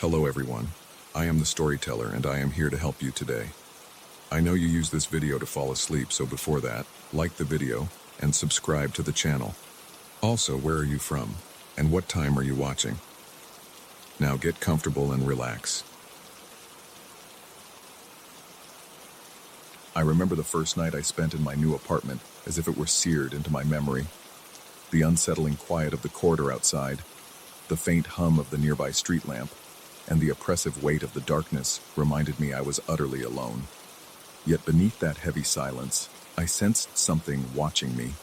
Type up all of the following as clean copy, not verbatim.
Hello everyone, I am the storyteller and I am here to help you today. I know you use this video to fall asleep, so before that, like the video and subscribe to the channel. Also, where are you from and what time are you watching? Now get comfortable and relax. I remember the first night I spent in my new apartment as if it were seared into my memory. The unsettling quiet of the corridor outside, the faint hum of the nearby street lamp, and the oppressive weight of the darkness reminded me I was utterly alone. Yet beneath that heavy silence, I sensed something watching me,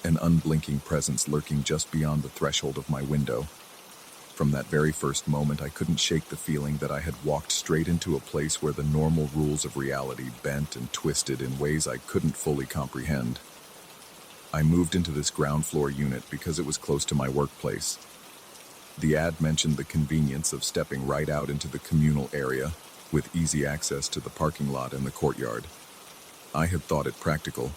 an unblinking presence lurking just beyond the threshold of my window. From that very first moment, I couldn't shake the feeling that I had walked straight into a place where the normal rules of reality bent and twisted in ways I couldn't fully comprehend. I moved into this ground floor unit because it was close to my workplace. The ad mentioned the convenience of stepping right out into the communal area, with easy access to the parking lot and the courtyard. I had thought it practical.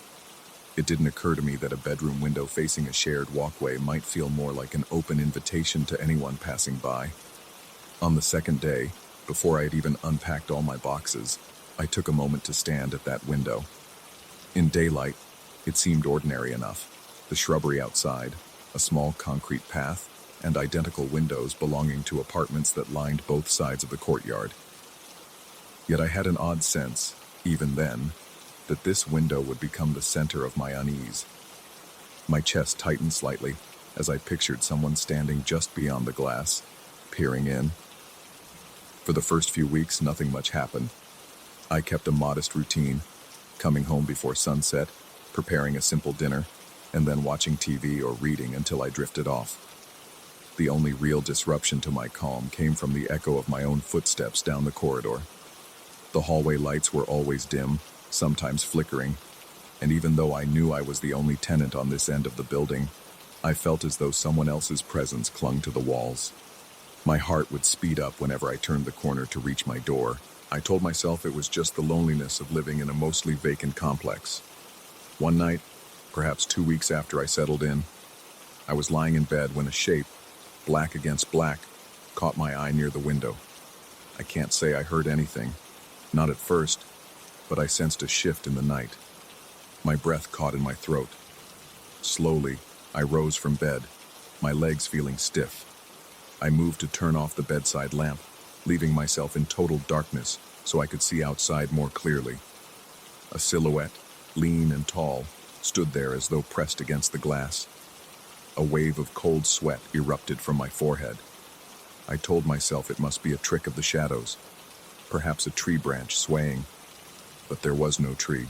It didn't occur to me that a bedroom window facing a shared walkway might feel more like an open invitation to anyone passing by. On the second day, before I had even unpacked all my boxes, I took a moment to stand at that window. In daylight, it seemed ordinary enough. The shrubbery outside, a small concrete path, and identical windows belonging to apartments that lined both sides of the courtyard. Yet I had an odd sense, even then, that this window would become the center of my unease. My chest tightened slightly as I pictured someone standing just beyond the glass, peering in. For the first few weeks, nothing much happened. I kept a modest routine, coming home before sunset, preparing a simple dinner, and then watching TV or reading until I drifted off. The only real disruption to my calm came from the echo of my own footsteps down the corridor. The hallway lights were always dim, sometimes flickering, and even though I knew I was the only tenant on this end of the building, I felt as though someone else's presence clung to the walls. My heart would speed up whenever I turned the corner to reach my door. I told myself it was just the loneliness of living in a mostly vacant complex. One night, perhaps 2 weeks after I settled in, I was lying in bed when a shape, black against black, caught my eye near the window. I can't say I heard anything, not at first, but I sensed a shift in the night. My breath caught in my throat. Slowly, I rose from bed, my legs feeling stiff. I moved to turn off the bedside lamp, leaving myself in total darkness so I could see outside more clearly. A silhouette, lean and tall, stood there as though pressed against the glass. A wave of cold sweat erupted from my forehead. I told myself it must be a trick of the shadows, perhaps a tree branch swaying. But there was no tree,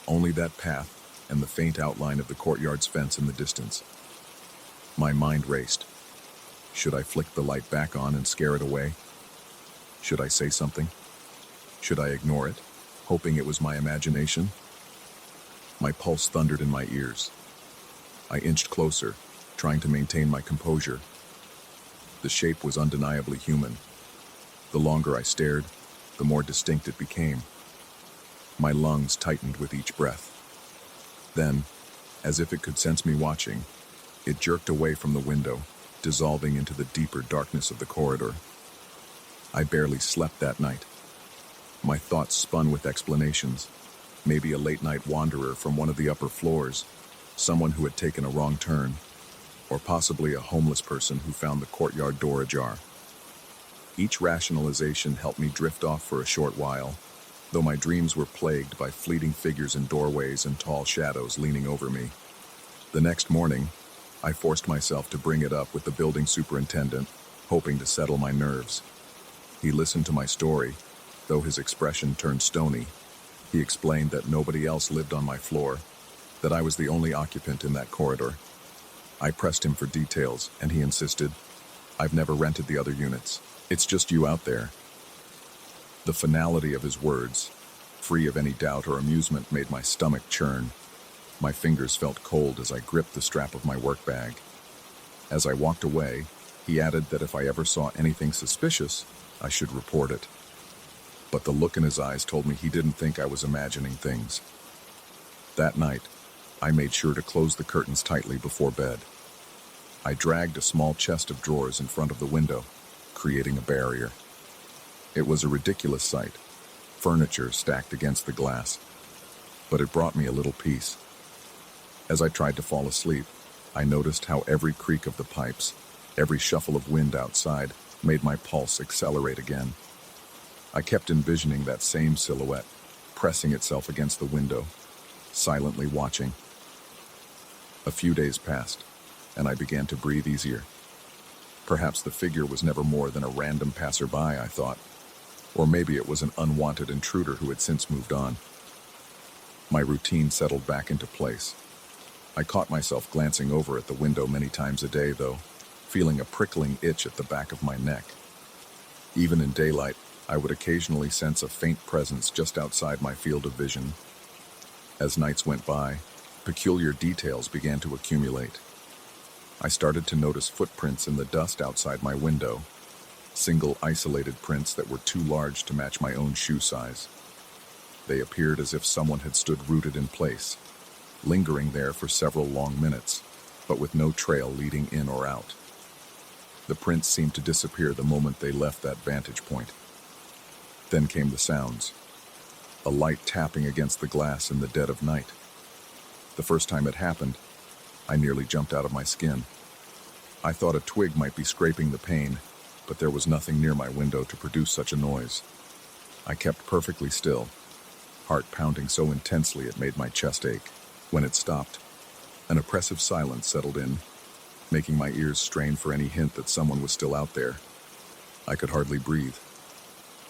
only that path and the faint outline of the courtyard's fence in the distance. My mind raced. Should I flick the light back on and scare it away? Should I say something? Should I ignore it, hoping it was my imagination? My pulse thundered in my ears. I inched closer, trying to maintain my composure. The shape was undeniably human. The longer I stared, the more distinct it became. My lungs tightened with each breath. Then, as if it could sense me watching, it jerked away from the window, dissolving into the deeper darkness of the corridor. I barely slept that night. My thoughts spun with explanations. Maybe a late-night wanderer from one of the upper floors, someone who had taken a wrong turn, or possibly a homeless person who found the courtyard door ajar. Each rationalization helped me drift off for a short while, though my dreams were plagued by fleeting figures in doorways and tall shadows leaning over me. The next morning, I forced myself to bring it up with the building superintendent, hoping to settle my nerves. He listened to my story, though his expression turned stony. He explained that nobody else lived on my floor, that I was the only occupant in that corridor. I pressed him for details, and he insisted, "I've never rented the other units. It's just you out there." The finality of his words, free of any doubt or amusement, made my stomach churn. My fingers felt cold as I gripped the strap of my work bag. As I walked away, he added that if I ever saw anything suspicious, I should report it. But the look in his eyes told me he didn't think I was imagining things. That night, I made sure to close the curtains tightly before bed. I dragged a small chest of drawers in front of the window, creating a barrier. It was a ridiculous sight, furniture stacked against the glass, but it brought me a little peace. As I tried to fall asleep, I noticed how every creak of the pipes, every shuffle of wind outside, made my pulse accelerate again. I kept envisioning that same silhouette, pressing itself against the window, silently watching. A few days passed, and I began to breathe easier. Perhaps the figure was never more than a random passerby, I thought. Or maybe it was an unwanted intruder who had since moved on. My routine settled back into place. I caught myself glancing over at the window many times a day, though, feeling a prickling itch at the back of my neck. Even in daylight, I would occasionally sense a faint presence just outside my field of vision. As nights went by, peculiar details began to accumulate. I started to notice footprints in the dust outside my window, single isolated prints that were too large to match my own shoe size. They appeared as if someone had stood rooted in place, lingering there for several long minutes, but with no trail leading in or out. The prints seemed to disappear the moment they left that vantage point. Then came the sounds. A light tapping against the glass in the dead of night. The first time it happened, I nearly jumped out of my skin. I thought a twig might be scraping the pane, but there was nothing near my window to produce such a noise. I kept perfectly still, heart pounding so intensely it made my chest ache. When it stopped, an oppressive silence settled in, making my ears strain for any hint that someone was still out there. I could hardly breathe.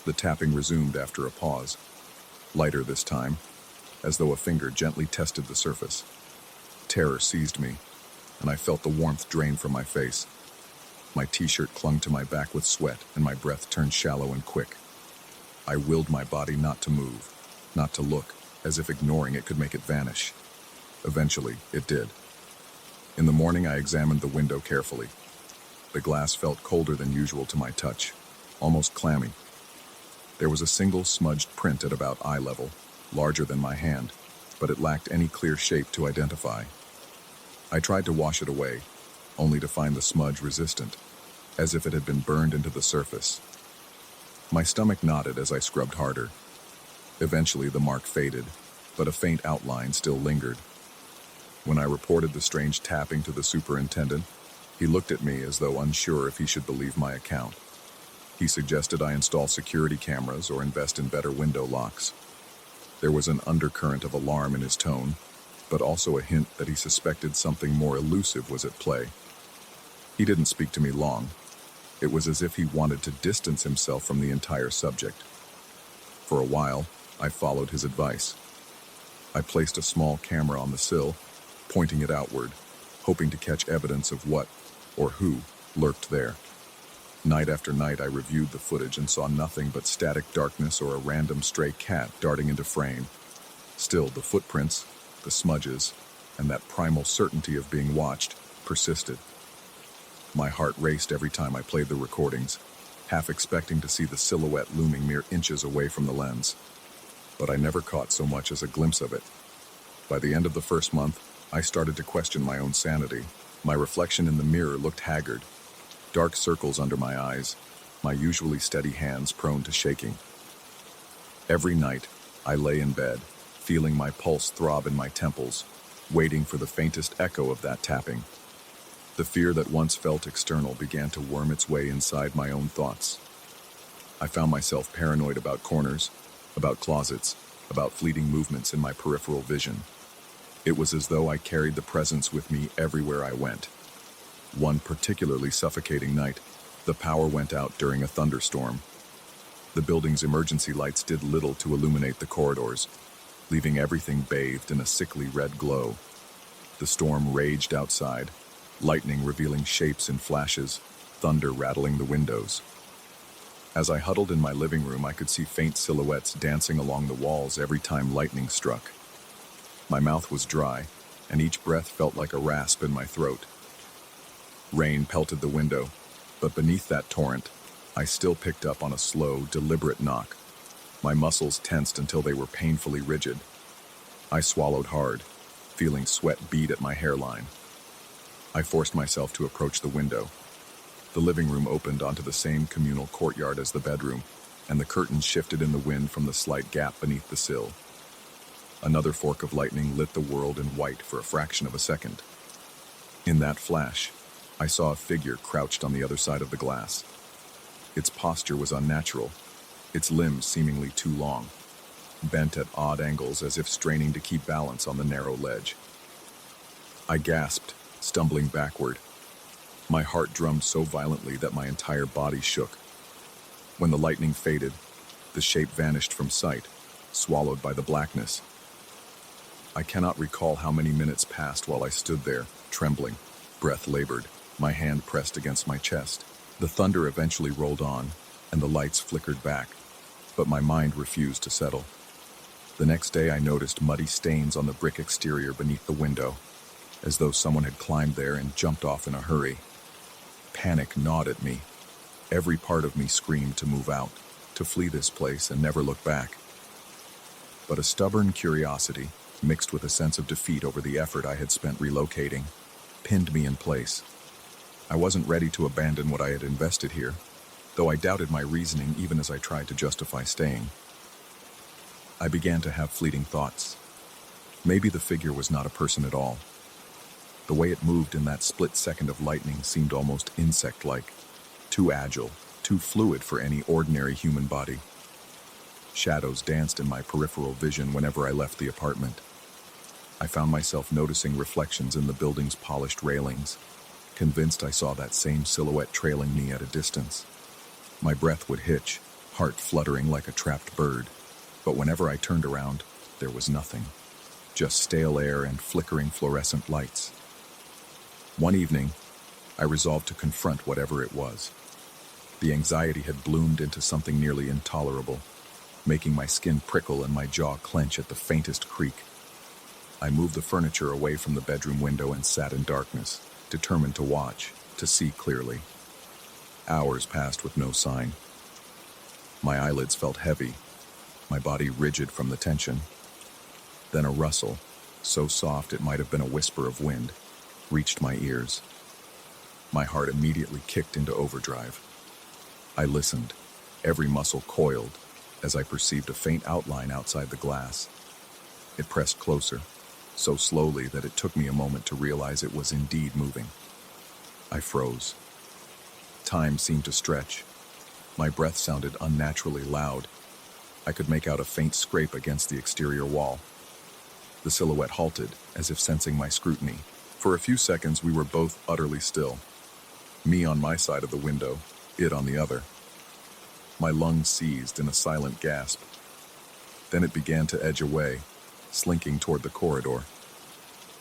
The tapping resumed after a pause, lighter this time, as though a finger gently tested the surface. Terror seized me, and I felt the warmth drain from my face. My t-shirt clung to my back with sweat, and my breath turned shallow and quick. I willed my body not to move, not to look, as if ignoring it could make it vanish. Eventually, it did. In the morning, I examined the window carefully. The glass felt colder than usual to my touch, almost clammy. There was a single smudged print at about eye level, larger than my hand, but it lacked any clear shape to identify. I tried to wash it away, only to find the smudge resistant, as if it had been burned into the surface. My stomach knotted as I scrubbed harder. Eventually, the mark faded, but a faint outline still lingered. When I reported the strange tapping to the superintendent, he looked at me as though unsure if he should believe my account. He suggested I install security cameras or invest in better window locks. There was an undercurrent of alarm in his tone, but also a hint that he suspected something more elusive was at play. He didn't speak to me long. It was as if he wanted to distance himself from the entire subject. For a while, I followed his advice. I placed a small camera on the sill, pointing it outward, hoping to catch evidence of what, or who, lurked there. Night after night, I reviewed the footage and saw nothing but static darkness or a random stray cat darting into frame. Still, the footprints, the smudges, and that primal certainty of being watched persisted. My heart raced every time I played the recordings, half expecting to see the silhouette looming mere inches away from the lens. But I never caught so much as a glimpse of it. By the end of the first month, I started to question my own sanity. My reflection in the mirror looked haggard, dark circles under my eyes, my usually steady hands prone to shaking. Every night, I lay in bed, feeling my pulse throb in my temples, waiting for the faintest echo of that tapping. The fear that once felt external began to worm its way inside my own thoughts. I found myself paranoid about corners, about closets, about fleeting movements in my peripheral vision. It was as though I carried the presence with me everywhere I went. One particularly suffocating night, the power went out during a thunderstorm. The building's emergency lights did little to illuminate the corridors, leaving everything bathed in a sickly red glow. The storm raged outside, lightning revealing shapes in flashes, thunder rattling the windows. As I huddled in my living room, I could see faint silhouettes dancing along the walls every time lightning struck. My mouth was dry, and each breath felt like a rasp in my throat. Rain pelted the window, but beneath that torrent, I still picked up on a slow, deliberate knock. My muscles tensed until they were painfully rigid. I swallowed hard, feeling sweat bead at my hairline. I forced myself to approach the window. The living room opened onto the same communal courtyard as the bedroom, and the curtains shifted in the wind from the slight gap beneath the sill. Another fork of lightning lit the world in white for a fraction of a second. In that flash, I saw a figure crouched on the other side of the glass. Its posture was unnatural, its limbs seemingly too long, bent at odd angles as if straining to keep balance on the narrow ledge. I gasped, stumbling backward. My heart drummed so violently that my entire body shook. When the lightning faded, the shape vanished from sight, swallowed by the blackness. I cannot recall how many minutes passed while I stood there, trembling, breath labored, my hand pressed against my chest. The thunder eventually rolled on, and the lights flickered back, but my mind refused to settle. The next day I noticed muddy stains on the brick exterior beneath the window, as though someone had climbed there and jumped off in a hurry. Panic gnawed at me. Every part of me screamed to move out, to flee this place and never look back. But a stubborn curiosity, mixed with a sense of defeat over the effort I had spent relocating, pinned me in place. I wasn't ready to abandon what I had invested here, though I doubted my reasoning even as I tried to justify staying. I began to have fleeting thoughts. Maybe the figure was not a person at all. The way it moved in that split second of lightning seemed almost insect-like, too agile, too fluid for any ordinary human body. Shadows danced in my peripheral vision whenever I left the apartment. I found myself noticing reflections in the building's polished railings, convinced I saw that same silhouette trailing me at a distance. My breath would hitch, heart fluttering like a trapped bird, but whenever I turned around, there was nothing. Just stale air and flickering fluorescent lights. One evening, I resolved to confront whatever it was. The anxiety had bloomed into something nearly intolerable, making my skin prickle and my jaw clench at the faintest creak. I moved the furniture away from the bedroom window and sat in darkness, determined to watch, to see clearly. Hours passed with no sign. My eyelids felt heavy, my body rigid from the tension. Then a rustle, so soft it might have been a whisper of wind, reached my ears. My heart immediately kicked into overdrive. I listened, every muscle coiled, as I perceived a faint outline outside the glass. It pressed closer, so slowly that it took me a moment to realize it was indeed moving. I froze. Time seemed to stretch. My breath sounded unnaturally loud. I could make out a faint scrape against the exterior wall. The silhouette halted, as if sensing my scrutiny. For a few seconds we were both utterly still. Me on my side of the window, it on the other. My lungs seized in a silent gasp. Then it began to edge away, slinking toward the corridor.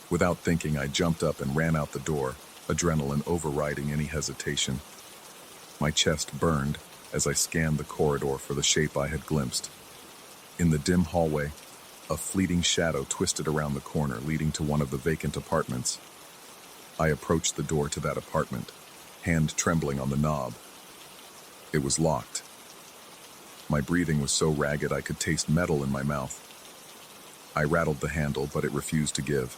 Without thinking, I jumped up and ran out the door, adrenaline overriding any hesitation. My chest burned as I scanned the corridor for the shape I had glimpsed. In the dim hallway, a fleeting shadow twisted around the corner leading to one of the vacant apartments. I approached the door to that apartment, hand trembling on the knob. It was locked. My breathing was so ragged I could taste metal in my mouth. I rattled the handle, but it refused to give.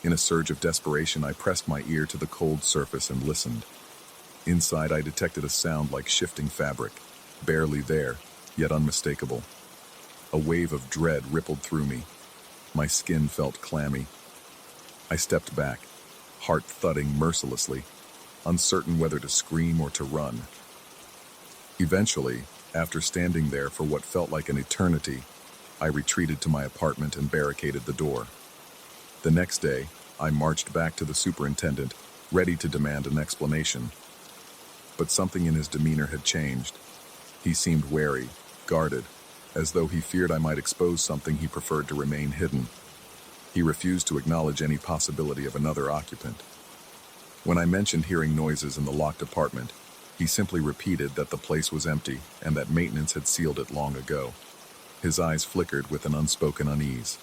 In a surge of desperation, I pressed my ear to the cold surface and listened. Inside, I detected a sound like shifting fabric, barely there, yet unmistakable. A wave of dread rippled through me. My skin felt clammy. I stepped back, heart thudding mercilessly, uncertain whether to scream or to run. Eventually, after standing there for what felt like an eternity, I retreated to my apartment and barricaded the door. The next day, I marched back to the superintendent, ready to demand an explanation. But something in his demeanor had changed. He seemed wary, guarded, as though he feared I might expose something he preferred to remain hidden. He refused to acknowledge any possibility of another occupant. When I mentioned hearing noises in the locked apartment, he simply repeated that the place was empty and that maintenance had sealed it long ago. His eyes flickered with an unspoken unease.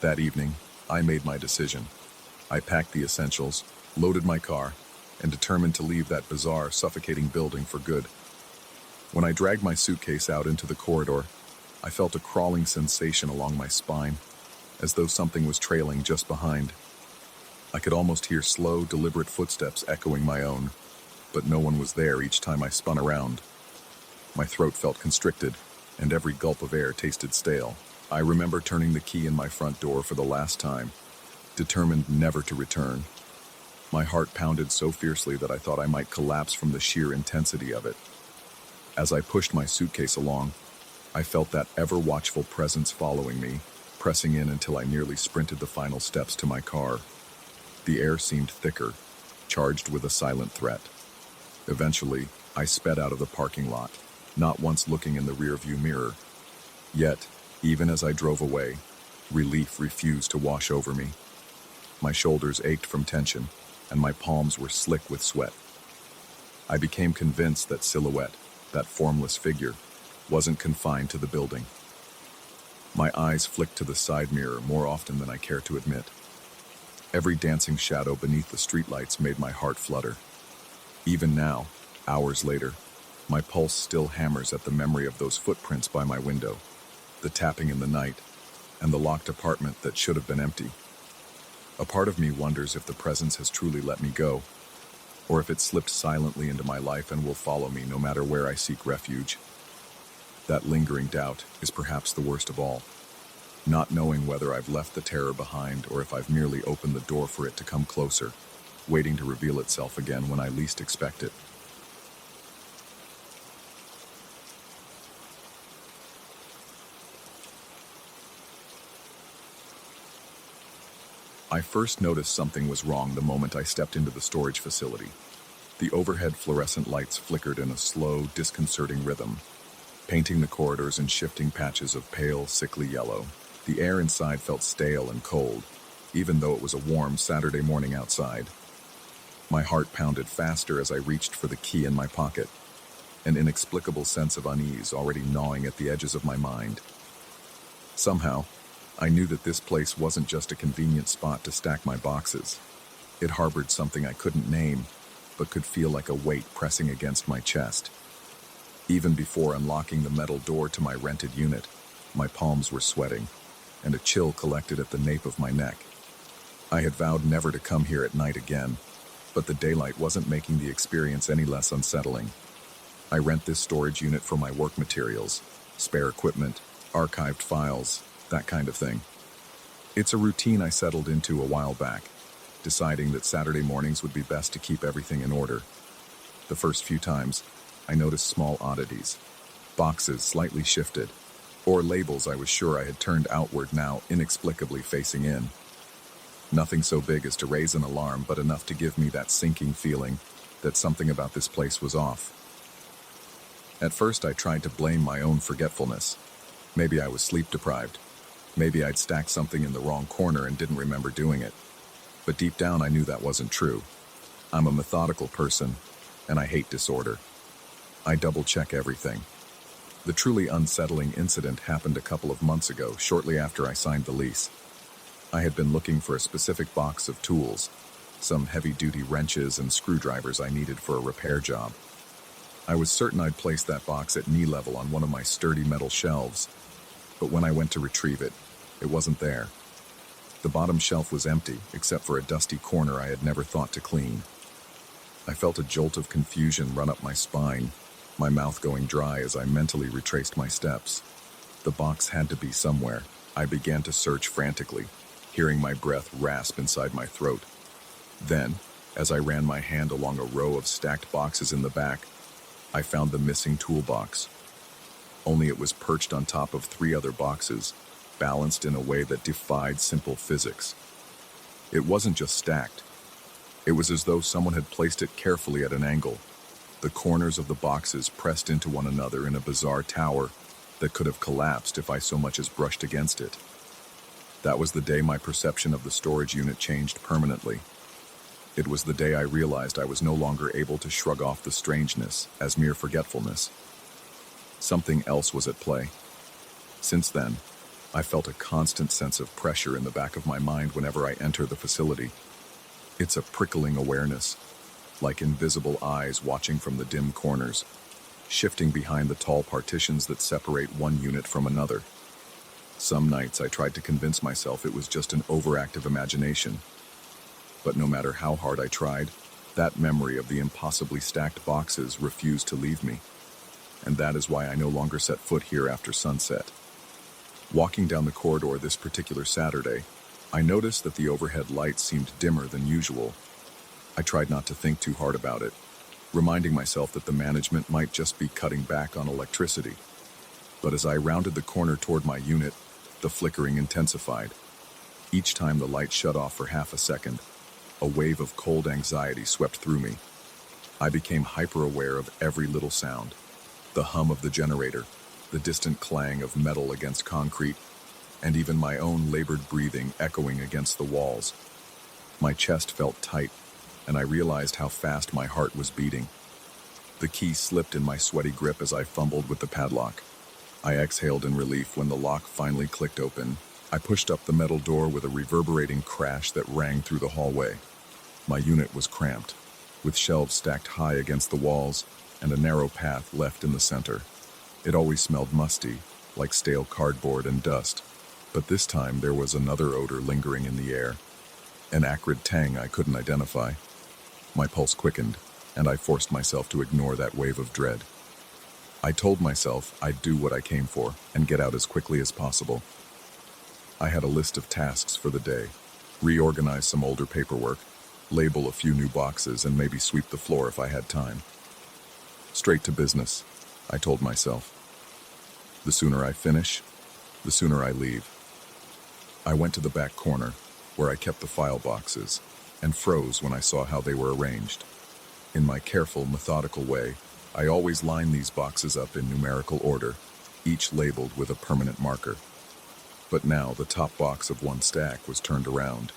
That evening, I made my decision. I packed the essentials, loaded my car, and determined to leave that bizarre, suffocating building for good. When I dragged my suitcase out into the corridor, I felt a crawling sensation along my spine, as though something was trailing just behind. I could almost hear slow, deliberate footsteps echoing my own. but no one was there each time I spun around. My throat felt constricted, and every gulp of air tasted stale. I remember turning the key in my front door for the last time, determined never to return. My heart pounded so fiercely that I thought I might collapse from the sheer intensity of it. As I pushed my suitcase along, I felt that ever-watchful presence following me, pressing in until I nearly sprinted the final steps to my car. The air seemed thicker, charged with a silent threat. Eventually, I sped out of the parking lot, not once looking in the rearview mirror. Yet, even as I drove away, relief refused to wash over me. My shoulders ached from tension, and my palms were slick with sweat. I became convinced that silhouette, that formless figure, wasn't confined to the building. My eyes flicked to the side mirror more often than I care to admit. Every dancing shadow beneath the streetlights made my heart flutter. Even now, hours later, my pulse still hammers at the memory of those footprints by my window, the tapping in the night, and the locked apartment that should have been empty. A part of me wonders if the presence has truly let me go, or if it slipped silently into my life and will follow me no matter where I seek refuge. That lingering doubt is perhaps the worst of all, not knowing whether I've left the terror behind or if I've merely opened the door for it to come closer, waiting to reveal itself again when I least expect it. I first noticed something was wrong the moment I stepped into the storage facility. The overhead fluorescent lights flickered in a slow, disconcerting rhythm, painting the corridors in shifting patches of pale, sickly yellow. The air inside felt stale and cold, even though it was a warm Saturday morning outside. My heart pounded faster as I reached for the key in my pocket, an inexplicable sense of unease already gnawing at the edges of my mind. Somehow, I knew that this place wasn't just a convenient spot to stack my boxes. It harbored something I couldn't name, but could feel like a weight pressing against my chest. Even before unlocking the metal door to my rented unit, my palms were sweating, and a chill collected at the nape of my neck. I had vowed never to come here at night again, but the daylight wasn't making the experience any less unsettling. I rent this storage unit for my work materials, spare equipment, archived files, that kind of thing. It's a routine I settled into a while back, deciding that Saturday mornings would be best to keep everything in order. The first few times, I noticed small oddities, boxes slightly shifted, or labels I was sure I had turned outward now inexplicably facing in. Nothing so big as to raise an alarm, but enough to give me that sinking feeling that something about this place was off. At first I tried to blame my own forgetfulness. Maybe I was sleep deprived. Maybe I'd stacked something in the wrong corner and didn't remember doing it. But deep down I knew that wasn't true. I'm a methodical person, and I hate disorder. I double-check everything. The truly unsettling incident happened a couple of months ago, shortly after I signed the lease. I had been looking for a specific box of tools, some heavy-duty wrenches and screwdrivers I needed for a repair job. I was certain I'd placed that box at knee level on one of my sturdy metal shelves, but when I went to retrieve it, it wasn't there. The bottom shelf was empty, except for a dusty corner I had never thought to clean. I felt a jolt of confusion run up my spine, my mouth going dry as I mentally retraced my steps. The box had to be somewhere. I began to search frantically, hearing my breath rasp inside my throat. Then, as I ran my hand along a row of stacked boxes in the back, I found the missing toolbox. Only it was perched on top of 3 other boxes, balanced in a way that defied simple physics. It wasn't just stacked. It was as though someone had placed it carefully at an angle, the corners of the boxes pressed into one another in a bizarre tower that could have collapsed if I so much as brushed against it. That was the day my perception of the storage unit changed permanently. It was the day I realized I was no longer able to shrug off the strangeness as mere forgetfulness. Something else was at play. Since then, I felt a constant sense of pressure in the back of my mind whenever I enter the facility. It's a prickling awareness, like invisible eyes watching from the dim corners, shifting behind the tall partitions that separate one unit from another. Some nights I tried to convince myself it was just an overactive imagination. But no matter how hard I tried, That memory of the impossibly stacked boxes refused to leave me, and that is why I no longer set foot here after sunset. Walking down the corridor this particular Saturday, I noticed that the overhead lights seemed dimmer than usual. I tried not to think too hard about it, reminding myself that the management might just be cutting back on electricity. But as I rounded the corner toward my unit, the flickering intensified. Each time the light shut off for half a second, a wave of cold anxiety swept through me. I became hyper-aware of every little sound. The hum of the generator, the distant clang of metal against concrete, and even my own labored breathing echoing against the walls. My chest felt tight, and I realized how fast my heart was beating. The key slipped in my sweaty grip as I fumbled with the padlock. I exhaled in relief when the lock finally clicked open. I pushed up the metal door with a reverberating crash that rang through the hallway. My unit was cramped, with shelves stacked high against the walls and a narrow path left in the center. It always smelled musty, like stale cardboard and dust, but this time there was another odor lingering in the air, an acrid tang I couldn't identify. My pulse quickened, and I forced myself to ignore that wave of dread. I told myself I'd do what I came for and get out as quickly as possible. I had a list of tasks for the day: reorganize some older paperwork, label a few new boxes, and maybe sweep the floor if I had time. Straight to business, I told myself. The sooner I finish, the sooner I leave. I went to the back corner, where I kept the file boxes, and froze when I saw how they were arranged. In my careful, methodical way, I always line these boxes up in numerical order, each labeled with a permanent marker. But now the top box of one stack was turned around,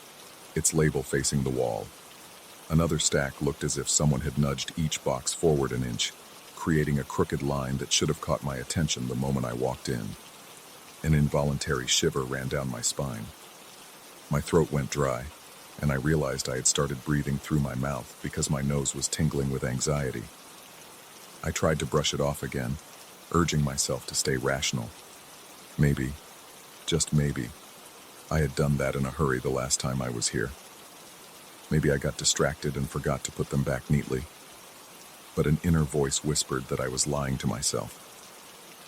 its label facing the wall. Another stack looked as if someone had nudged each box forward an inch, creating a crooked line that should have caught my attention the moment I walked in. An involuntary shiver ran down my spine. My throat went dry, and I realized I had started breathing through my mouth because my nose was tingling with anxiety. I tried to brush it off again, urging myself to stay rational. Maybe, just maybe, I had done that in a hurry the last time I was here. Maybe I got distracted and forgot to put them back neatly. But an inner voice whispered that I was lying to myself.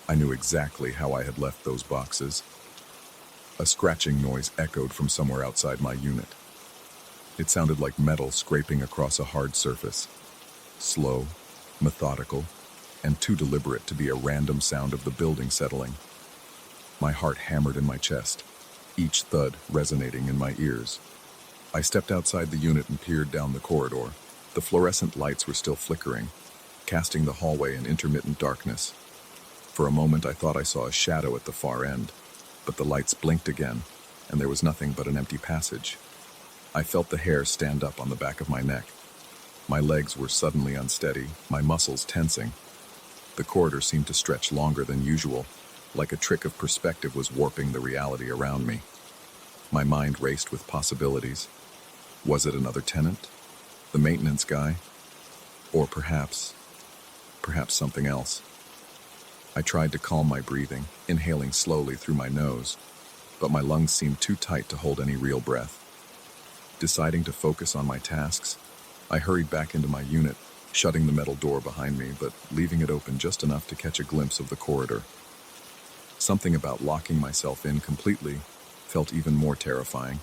I knew exactly how I had left those boxes. A scratching noise echoed from somewhere outside my unit. It sounded like metal scraping across a hard surface. Slow, methodical, and too deliberate to be a random sound of the building settling. My heart hammered in my chest, each thud resonating in my ears. I stepped outside the unit and peered down the corridor. The fluorescent lights were still flickering, casting the hallway in intermittent darkness. For a moment I thought I saw a shadow at the far end, but the lights blinked again, and there was nothing but an empty passage. I felt the hair stand up on the back of my neck. My legs were suddenly unsteady, my muscles tensing. The corridor seemed to stretch longer than usual, like a trick of perspective was warping the reality around me. My mind raced with possibilities. Was it another tenant? The maintenance guy? Or perhaps something else. I tried to calm my breathing, inhaling slowly through my nose, but my lungs seemed too tight to hold any real breath. Deciding to focus on my tasks, I hurried back into my unit, shutting the metal door behind me, but leaving it open just enough to catch a glimpse of the corridor. Something about locking myself in completely felt even more terrifying.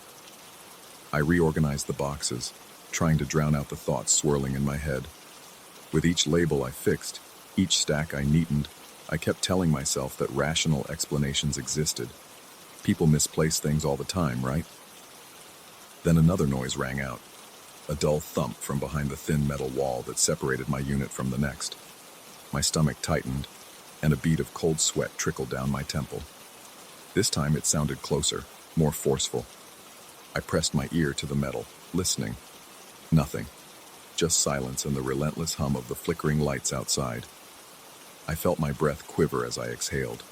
I reorganized the boxes, trying to drown out the thoughts swirling in my head. With each label I fixed, each stack I neatened, I kept telling myself that rational explanations existed. People misplace things all the time, right? Then another noise rang out, a dull thump from behind the thin metal wall that separated my unit from the next. My stomach tightened, and a bead of cold sweat trickled down my temple. This time it sounded closer, more forceful. I pressed my ear to the metal, listening. Nothing. Just silence and the relentless hum of the flickering lights outside. I felt my breath quiver as I exhaled.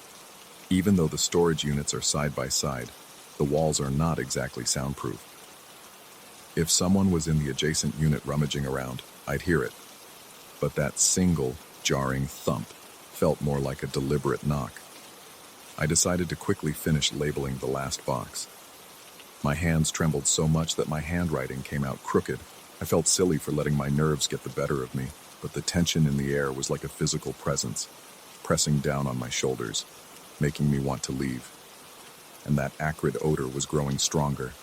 Even though the storage units are side by side, the walls are not exactly soundproof. If someone was in the adjacent unit rummaging around, I'd hear it. But that single, jarring thump felt more like a deliberate knock. I decided to quickly finish labeling the last box. My hands trembled so much that my handwriting came out crooked, I felt silly for letting my nerves get the better of me, but the tension in the air was like a physical presence, pressing down on my shoulders, making me want to leave. And that acrid odor was growing stronger,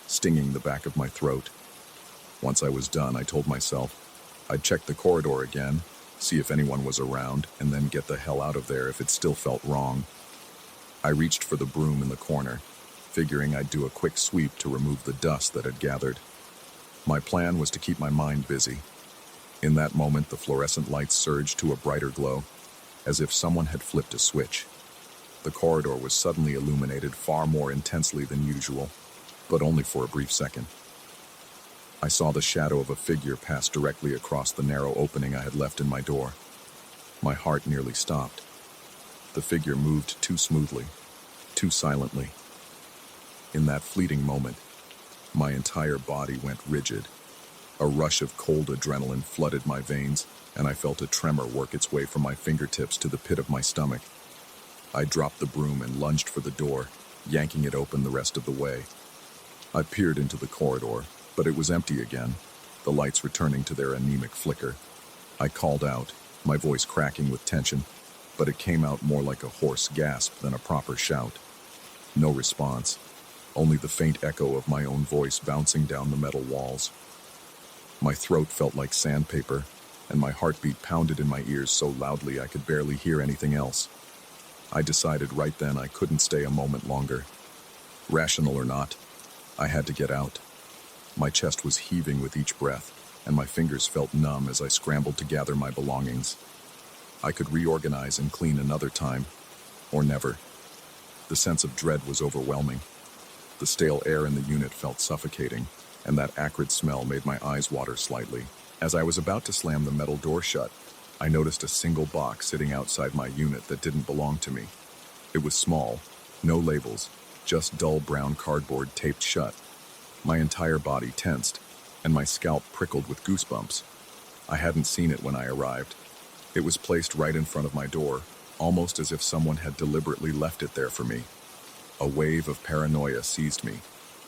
stinging the back of my throat. Once I was done, I told myself I'd check the corridor again, see if anyone was around, and then get the hell out of there if it still felt wrong. I reached for the broom in the corner, figuring I'd do a quick sweep to remove the dust that had gathered. My plan was to keep my mind busy. In that moment, the fluorescent lights surged to a brighter glow, as if someone had flipped a switch. The corridor was suddenly illuminated far more intensely than usual, but only for a brief second. I saw the shadow of a figure pass directly across the narrow opening I had left in my door. My heart nearly stopped. The figure moved too smoothly, too silently. In that fleeting moment, my entire body went rigid. A rush of cold adrenaline flooded my veins, and I felt a tremor work its way from my fingertips to the pit of my stomach. I dropped the broom and lunged for the door, yanking it open the rest of the way. I peered into the corridor, but it was empty again, the lights returning to their anemic flicker. I called out, my voice cracking with tension, but it came out more like a hoarse gasp than a proper shout. No response, only the faint echo of my own voice bouncing down the metal walls. My throat felt like sandpaper, and my heartbeat pounded in my ears so loudly I could barely hear anything else. I decided right then I couldn't stay a moment longer. Rational or not, I had to get out. My chest was heaving with each breath, and my fingers felt numb as I scrambled to gather my belongings. I could reorganize and clean another time, or never. The sense of dread was overwhelming. The stale air in the unit felt suffocating, and that acrid smell made my eyes water slightly. As I was about to slam the metal door shut, I noticed a single box sitting outside my unit that didn't belong to me. It was small, no labels, just dull brown cardboard taped shut. My entire body tensed, and my scalp prickled with goosebumps. I hadn't seen it when I arrived. It was placed right in front of my door, almost as if someone had deliberately left it there for me. A wave of paranoia seized me.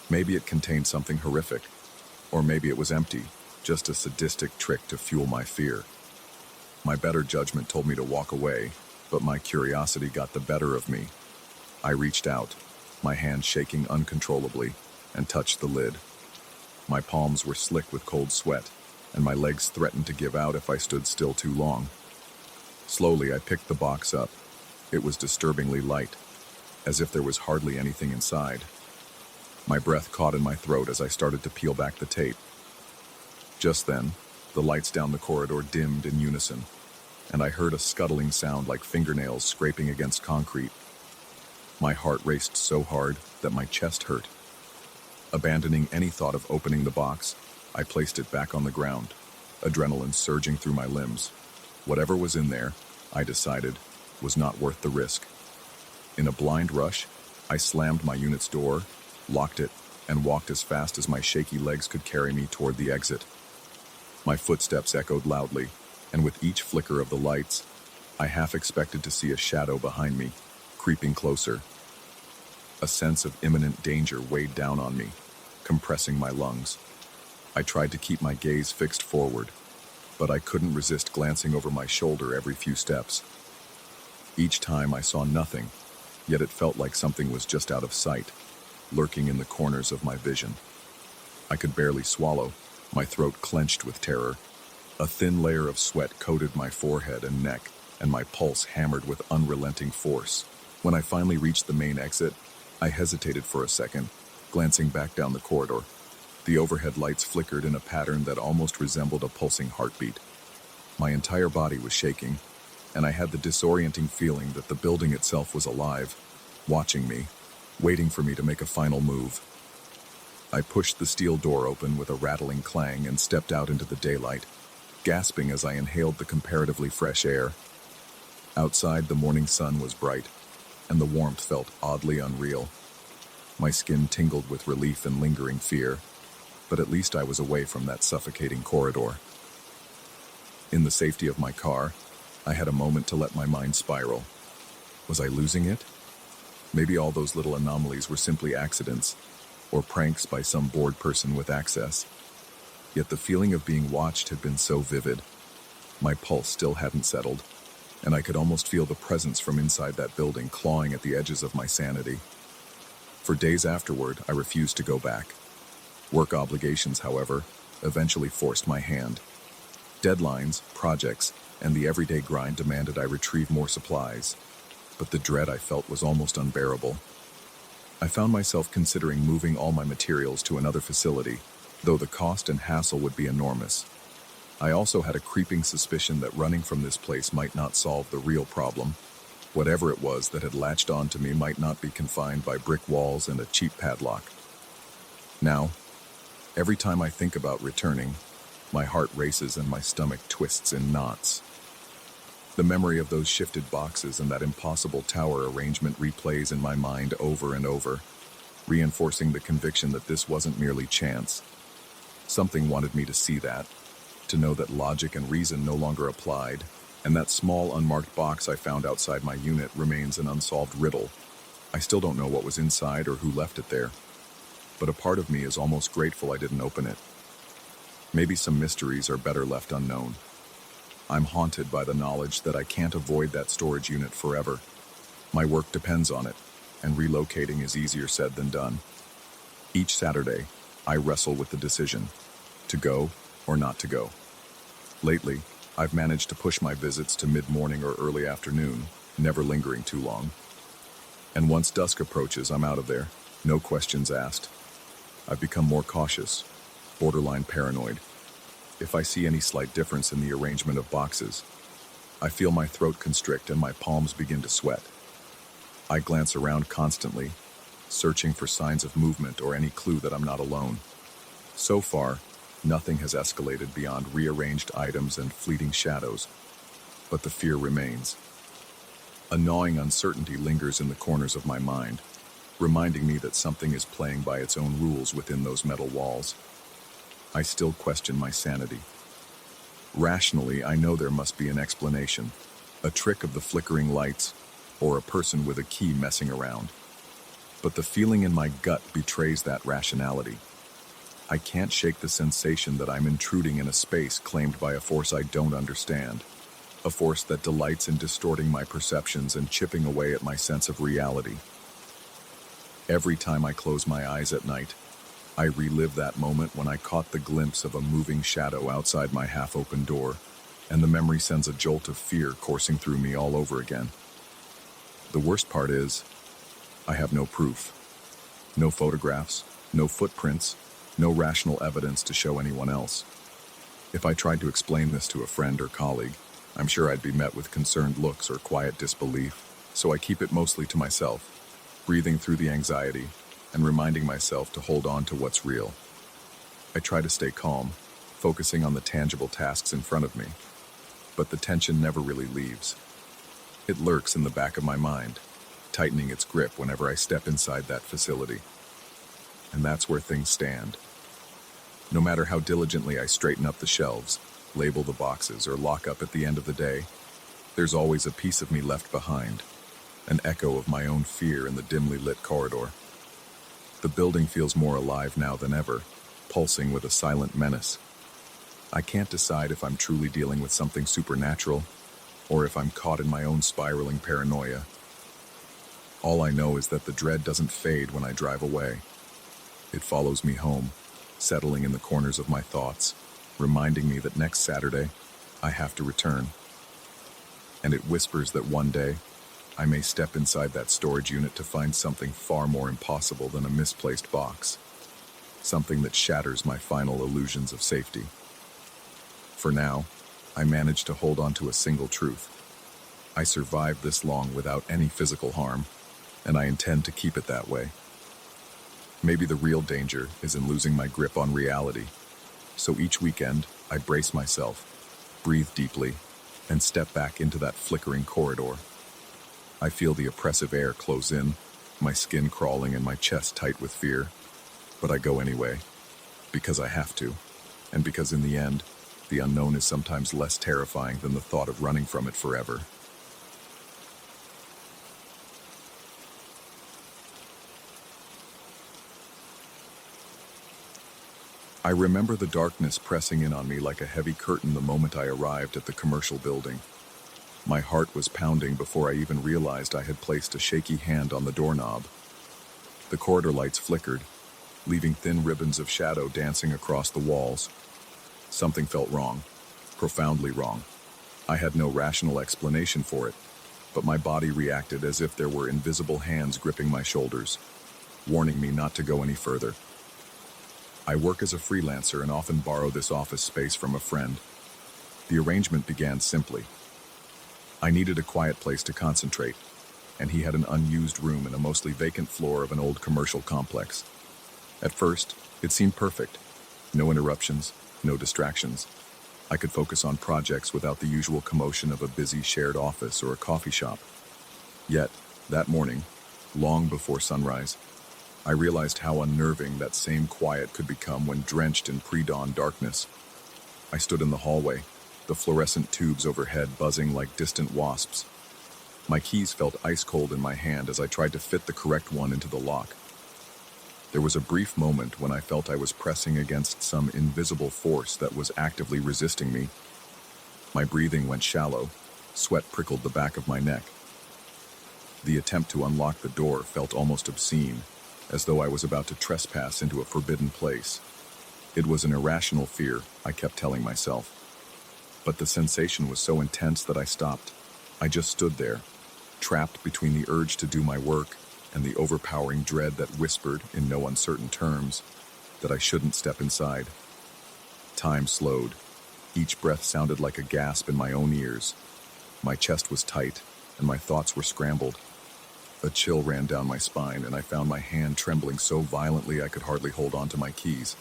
Maybe it contained something horrific, or maybe it was empty, just a sadistic trick to fuel my fear. My better judgment told me to walk away, but my curiosity got the better of me. I reached out, my hand shaking uncontrollably, and touched the lid. My palms were slick with cold sweat, and my legs threatened to give out if I stood still too long. Slowly, I picked the box up. It was disturbingly light, as if there was hardly anything inside. My breath caught in my throat as I started to peel back the tape. Just then, the lights down the corridor dimmed in unison, and I heard a scuttling sound like fingernails scraping against concrete. My heart raced so hard that my chest hurt. Abandoning any thought of opening the box, I placed it back on the ground, adrenaline surging through my limbs. Whatever was in there, I decided, was not worth the risk. In a blind rush, I slammed my unit's door, locked it, and walked as fast as my shaky legs could carry me toward the exit. My footsteps echoed loudly, and with each flicker of the lights, I half expected to see a shadow behind me, creeping closer. A sense of imminent danger weighed down on me, compressing my lungs. I tried to keep my gaze fixed forward, but I couldn't resist glancing over my shoulder every few steps. Each time I saw nothing, yet it felt like something was just out of sight, lurking in the corners of my vision. I could barely swallow, my throat clenched with terror. A thin layer of sweat coated my forehead and neck, and my pulse hammered with unrelenting force. When I finally reached the main exit, I hesitated for a second, glancing back down the corridor. The overhead lights flickered in a pattern that almost resembled a pulsing heartbeat. My entire body was shaking, and I had the disorienting feeling that the building itself was alive, watching me, waiting for me to make a final move. I pushed the steel door open with a rattling clang and stepped out into the daylight, gasping as I inhaled the comparatively fresh air. Outside, the morning sun was bright, and the warmth felt oddly unreal. My skin tingled with relief and lingering fear, but at least I was away from that suffocating corridor. In the safety of my car, I had a moment to let my mind spiral. Was I losing it? Maybe all those little anomalies were simply accidents, or pranks by some bored person with access. Yet the feeling of being watched had been so vivid. My pulse still hadn't settled, and I could almost feel the presence from inside that building clawing at the edges of my sanity. For days afterward, I refused to go back. Work obligations, however, eventually forced my hand. Deadlines, projects, and the everyday grind demanded I retrieve more supplies, but the dread I felt was almost unbearable. I found myself considering moving all my materials to another facility, though the cost and hassle would be enormous. I also had a creeping suspicion that running from this place might not solve the real problem. Whatever it was that had latched onto me might not be confined by brick walls and a cheap padlock. Now, every time I think about returning, my heart races and my stomach twists in knots. The memory of those shifted boxes and that impossible tower arrangement replays in my mind over and over, reinforcing the conviction that this wasn't merely chance. Something wanted me to see that, to know that logic and reason no longer applied, and that small unmarked box I found outside my unit remains an unsolved riddle. I still don't know what was inside or who left it there, but a part of me is almost grateful I didn't open it. Maybe some mysteries are better left unknown. I'm haunted by the knowledge that I can't avoid that storage unit forever. My work depends on it, and relocating is easier said than done. Each Saturday, I wrestle with the decision, to go or not to go. Lately, I've managed to push my visits to mid-morning or early afternoon, never lingering too long. And once dusk approaches, I'm out of there, no questions asked. I've become more cautious, borderline paranoid. If I see any slight difference in the arrangement of boxes, I feel my throat constrict and my palms begin to sweat. I glance around constantly, searching for signs of movement or any clue that I'm not alone. So far, nothing has escalated beyond rearranged items and fleeting shadows, but the fear remains. A gnawing uncertainty lingers in the corners of my mind, reminding me that something is playing by its own rules within those metal walls. I still question my sanity. Rationally, I know there must be an explanation, a trick of the flickering lights, or a person with a key messing around. But the feeling in my gut betrays that rationality. I can't shake the sensation that I'm intruding in a space claimed by a force I don't understand, a force that delights in distorting my perceptions and chipping away at my sense of reality. Every time I close my eyes at night, I relive that moment when I caught the glimpse of a moving shadow outside my half-open door, and the memory sends a jolt of fear coursing through me all over again. The worst part is, I have no proof. No photographs, no footprints, no rational evidence to show anyone else. If I tried to explain this to a friend or colleague, I'm sure I'd be met with concerned looks or quiet disbelief, so I keep it mostly to myself, breathing through the anxiety and reminding myself to hold on to what's real. I try to stay calm, focusing on the tangible tasks in front of me, but the tension never really leaves. It lurks in the back of my mind, tightening its grip whenever I step inside that facility. And that's where things stand. No matter how diligently I straighten up the shelves, label the boxes, or lock up at the end of the day, there's always a piece of me left behind, an echo of my own fear in the dimly lit corridor. The building feels more alive now than ever, pulsing with a silent menace. I can't decide if I'm truly dealing with something supernatural, or if I'm caught in my own spiraling paranoia. All I know is that the dread doesn't fade when I drive away. It follows me home, settling in the corners of my thoughts, reminding me that next Saturday, I have to return. And it whispers that one day, I may step inside that storage unit to find something far more impossible than a misplaced box. Something that shatters my final illusions of safety. For now, I manage to hold on to a single truth. I survived this long without any physical harm, and I intend to keep it that way. Maybe the real danger is in losing my grip on reality. So each weekend, I brace myself, breathe deeply, and step back into that flickering corridor. I feel the oppressive air close in, my skin crawling and my chest tight with fear. But I go anyway, because I have to, and because in the end, the unknown is sometimes less terrifying than the thought of running from it forever. I remember the darkness pressing in on me like a heavy curtain the moment I arrived at the commercial building. My heart was pounding before I even realized I had placed a shaky hand on the doorknob. The corridor lights flickered, leaving thin ribbons of shadow dancing across the walls. Something felt wrong, profoundly wrong. I had no rational explanation for it, but my body reacted as if there were invisible hands gripping my shoulders, warning me not to go any further. I work as a freelancer and often borrow this office space from a friend. The arrangement began simply. I needed a quiet place to concentrate, and he had an unused room in a mostly vacant floor of an old commercial complex. At first, it seemed perfect. No interruptions, no distractions. I could focus on projects without the usual commotion of a busy shared office or a coffee shop. Yet, that morning, long before sunrise, I realized how unnerving that same quiet could become when drenched in pre-dawn darkness. I stood in the hallway, the fluorescent tubes overhead buzzing like distant wasps. My keys felt ice-cold in my hand as I tried to fit the correct one into the lock. There was a brief moment when I felt I was pressing against some invisible force that was actively resisting me. My breathing went shallow, sweat prickled the back of my neck. The attempt to unlock the door felt almost obscene, as though I was about to trespass into a forbidden place. It was an irrational fear, I kept telling myself. But the sensation was so intense that I stopped. I just stood there, trapped between the urge to do my work and the overpowering dread that whispered, in no uncertain terms, that I shouldn't step inside. Time slowed. Each breath sounded like a gasp in my own ears. My chest was tight, and my thoughts were scrambled. A chill ran down my spine, and I found my hand trembling so violently I could hardly hold on to my keys.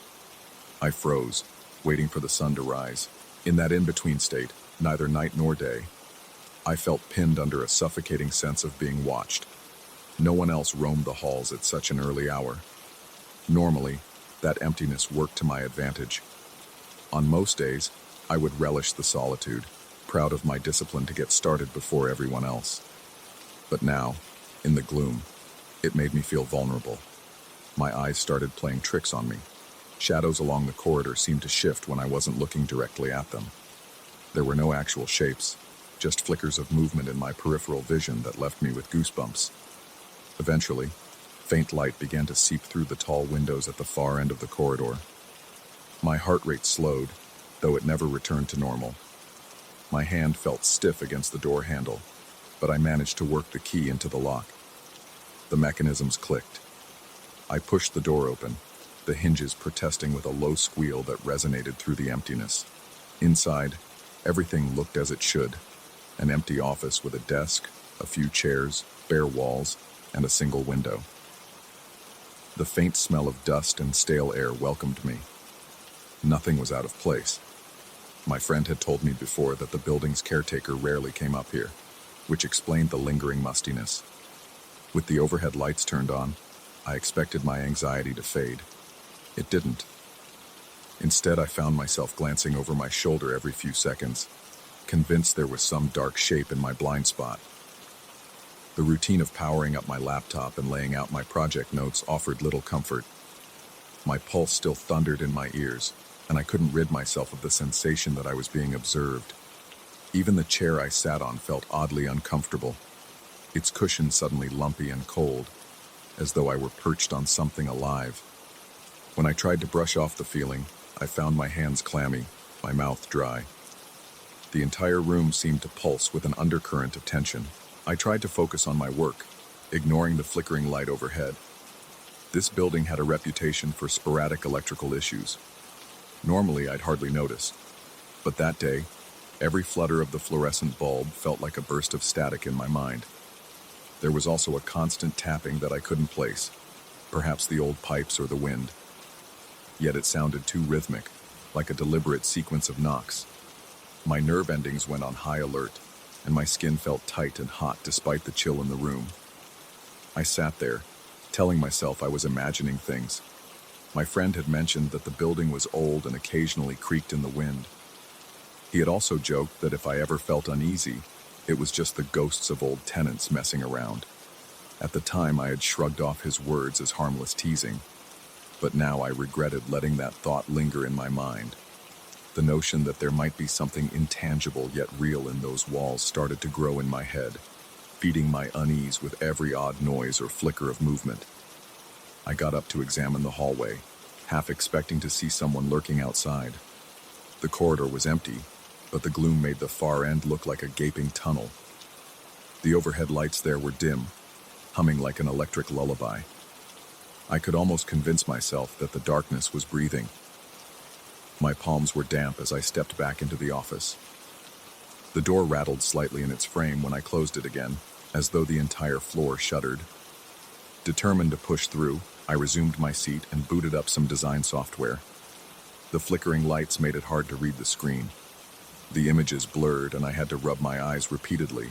I froze, waiting for the sun to rise. In that in-between state, neither night nor day, I felt pinned under a suffocating sense of being watched. No one else roamed the halls at such an early hour. Normally, that emptiness worked to my advantage. On most days, I would relish the solitude, proud of my discipline to get started before everyone else. But now, in the gloom, it made me feel vulnerable. My eyes started playing tricks on me. Shadows along the corridor seemed to shift when I wasn't looking directly at them. There were no actual shapes, just flickers of movement in my peripheral vision that left me with goosebumps. Eventually, faint light began to seep through the tall windows at the far end of the corridor. My heart rate slowed, though it never returned to normal. My hand felt stiff against the door handle, but I managed to work the key into the lock. The mechanisms clicked. I pushed the door open, the hinges protesting with a low squeal that resonated through the emptiness. Inside, everything looked as it should. An empty office with a desk, a few chairs, bare walls, and a single window. The faint smell of dust and stale air welcomed me. Nothing was out of place. My friend had told me before that the building's caretaker rarely came up here, which explained the lingering mustiness. With the overhead lights turned on, I expected my anxiety to fade. It didn't. Instead, I found myself glancing over my shoulder every few seconds, convinced there was some dark shape in my blind spot. The routine of powering up my laptop and laying out my project notes offered little comfort. My pulse still thundered in my ears, and I couldn't rid myself of the sensation that I was being observed. Even the chair I sat on felt oddly uncomfortable, its cushion suddenly lumpy and cold, as though I were perched on something alive. When I tried to brush off the feeling, I found my hands clammy, my mouth dry. The entire room seemed to pulse with an undercurrent of tension. I tried to focus on my work, ignoring the flickering light overhead. This building had a reputation for sporadic electrical issues. Normally, I'd hardly notice. But that day, every flutter of the fluorescent bulb felt like a burst of static in my mind. There was also a constant tapping that I couldn't place, perhaps the old pipes or the wind. Yet it sounded too rhythmic, like a deliberate sequence of knocks. My nerve endings went on high alert, and my skin felt tight and hot despite the chill in the room. I sat there, telling myself I was imagining things. My friend had mentioned that the building was old and occasionally creaked in the wind. He had also joked that if I ever felt uneasy, it was just the ghosts of old tenants messing around. At the time, I had shrugged off his words as harmless teasing. but now I regretted letting that thought linger in my mind. The notion that there might be something intangible yet real in those walls started to grow in my head, feeding my unease with every odd noise or flicker of movement. I got up to examine the hallway, half expecting to see someone lurking outside. The corridor was empty, but the gloom made the far end look like a gaping tunnel. The overhead lights there were dim, humming like an electric lullaby. I could almost convince myself that the darkness was breathing. My palms were damp as I stepped back into the office. The door rattled slightly in its frame when I closed it again, as though the entire floor shuddered. Determined to push through, I resumed my seat and booted up some design software. The flickering lights made it hard to read the screen. The images blurred and I had to rub my eyes repeatedly,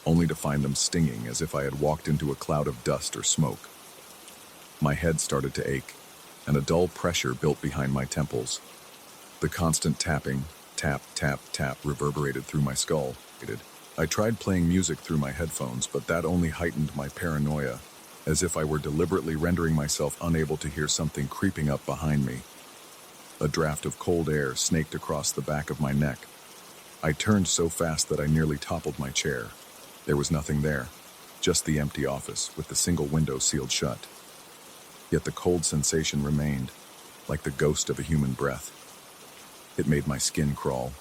only to find them stinging as if I had walked into a cloud of dust or smoke. My head started to ache, and a dull pressure built behind my temples. The constant tapping, tap, tap, tap, reverberated through my skull. I tried playing music through my headphones, but that only heightened my paranoia, as if I were deliberately rendering myself unable to hear something creeping up behind me. A draft of cold air snaked across the back of my neck. I turned so fast that I nearly toppled my chair. There was nothing there, just the empty office with the single window sealed shut. Yet the cold sensation remained, like the ghost of a human breath. It made my skin crawl.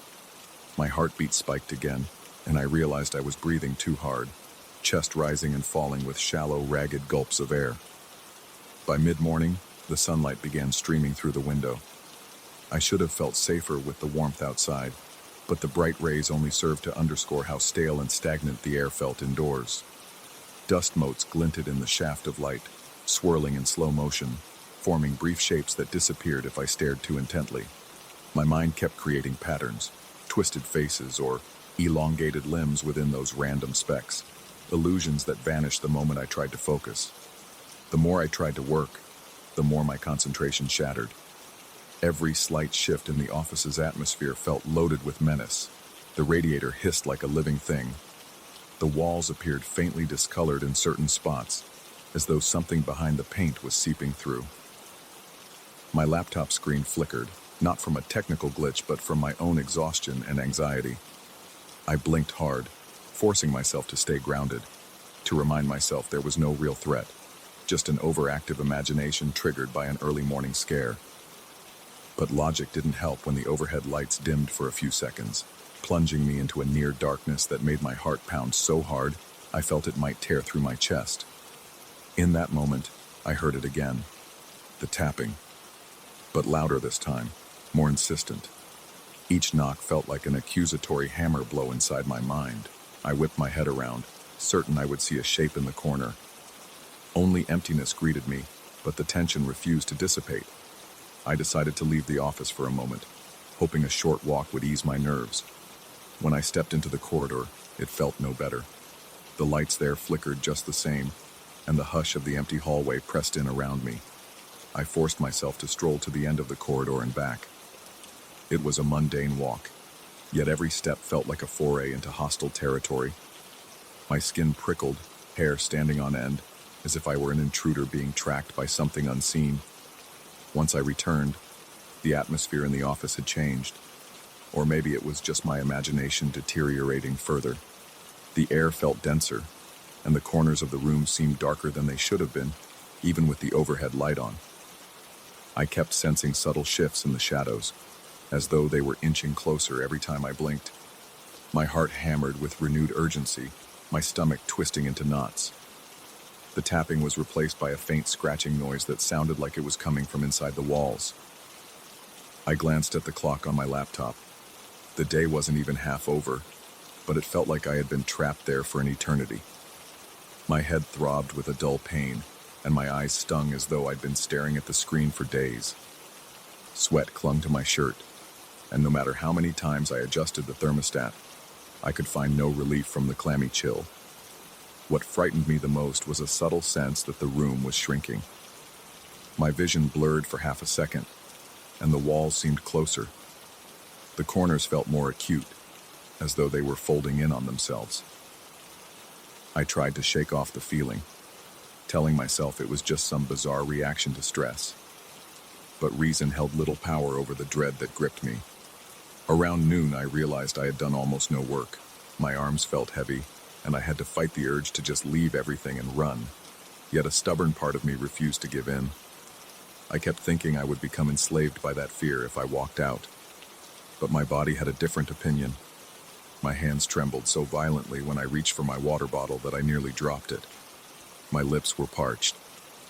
My heartbeat spiked again, and I realized I was breathing too hard, chest rising and falling with shallow, ragged gulps of air. By mid-morning, the sunlight began streaming through the window. I should have felt safer with the warmth outside, but the bright rays only served to underscore how stale and stagnant the air felt indoors. Dust motes glinted in the shaft of light, swirling in slow motion, forming brief shapes that disappeared if I stared too intently. My mind kept creating patterns, twisted faces or elongated limbs within those random specks, illusions that vanished the moment I tried to focus. The more I tried to work, the more my concentration shattered. Every slight shift in the office's atmosphere felt loaded with menace. The radiator hissed like a living thing. The walls appeared faintly discolored in certain spots, as though something behind the paint was seeping through. My laptop screen flickered, not from a technical glitch but from my own exhaustion and anxiety. I blinked hard, forcing myself to stay grounded, to remind myself there was no real threat, just an overactive imagination triggered by an early morning scare. But logic didn't help when the overhead lights dimmed for a few seconds, plunging me into a near darkness that made my heart pound so hard I felt it might tear through my chest. In that moment, I heard it again, the tapping, but louder this time, more insistent. Each knock felt like an accusatory hammer blow inside my mind. I whipped my head around, certain I would see a shape in the corner. Only emptiness greeted me, but the tension refused to dissipate. I decided to leave the office for a moment, hoping a short walk would ease my nerves. When I stepped into the corridor, it felt no better. The lights there flickered just the same, and the hush of the empty hallway pressed in around me. I forced myself to stroll to the end of the corridor and back. It was a mundane walk, yet every step felt like a foray into hostile territory. My skin prickled, hair standing on end, as if I were an intruder being tracked by something unseen. Once I returned, the atmosphere in the office had changed. Or maybe it was just my imagination deteriorating further. The air felt denser, and the corners of the room seemed darker than they should have been, even with the overhead light on. I kept sensing subtle shifts in the shadows, as though they were inching closer every time I blinked. My heart hammered with renewed urgency, my stomach twisting into knots. The tapping was replaced by a faint scratching noise that sounded like it was coming from inside the walls. I glanced at the clock on my laptop. The day wasn't even half over, but it felt like I had been trapped there for an eternity. My head throbbed with a dull pain, and my eyes stung as though I'd been staring at the screen for days. Sweat clung to my shirt, and no matter how many times I adjusted the thermostat, I could find no relief from the clammy chill. What frightened me the most was a subtle sense that the room was shrinking. My vision blurred for half a second, and the walls seemed closer. The corners felt more acute, as though they were folding in on themselves. I tried to shake off the feeling, telling myself it was just some bizarre reaction to stress. but reason held little power over the dread that gripped me. Around noon, I realized I had done almost no work. My arms felt heavy, and I had to fight the urge to just leave everything and run. Yet a stubborn part of me refused to give in. I kept thinking I would become enslaved by that fear if I walked out. But my body had a different opinion. My hands trembled so violently when I reached for my water bottle that I nearly dropped it. My lips were parched,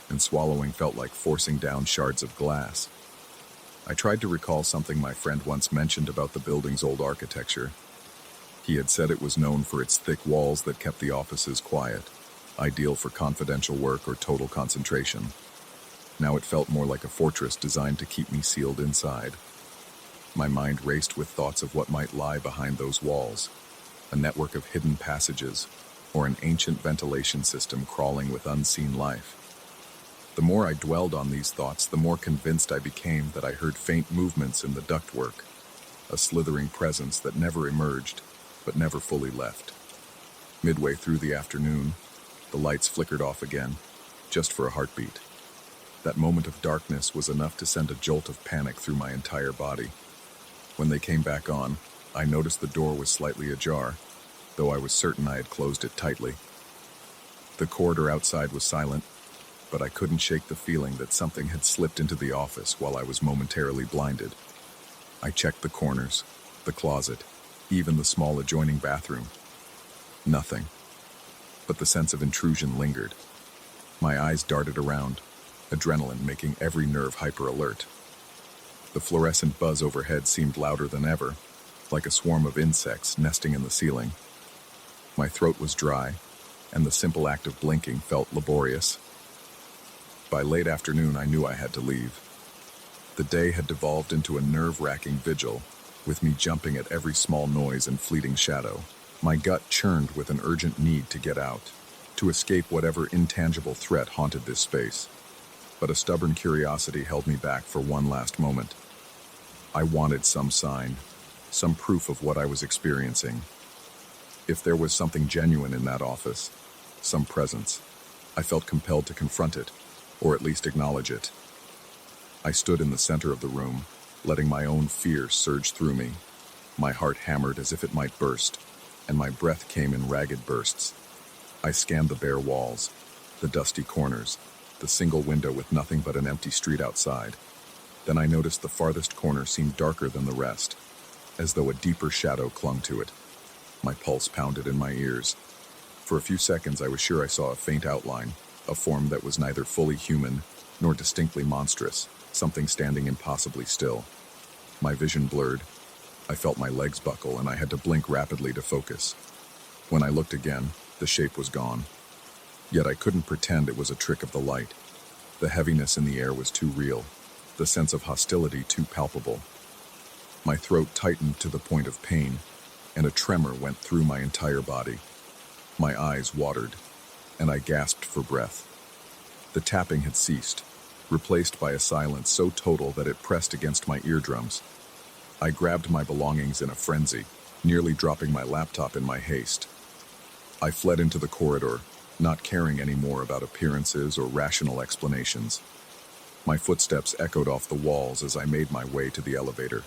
and swallowing felt like forcing down shards of glass. I tried to recall something my friend once mentioned about the building's old architecture. He had said it was known for its thick walls that kept the offices quiet, ideal for confidential work or total concentration. Now it felt more like a fortress designed to keep me sealed inside. My mind raced with thoughts of what might lie behind those walls, a network of hidden passages, or an ancient ventilation system crawling with unseen life. The more I dwelled on these thoughts, the more convinced I became that I heard faint movements in the ductwork, a slithering presence that never emerged, but never fully left. Midway through the afternoon, the lights flickered off again, just for a heartbeat. That moment of darkness was enough to send a jolt of panic through my entire body. When they came back on, I noticed the door was slightly ajar, though I was certain I had closed it tightly. The corridor outside was silent, but I couldn't shake the feeling that something had slipped into the office while I was momentarily blinded. I checked the corners, the closet, even the small adjoining bathroom. Nothing. But the sense of intrusion lingered. My eyes darted around, adrenaline making every nerve hyper-alert. The fluorescent buzz overhead seemed louder than ever, like a swarm of insects nesting in the ceiling. My throat was dry, and the simple act of blinking felt laborious. By late afternoon, I knew I had to leave. The day had devolved into a nerve-wracking vigil, with me jumping at every small noise and fleeting shadow. My gut churned with an urgent need to get out, to escape whatever intangible threat haunted this space. But a stubborn curiosity held me back for one last moment. I wanted some sign, some proof of what I was experiencing. If there was something genuine in that office, some presence, I felt compelled to confront it, or at least acknowledge it. I stood in the center of the room, letting my own fear surge through me. My heart hammered as if it might burst, and my breath came in ragged bursts. I scanned the bare walls, the dusty corners, the single window with nothing but an empty street outside. Then I noticed the farthest corner seemed darker than the rest, as though a deeper shadow clung to it. My pulse pounded in my ears. For a few seconds I was sure I saw a faint outline, a form that was neither fully human nor distinctly monstrous, something standing impossibly still. My vision blurred. I felt my legs buckle, and I had to blink rapidly to focus. When I looked again, the shape was gone. Yet I couldn't pretend it was a trick of the light. The heaviness in the air was too real, the sense of hostility too palpable. My throat tightened to the point of pain, and a tremor went through my entire body. My eyes watered, and I gasped for breath. The tapping had ceased, replaced by a silence so total that it pressed against my eardrums. I grabbed my belongings in a frenzy, nearly dropping my laptop in my haste. I fled into the corridor, not caring anymore about appearances or rational explanations. My footsteps echoed off the walls as I made my way to the elevator.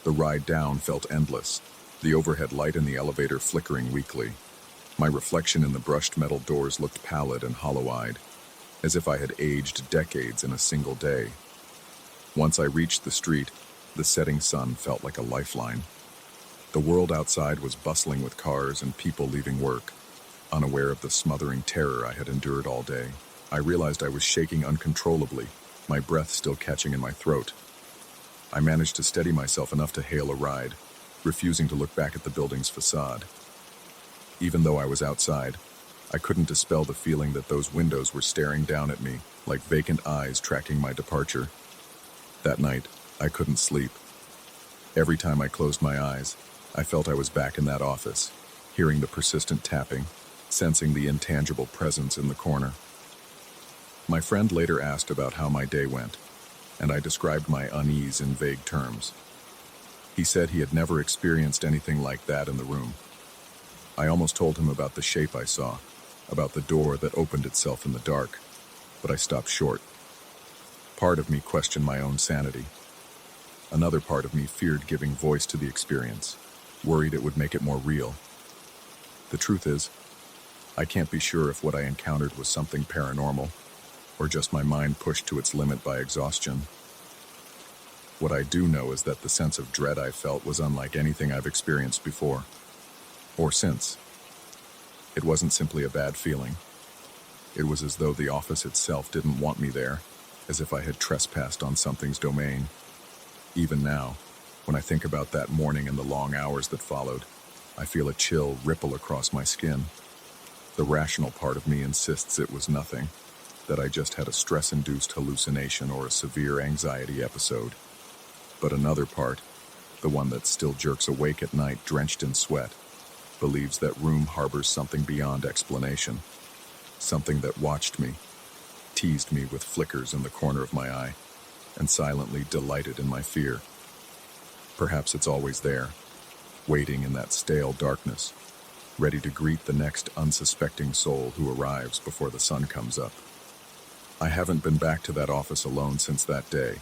The ride down felt endless, the overhead light in the elevator flickering weakly. My reflection in the brushed metal doors looked pallid and hollow-eyed, as if I had aged decades in a single day. Once I reached the street, the setting sun felt like a lifeline. The world outside was bustling with cars and people leaving work. Unaware of the smothering terror I had endured all day, I realized I was shaking uncontrollably, my breath still catching in my throat. I managed to steady myself enough to hail a ride, refusing to look back at the building's facade. Even though I was outside, I couldn't dispel the feeling that those windows were staring down at me, like vacant eyes tracking my departure. That night, I couldn't sleep. Every time I closed my eyes, I felt I was back in that office, hearing the persistent tapping, sensing the intangible presence in the corner. My friend later asked about how my day went, and I described my unease in vague terms. He said he had never experienced anything like that in the room. I almost told him about the shape I saw, about the door that opened itself in the dark, but I stopped short. Part of me questioned my own sanity. Another part of me feared giving voice to the experience, worried it would make it more real. The truth is, I can't be sure if what I encountered was something paranormal, or just my mind pushed to its limit by exhaustion. What I do know is that the sense of dread I felt was unlike anything I've experienced before, or since. It wasn't simply a bad feeling. It was as though the office itself didn't want me there, as if I had trespassed on something's domain. Even now, when I think about that morning and the long hours that followed, I feel a chill ripple across my skin. The rational part of me insists it was nothing, that I just had a stress-induced hallucination or a severe anxiety episode. But another part, the one that still jerks awake at night drenched in sweat, believes that room harbors something beyond explanation, something that watched me, teased me with flickers in the corner of my eye, and silently delighted in my fear. Perhaps it's always there, waiting in that stale darkness, ready to greet the next unsuspecting soul who arrives before the sun comes up. I haven't been back to that office alone since that day.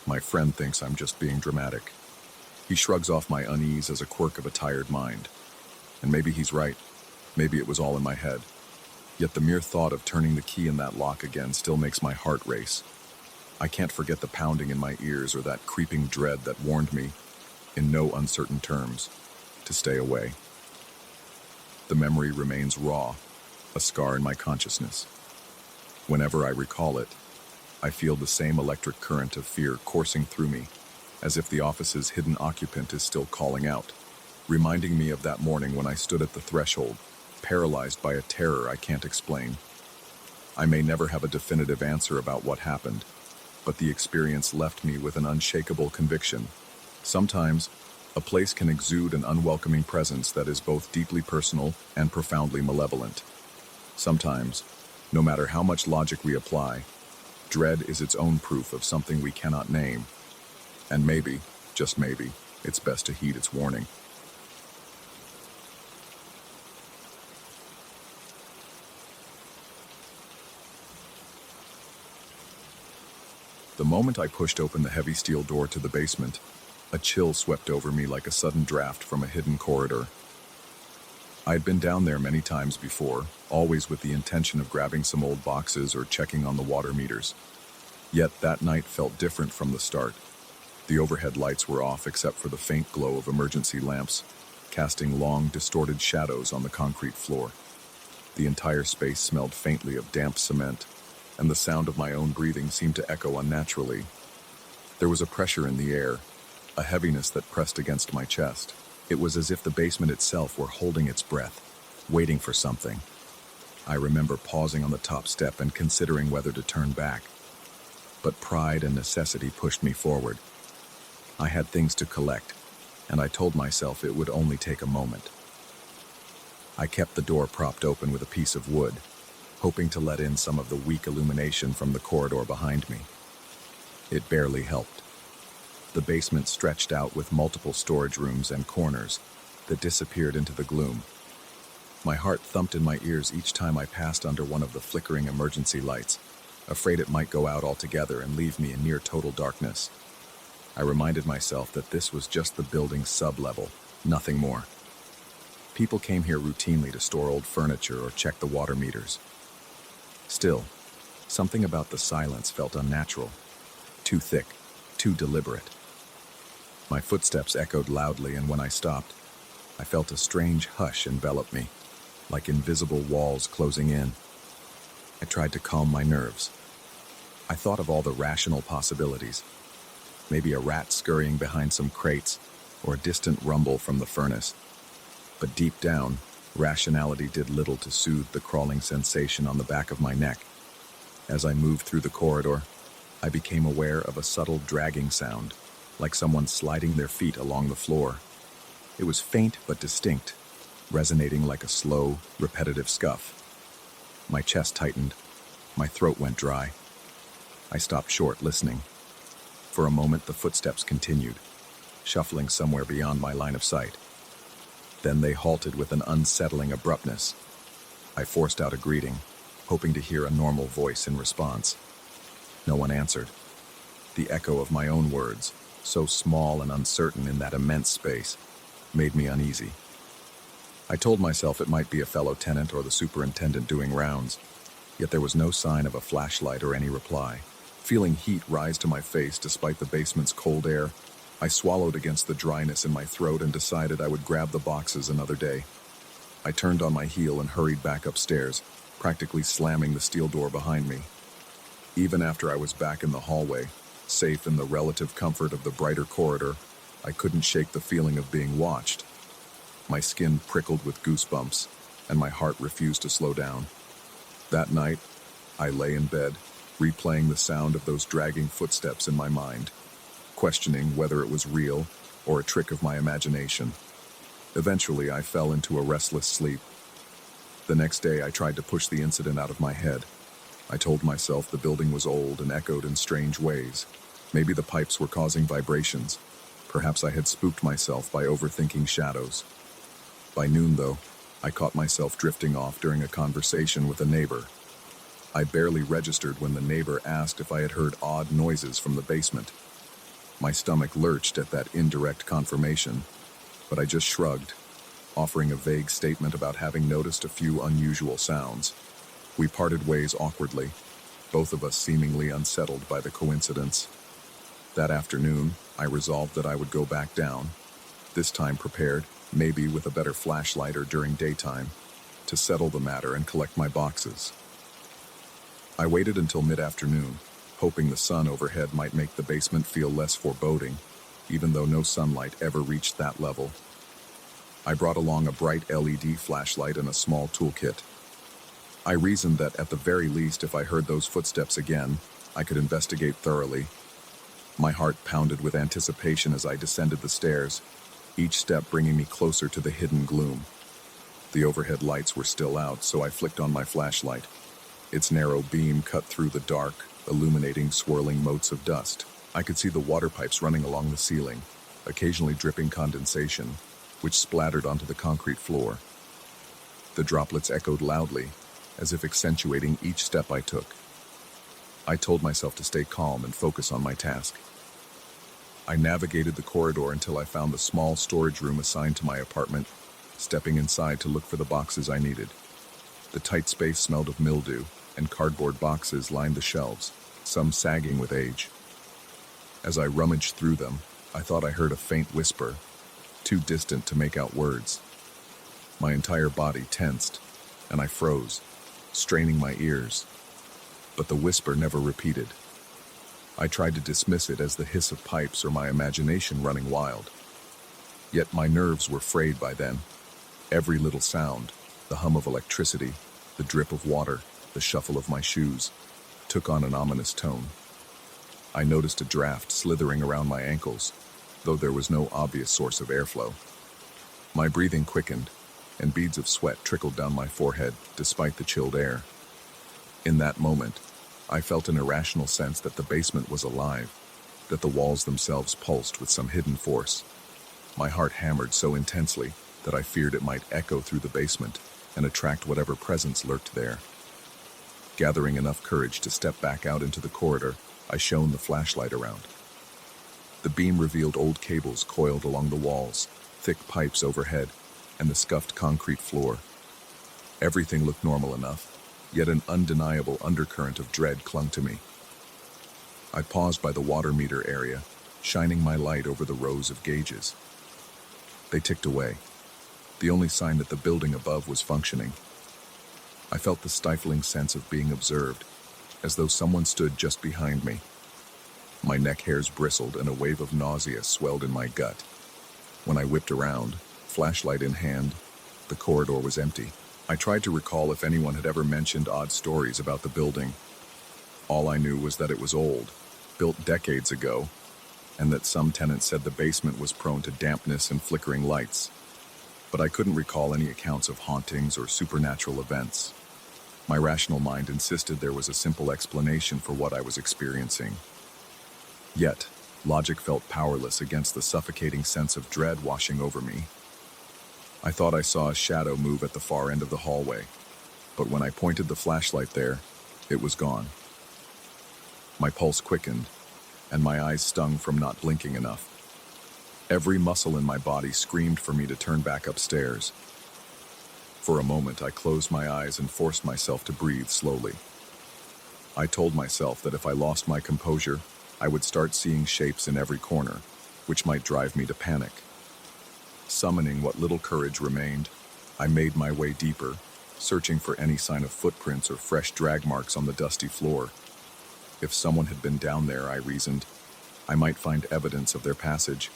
My friend thinks I'm just being dramatic. He shrugs off my unease as a quirk of a tired mind. And maybe he's right. Maybe it was all in my head. Yet the mere thought of turning the key in that lock again still makes my heart race. I can't forget the pounding in my ears or that creeping dread that warned me, in no uncertain terms, to stay away. The memory remains raw, a scar in my consciousness. Whenever I recall it, I feel the same electric current of fear coursing through me, as if the office's hidden occupant is still calling out, reminding me of that morning when I stood at the threshold, paralyzed by a terror I can't explain. I may never have a definitive answer about what happened, but the experience left me with an unshakable conviction. Sometimes, a place can exude an unwelcoming presence that is both deeply personal and profoundly malevolent. Sometimes, no matter how much logic we apply, dread is its own proof of something we cannot name. And maybe, just maybe, it's best to heed its warning. The moment I pushed open the heavy steel door to the basement, a chill swept over me like a sudden draft from a hidden corridor. I had been down there many times before, always with the intention of grabbing some old boxes or checking on the water meters. Yet that night felt different from the start. The overhead lights were off except for the faint glow of emergency lamps, casting long, distorted shadows on the concrete floor. The entire space smelled faintly of damp cement, and the sound of my own breathing seemed to echo unnaturally. There was a pressure in the air, a heaviness that pressed against my chest. It was as if the basement itself were holding its breath, waiting for something. I remember pausing on the top step and considering whether to turn back. But pride and necessity pushed me forward. I had things to collect, and I told myself it would only take a moment. I kept the door propped open with a piece of wood, hoping to let in some of the weak illumination from the corridor behind me. It barely helped. The basement stretched out with multiple storage rooms and corners that disappeared into the gloom. My heart thumped in my ears each time I passed under one of the flickering emergency lights, afraid it might go out altogether and leave me in near total darkness. I reminded myself that this was just the building's sub-level, nothing more. People came here routinely to store old furniture or check the water meters. Still, something about the silence felt unnatural, too thick, too deliberate. My footsteps echoed loudly, and when I stopped, I felt a strange hush envelop me, like invisible walls closing in. I tried to calm my nerves. I thought of all the rational possibilities. Maybe a rat scurrying behind some crates, or a distant rumble from the furnace. But deep down, rationality did little to soothe the crawling sensation on the back of my neck. As I moved through the corridor, I became aware of a subtle dragging sound, like someone sliding their feet along the floor. It was faint but distinct, resonating like a slow, repetitive scuff. My chest tightened. My throat went dry. I stopped short, listening. For a moment, the footsteps continued, shuffling somewhere beyond my line of sight. Then they halted with an unsettling abruptness. I forced out a greeting, hoping to hear a normal voice in response. No one answered. The echo of my own words, so small and uncertain in that immense space, made me uneasy. I told myself it might be a fellow tenant or the superintendent doing rounds, yet there was no sign of a flashlight or any reply. Feeling heat rise to my face despite the basement's cold air, I swallowed against the dryness in my throat and decided I would grab the boxes another day. I turned on my heel and hurried back upstairs, practically slamming the steel door behind me. Even after I was back in the hallway, safe in the relative comfort of the brighter corridor, I couldn't shake the feeling of being watched. My skin prickled with goosebumps, and my heart refused to slow down. That night, I lay in bed, replaying the sound of those dragging footsteps in my mind, questioning whether it was real or a trick of my imagination. Eventually, I fell into a restless sleep. The next day, I tried to push the incident out of my head. I told myself the building was old and echoed in strange ways. Maybe the pipes were causing vibrations. Perhaps I had spooked myself by overthinking shadows. By noon, though, I caught myself drifting off during a conversation with a neighbor. I barely registered when the neighbor asked if I had heard odd noises from the basement. My stomach lurched at that indirect confirmation, but I just shrugged, offering a vague statement about having noticed a few unusual sounds. We parted ways awkwardly, both of us seemingly unsettled by the coincidence. That afternoon, I resolved that I would go back down, this time prepared, maybe with a better flashlight or during daytime, to settle the matter and collect my boxes. I waited until mid-afternoon, hoping the sun overhead might make the basement feel less foreboding, even though no sunlight ever reached that level. I brought along a bright LED flashlight and a small toolkit. I reasoned that at the very least, if I heard those footsteps again, I could investigate thoroughly. My heart pounded with anticipation as I descended the stairs, each step bringing me closer to the hidden gloom. The overhead lights were still out, so I flicked on my flashlight. Its narrow beam cut through the dark, illuminating swirling motes of dust. I could see the water pipes running along the ceiling, occasionally dripping condensation, which splattered onto the concrete floor. The droplets echoed loudly, as if accentuating each step I took. I told myself to stay calm and focus on my task. I navigated the corridor until I found the small storage room assigned to my apartment, stepping inside to look for the boxes I needed. The tight space smelled of mildew, and cardboard boxes lined the shelves, some sagging with age. As I rummaged through them, I thought I heard a faint whisper, too distant to make out words. My entire body tensed, and I froze, straining my ears. But the whisper never repeated. I tried to dismiss it as the hiss of pipes or my imagination running wild. Yet my nerves were frayed by then. Every little sound, the hum of electricity, the drip of water, the shuffle of my shoes, took on an ominous tone. I noticed a draft slithering around my ankles, though there was no obvious source of airflow. My breathing quickened, and beads of sweat trickled down my forehead despite the chilled air. In that moment, I felt an irrational sense that the basement was alive, that the walls themselves pulsed with some hidden force. My heart hammered so intensely that I feared it might echo through the basement and attract whatever presence lurked there. Gathering enough courage to step back out into the corridor, I shone the flashlight around. The beam revealed old cables coiled along the walls, thick pipes overhead, and the scuffed concrete floor. Everything looked normal enough, yet an undeniable undercurrent of dread clung to me. I paused by the water meter area, shining my light over the rows of gauges. They ticked away, the only sign that the building above was functioning. I felt the stifling sense of being observed, as though someone stood just behind me. My neck hairs bristled and a wave of nausea swelled in my gut. When I whipped around, flashlight in hand, the corridor was empty. I tried to recall if anyone had ever mentioned odd stories about the building. All I knew was that it was old, built decades ago, and that some tenants said the basement was prone to dampness and flickering lights. But I couldn't recall any accounts of hauntings or supernatural events. My rational mind insisted there was a simple explanation for what I was experiencing. Yet, logic felt powerless against the suffocating sense of dread washing over me. I thought I saw a shadow move at the far end of the hallway, but when I pointed the flashlight there, it was gone. My pulse quickened, and my eyes stung from not blinking enough. Every muscle in my body screamed for me to turn back upstairs. For a moment, I closed my eyes and forced myself to breathe slowly. I told myself that if I lost my composure, I would start seeing shapes in every corner, which might drive me to panic. Summoning what little courage remained, I made my way deeper, searching for any sign of footprints or fresh drag marks on the dusty floor. If someone had been down there, I reasoned, I might find evidence of their passage,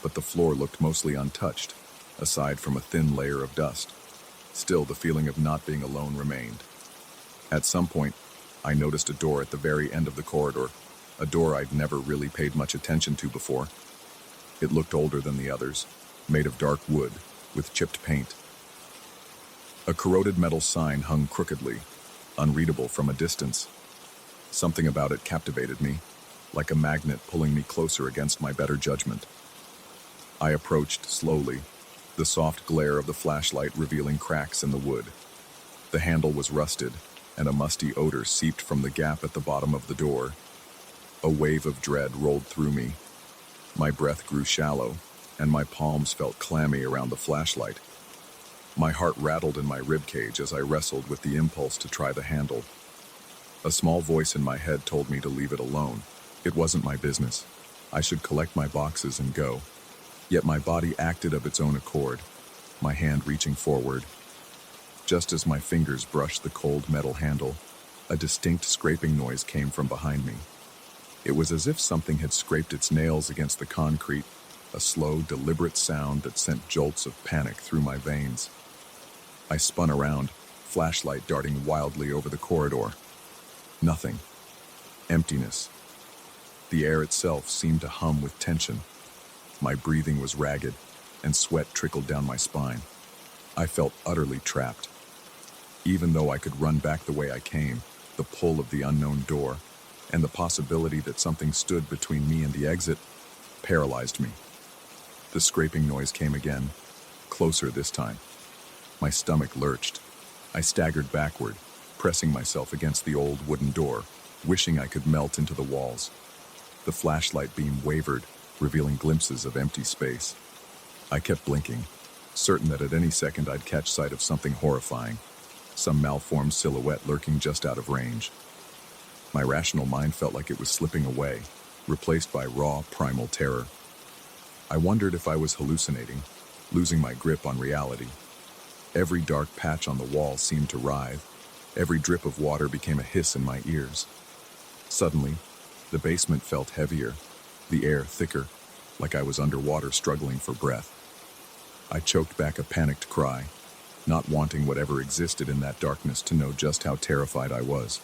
but the floor looked mostly untouched, aside from a thin layer of dust. Still, the feeling of not being alone remained. At some point, I noticed a door at the very end of the corridor, a door I'd never really paid much attention to before. It looked older than the others, made of dark wood, with chipped paint. A corroded metal sign hung crookedly, unreadable from a distance. Something about it captivated me, like a magnet pulling me closer against my better judgment. I approached slowly, the soft glare of the flashlight revealing cracks in the wood. The handle was rusted, and a musty odor seeped from the gap at the bottom of the door. A wave of dread rolled through me. My breath grew shallow, and my palms felt clammy around the flashlight. My heart rattled in my ribcage as I wrestled with the impulse to try the handle. A small voice in my head told me to leave it alone. It wasn't my business. I should collect my boxes and go. Yet my body acted of its own accord, my hand reaching forward. Just as my fingers brushed the cold metal handle, a distinct scraping noise came from behind me. It was as if something had scraped its nails against the concrete, a slow, deliberate sound that sent jolts of panic through my veins. I spun around, flashlight darting wildly over the corridor. Nothing. Emptiness. The air itself seemed to hum with tension. My breathing was ragged, and sweat trickled down my spine. I felt utterly trapped. Even though I could run back the way I came, the pull of the unknown door, and the possibility that something stood between me and the exit, paralyzed me. The scraping noise came again, closer this time. My stomach lurched. I staggered backward, pressing myself against the old wooden door, wishing I could melt into the walls. The flashlight beam wavered, revealing glimpses of empty space. I kept blinking, certain that at any second I'd catch sight of something horrifying, some malformed silhouette lurking just out of range. My rational mind felt like it was slipping away, replaced by raw, primal terror. I wondered if I was hallucinating, losing my grip on reality. Every dark patch on the wall seemed to writhe. Every drip of water became a hiss in my ears. Suddenly, the basement felt heavier, the air thicker, like I was underwater struggling for breath. I choked back a panicked cry, not wanting whatever existed in that darkness to know just how terrified I was.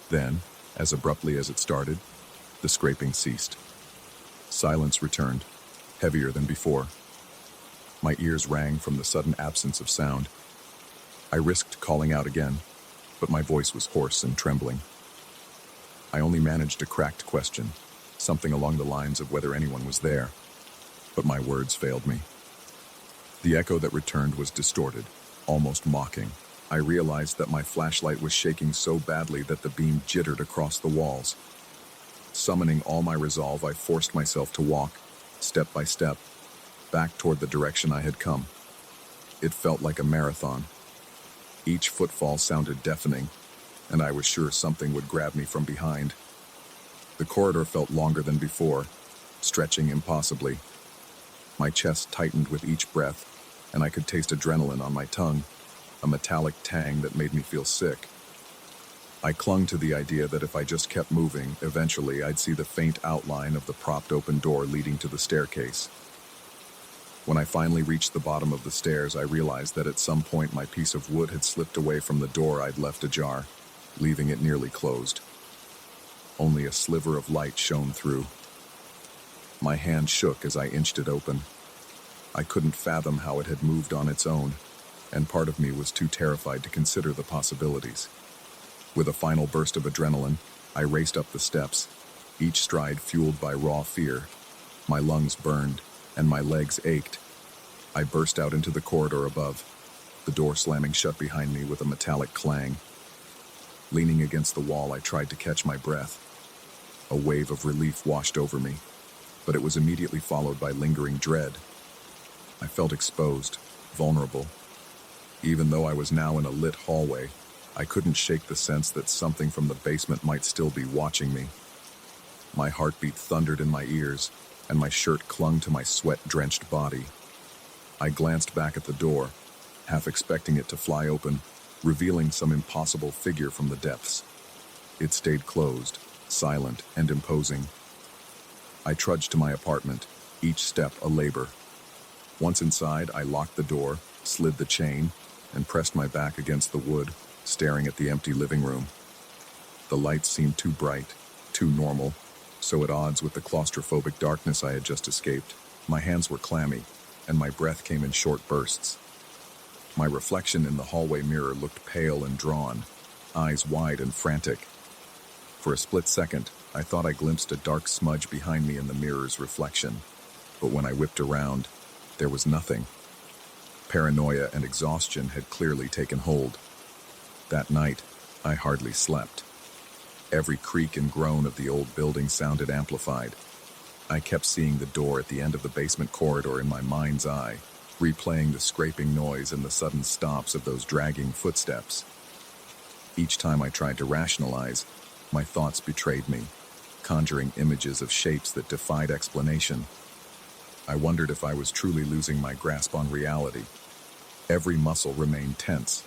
Then, as abruptly as it started, the scraping ceased. Silence returned, heavier than before. My ears rang from the sudden absence of sound. I risked calling out again, but my voice was hoarse and trembling. I only managed a cracked question, something along the lines of whether anyone was there, but my words failed me. The echo that returned was distorted, almost mocking. I realized that my flashlight was shaking so badly that the beam jittered across the walls. Summoning all my resolve, I forced myself to walk, step by step, back toward the direction I had come. It felt like a marathon. Each footfall sounded deafening, and I was sure something would grab me from behind. The corridor felt longer than before, stretching impossibly. My chest tightened with each breath, and I could taste adrenaline on my tongue, a metallic tang that made me feel sick. I clung to the idea that if I just kept moving, eventually I'd see the faint outline of the propped open door leading to the staircase. When I finally reached the bottom of the stairs, I realized that at some point my piece of wood had slipped away from the door I'd left ajar, leaving it nearly closed. Only a sliver of light shone through. My hand shook as I inched it open. I couldn't fathom how it had moved on its own, and part of me was too terrified to consider the possibilities. With a final burst of adrenaline, I raced up the steps, each stride fueled by raw fear. My lungs burned, and my legs ached. I burst out into the corridor above, the door slamming shut behind me with a metallic clang. Leaning against the wall, I tried to catch my breath. A wave of relief washed over me, but it was immediately followed by lingering dread. I felt exposed, vulnerable. Even though I was now in a lit hallway, I couldn't shake the sense that something from the basement might still be watching me. My heartbeat thundered in my ears, and my shirt clung to my sweat-drenched body. I glanced back at the door, half expecting it to fly open, revealing some impossible figure from the depths. It stayed closed, silent and imposing. I trudged to my apartment, each step a labor. Once inside, I locked the door, slid the chain, and pressed my back against the wood, staring at the empty living room. The lights seemed too bright, too normal, so at odds with the claustrophobic darkness I had just escaped. My hands were clammy, and my breath came in short bursts. My reflection in the hallway mirror looked pale and drawn, eyes wide and frantic. For a split second, I thought I glimpsed a dark smudge behind me in the mirror's reflection, but when I whipped around, there was nothing. Paranoia and exhaustion had clearly taken hold. That night, I hardly slept. Every creak and groan of the old building sounded amplified. I kept seeing the door at the end of the basement corridor in my mind's eye, replaying the scraping noise and the sudden stops of those dragging footsteps. Each time I tried to rationalize, my thoughts betrayed me, conjuring images of shapes that defied explanation. I wondered if I was truly losing my grasp on reality. Every muscle remained tense,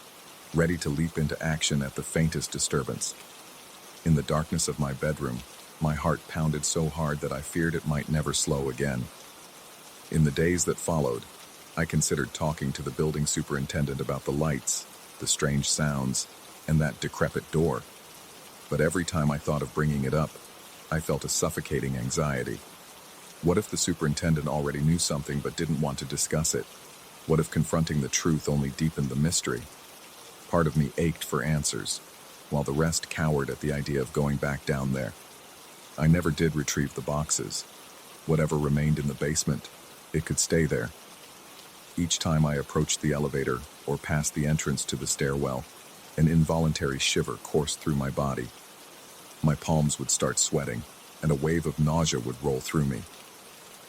ready to leap into action at the faintest disturbance. In the darkness of my bedroom, my heart pounded so hard that I feared it might never slow again. In the days that followed, I considered talking to the building superintendent about the lights, the strange sounds, and that decrepit door. But every time I thought of bringing it up, I felt a suffocating anxiety. What if the superintendent already knew something but didn't want to discuss it? What if confronting the truth only deepened the mystery? Part of me ached for answers, while the rest cowered at the idea of going back down there. I never did retrieve the boxes. Whatever remained in the basement, it could stay there. Each time I approached the elevator or passed the entrance to the stairwell, an involuntary shiver coursed through my body. My palms would start sweating, and a wave of nausea would roll through me.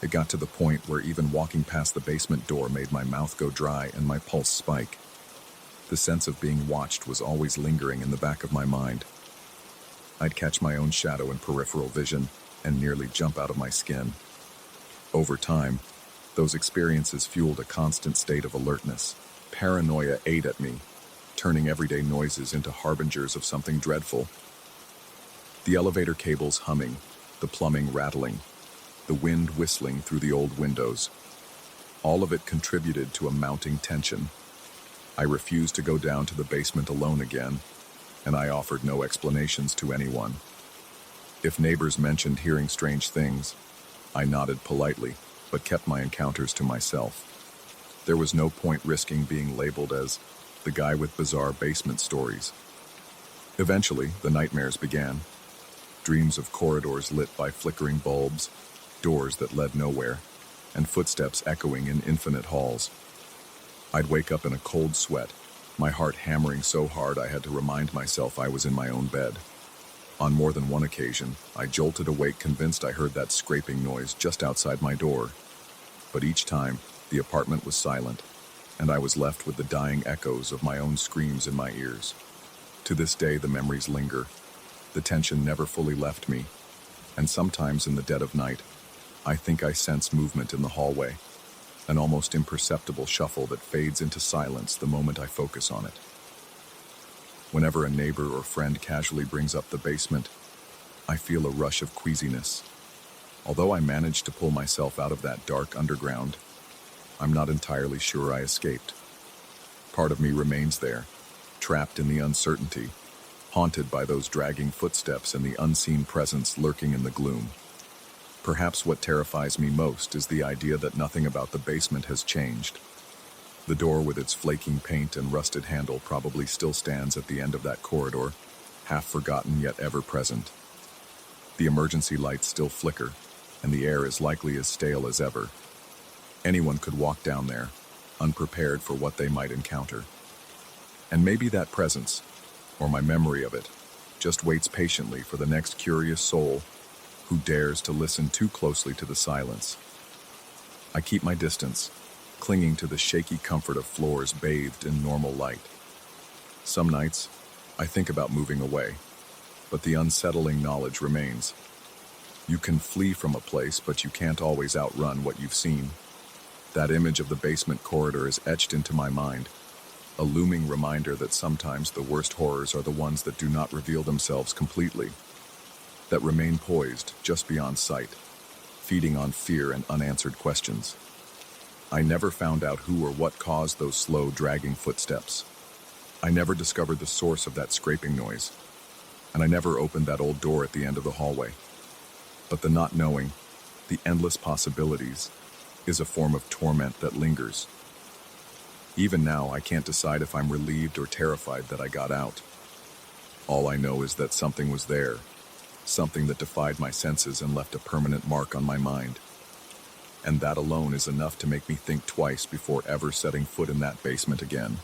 It got to the point where even walking past the basement door made my mouth go dry and my pulse spike. The sense of being watched was always lingering in the back of my mind. I'd catch my own shadow in peripheral vision and nearly jump out of my skin. Over time, those experiences fueled a constant state of alertness. Paranoia ate at me, turning everyday noises into harbingers of something dreadful. The elevator cables humming, the plumbing rattling, the wind whistling through the old windows. All of it contributed to a mounting tension. I refused to go down to the basement alone again, and I offered no explanations to anyone. If neighbors mentioned hearing strange things, I nodded politely, but kept my encounters to myself. There was no point risking being labeled as the guy with bizarre basement stories. Eventually, the nightmares began. Dreams of corridors lit by flickering bulbs, doors that led nowhere, and footsteps echoing in infinite halls. I'd wake up in a cold sweat, my heart hammering so hard I had to remind myself I was in my own bed. On more than one occasion, I jolted awake convinced I heard that scraping noise just outside my door. But each time, the apartment was silent, and I was left with the dying echoes of my own screams in my ears. To this day, the memories linger. The tension never fully left me, and sometimes in the dead of night, I think I sense movement in the hallway, an almost imperceptible shuffle that fades into silence the moment I focus on it. Whenever a neighbor or friend casually brings up the basement, I feel a rush of queasiness. Although I managed to pull myself out of that dark underground, I'm not entirely sure I escaped. Part of me remains there, trapped in the uncertainty, haunted by those dragging footsteps and the unseen presence lurking in the gloom. Perhaps what terrifies me most is the idea that nothing about the basement has changed. The door with its flaking paint and rusted handle probably still stands at the end of that corridor, half forgotten yet ever present. The emergency lights still flicker, and the air is likely as stale as ever. Anyone could walk down there, unprepared for what they might encounter. And maybe that presence, or my memory of it, just waits patiently for the next curious soul Who dares to listen too closely to the silence? I keep my distance, clinging to the shaky comfort of floors bathed in normal light. Some nights, I think about moving away, but the unsettling knowledge remains. You can flee from a place, but you can't always outrun what you've seen. That image of the basement corridor is etched into my mind, a looming reminder that sometimes the worst horrors are the ones that do not reveal themselves completely, that remain poised just beyond sight, feeding on fear and unanswered questions. I never found out who or what caused those slow, dragging footsteps. I never discovered the source of that scraping noise, and I never opened that old door at the end of the hallway. But the not knowing, the endless possibilities, is a form of torment that lingers. Even now, I can't decide if I'm relieved or terrified that I got out. All I know is that something was there, something that defied my senses and left a permanent mark on my mind. And that alone is enough to make me think twice before ever setting foot in that basement again.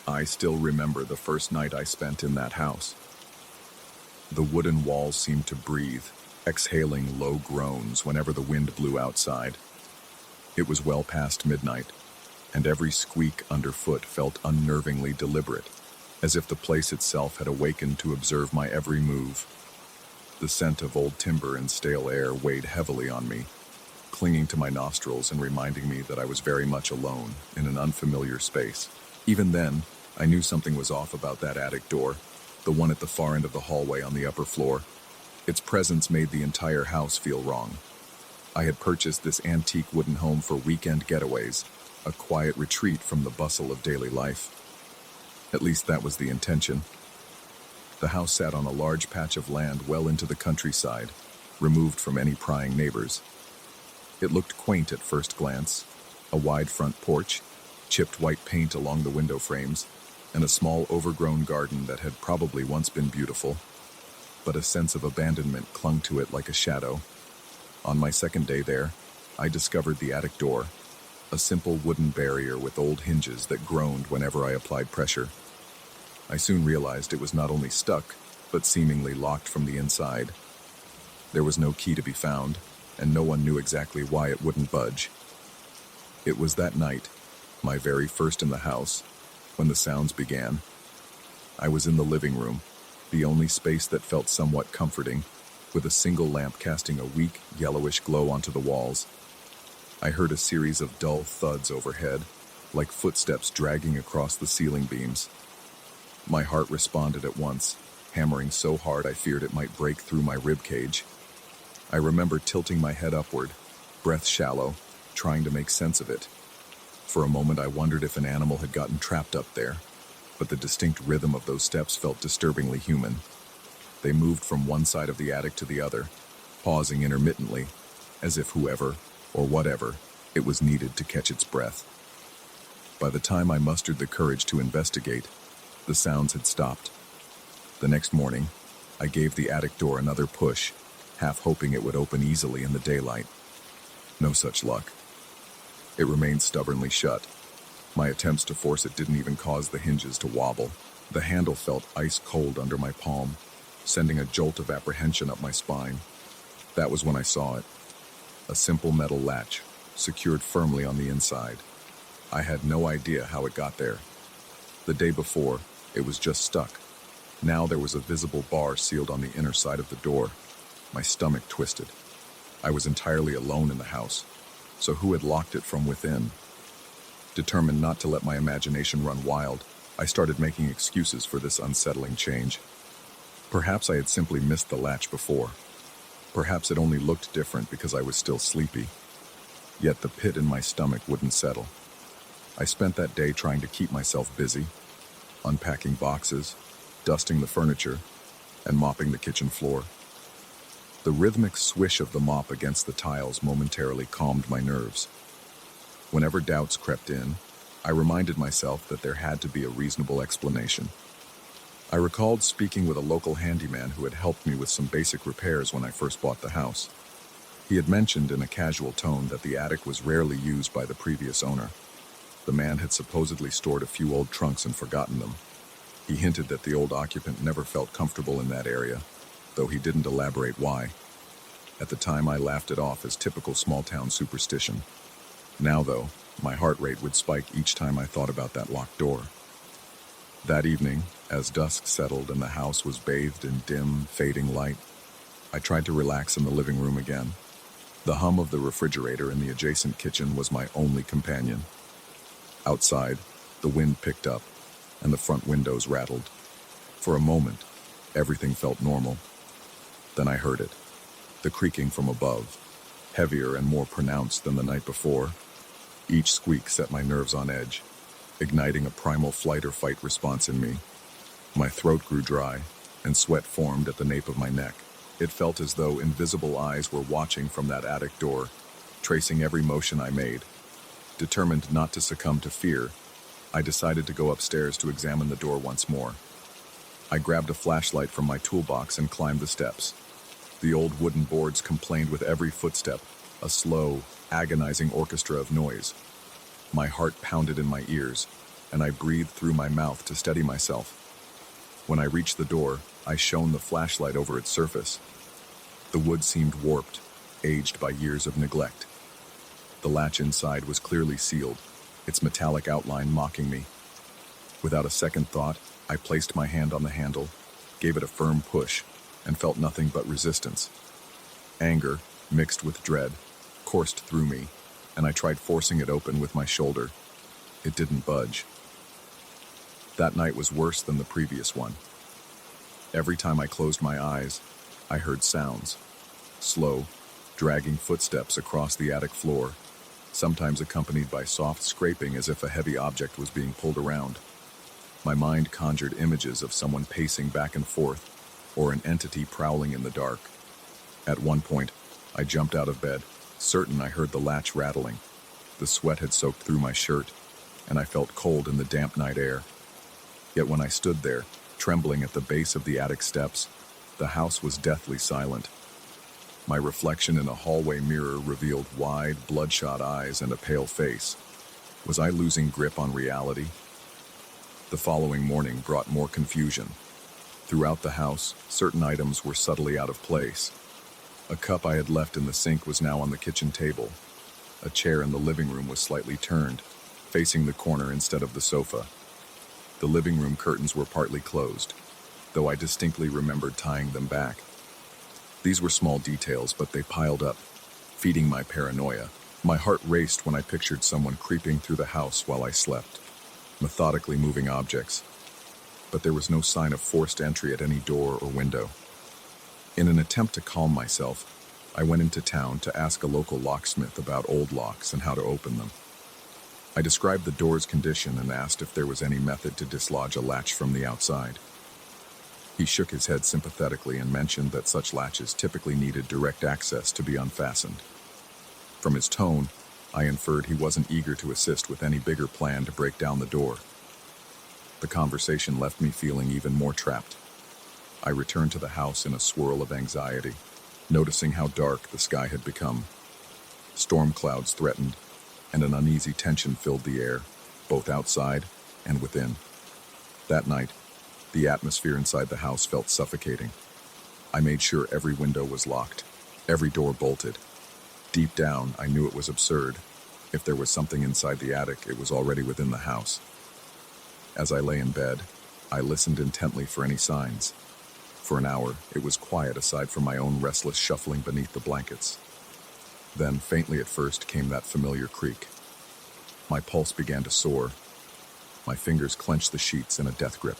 I still remember the first night I spent in that house. The wooden walls seemed to breathe, exhaling low groans whenever the wind blew outside. It was well past midnight, and every squeak underfoot felt unnervingly deliberate, as if the place itself had awakened to observe my every move. The scent of old timber and stale air weighed heavily on me, clinging to my nostrils and reminding me that I was very much alone in an unfamiliar space. Even then, I knew something was off about that attic door, the one at the far end of the hallway on the upper floor. Its presence made the entire house feel wrong. I had purchased this antique wooden home for weekend getaways, a quiet retreat from the bustle of daily life. At least that was the intention. The house sat on a large patch of land well into the countryside, removed from any prying neighbors. It looked quaint at first glance, a wide front porch, chipped white paint along the window frames, and a small overgrown garden that had probably once been beautiful, but a sense of abandonment clung to it like a shadow. On my second day there, I discovered the attic door, a simple wooden barrier with old hinges that groaned whenever I applied pressure. I soon realized it was not only stuck, but seemingly locked from the inside. There was no key to be found, and no one knew exactly why it wouldn't budge. It was that night, my very first in the house, when the sounds began. I was in the living room, the only space that felt somewhat comforting, with a single lamp casting a weak, yellowish glow onto the walls. I heard a series of dull thuds overhead, like footsteps dragging across the ceiling beams. My heart responded at once, hammering so hard I feared it might break through my rib cage. I remember tilting my head upward, breath shallow, trying to make sense of it. For a moment I wondered if an animal had gotten trapped up there, but the distinct rhythm of those steps felt disturbingly human. They moved from one side of the attic to the other, pausing intermittently, as if whoever, or whatever, it was needed to catch its breath. By the time I mustered the courage to investigate, the sounds had stopped. The next morning, I gave the attic door another push, half hoping it would open easily in the daylight. No such luck. It remained stubbornly shut. My attempts to force it didn't even cause the hinges to wobble. The handle felt ice cold under my palm, sending a jolt of apprehension up my spine. That was when I saw it. A simple metal latch, secured firmly on the inside. I had no idea how it got there. The day before, it was just stuck. Now there was a visible bar sealed on the inner side of the door. My stomach twisted. I was entirely alone in the house. So who had locked it from within? Determined not to let my imagination run wild, I started making excuses for this unsettling change. Perhaps I had simply missed the latch before. Perhaps it only looked different because I was still sleepy. Yet the pit in my stomach wouldn't settle. I spent that day trying to keep myself busy, unpacking boxes, dusting the furniture, and mopping the kitchen floor. The rhythmic swish of the mop against the tiles momentarily calmed my nerves. Whenever doubts crept in, I reminded myself that there had to be a reasonable explanation. I recalled speaking with a local handyman who had helped me with some basic repairs when I first bought the house. He had mentioned in a casual tone that the attic was rarely used by the previous owner. The man had supposedly stored a few old trunks and forgotten them. He hinted that the old occupant never felt comfortable in that area, though he didn't elaborate why. At the time, I laughed it off as typical small-town superstition. Now, though, my heart rate would spike each time I thought about that locked door. That evening, as dusk settled and the house was bathed in dim, fading light, I tried to relax in the living room again. The hum of the refrigerator in the adjacent kitchen was my only companion. Outside, the wind picked up, and the front windows rattled. For a moment, everything felt normal. Then I heard it, the creaking from above, heavier and more pronounced than the night before. Each squeak set my nerves on edge, igniting a primal flight or fight response in me. My throat grew dry, and sweat formed at the nape of my neck. It felt as though invisible eyes were watching from that attic door, tracing every motion I made. Determined not to succumb to fear, I decided to go upstairs to examine the door once more. I grabbed a flashlight from my toolbox and climbed the steps. The old wooden boards complained with every footstep, a slow, agonizing orchestra of noise. My heart pounded in my ears, and I breathed through my mouth to steady myself. When I reached the door, I shone the flashlight over its surface. The wood seemed warped, aged by years of neglect. The latch inside was clearly sealed, its metallic outline mocking me. Without a second thought, I placed my hand on the handle, gave it a firm push, and felt nothing but resistance. Anger, mixed with dread, coursed through me, and I tried forcing it open with my shoulder. It didn't budge. That night was worse than the previous one. Every time I closed my eyes, I heard sounds. Slow, dragging footsteps across the attic floor, sometimes accompanied by soft scraping as if a heavy object was being pulled around. My mind conjured images of someone pacing back and forth, or an entity prowling in the dark. At one point, I jumped out of bed, certain I heard the latch rattling. The sweat had soaked through my shirt, and I felt cold in the damp night air. Yet when I stood there, trembling at the base of the attic steps, the house was deathly silent. My reflection in a hallway mirror revealed wide, bloodshot eyes and a pale face. Was I losing grip on reality? The following morning brought more confusion. Throughout the house, certain items were subtly out of place. A cup I had left in the sink was now on the kitchen table. A chair in the living room was slightly turned, facing the corner instead of the sofa. The living room curtains were partly closed, though I distinctly remembered tying them back. These were small details, but they piled up, feeding my paranoia. My heart raced when I pictured someone creeping through the house while I slept, methodically moving objects. But there was no sign of forced entry at any door or window. In an attempt to calm myself, I went into town to ask a local locksmith about old locks and how to open them. I described the door's condition and asked if there was any method to dislodge a latch from the outside. He shook his head sympathetically and mentioned that such latches typically needed direct access to be unfastened. From his tone, I inferred he wasn't eager to assist with any bigger plan to break down the door. The conversation left me feeling even more trapped. I returned to the house in a swirl of anxiety, noticing how dark the sky had become. Storm clouds threatened, and an uneasy tension filled the air, both outside and within. That night, the atmosphere inside the house felt suffocating. I made sure every window was locked, every door bolted. Deep down, I knew it was absurd. If there was something inside the attic, it was already within the house. As I lay in bed, I listened intently for any signs. For an hour, it was quiet aside from my own restless shuffling beneath the blankets. Then, faintly at first, came that familiar creak. My pulse began to soar. My fingers clenched the sheets in a death grip.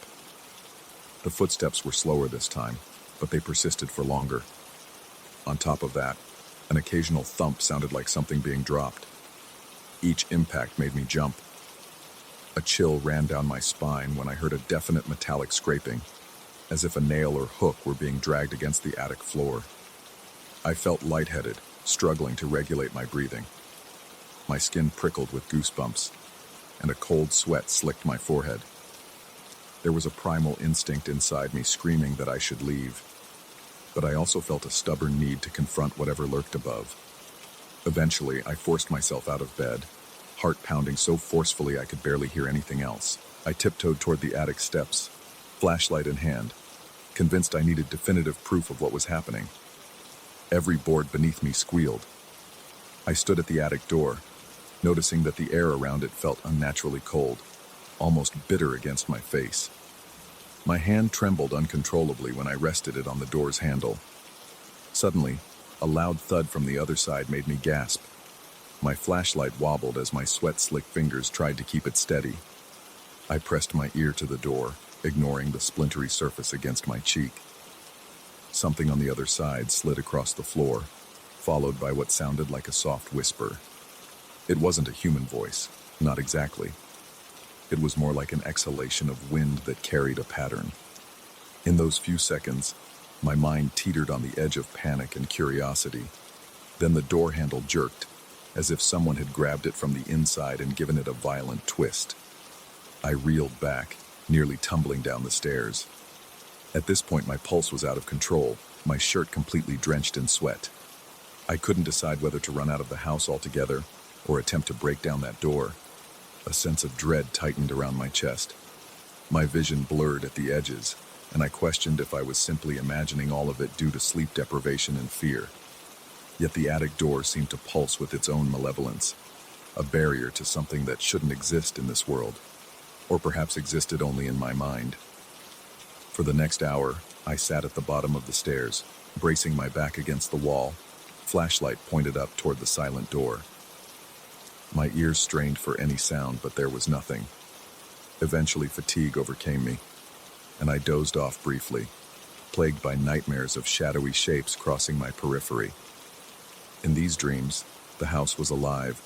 The footsteps were slower this time, but they persisted for longer. On top of that, an occasional thump sounded like something being dropped. Each impact made me jump. A chill ran down my spine when I heard a definite metallic scraping, as if a nail or hook were being dragged against the attic floor. I felt lightheaded, struggling to regulate my breathing. My skin prickled with goosebumps, and a cold sweat slicked my forehead. There was a primal instinct inside me screaming that I should leave, but I also felt a stubborn need to confront whatever lurked above. Eventually, I forced myself out of bed, heart pounding so forcefully I could barely hear anything else. I tiptoed toward the attic steps, flashlight in hand, convinced I needed definitive proof of what was happening. Every board beneath me squealed. I stood at the attic door, noticing that the air around it felt unnaturally cold, almost bitter against my face. My hand trembled uncontrollably when I rested it on the door's handle. Suddenly, a loud thud from the other side made me gasp. My flashlight wobbled as my sweat-slick fingers tried to keep it steady. I pressed my ear to the door, ignoring the splintery surface against my cheek. Something on the other side slid across the floor, followed by what sounded like a soft whisper. It wasn't a human voice, not exactly. It was more like an exhalation of wind that carried a pattern. In those few seconds, my mind teetered on the edge of panic and curiosity. Then the door handle jerked, as if someone had grabbed it from the inside and given it a violent twist. I reeled back, nearly tumbling down the stairs. At this point, my pulse was out of control, my shirt completely drenched in sweat. I couldn't decide whether to run out of the house altogether or attempt to break down that door. A sense of dread tightened around my chest. My vision blurred at the edges, and I questioned if I was simply imagining all of it due to sleep deprivation and fear. Yet the attic door seemed to pulse with its own malevolence, a barrier to something that shouldn't exist in this world, or perhaps existed only in my mind. For the next hour, I sat at the bottom of the stairs, bracing my back against the wall, flashlight pointed up toward the silent door. My ears strained for any sound, but there was nothing. Eventually, fatigue overcame me, and I dozed off briefly, plagued by nightmares of shadowy shapes crossing my periphery. In these dreams, the house was alive,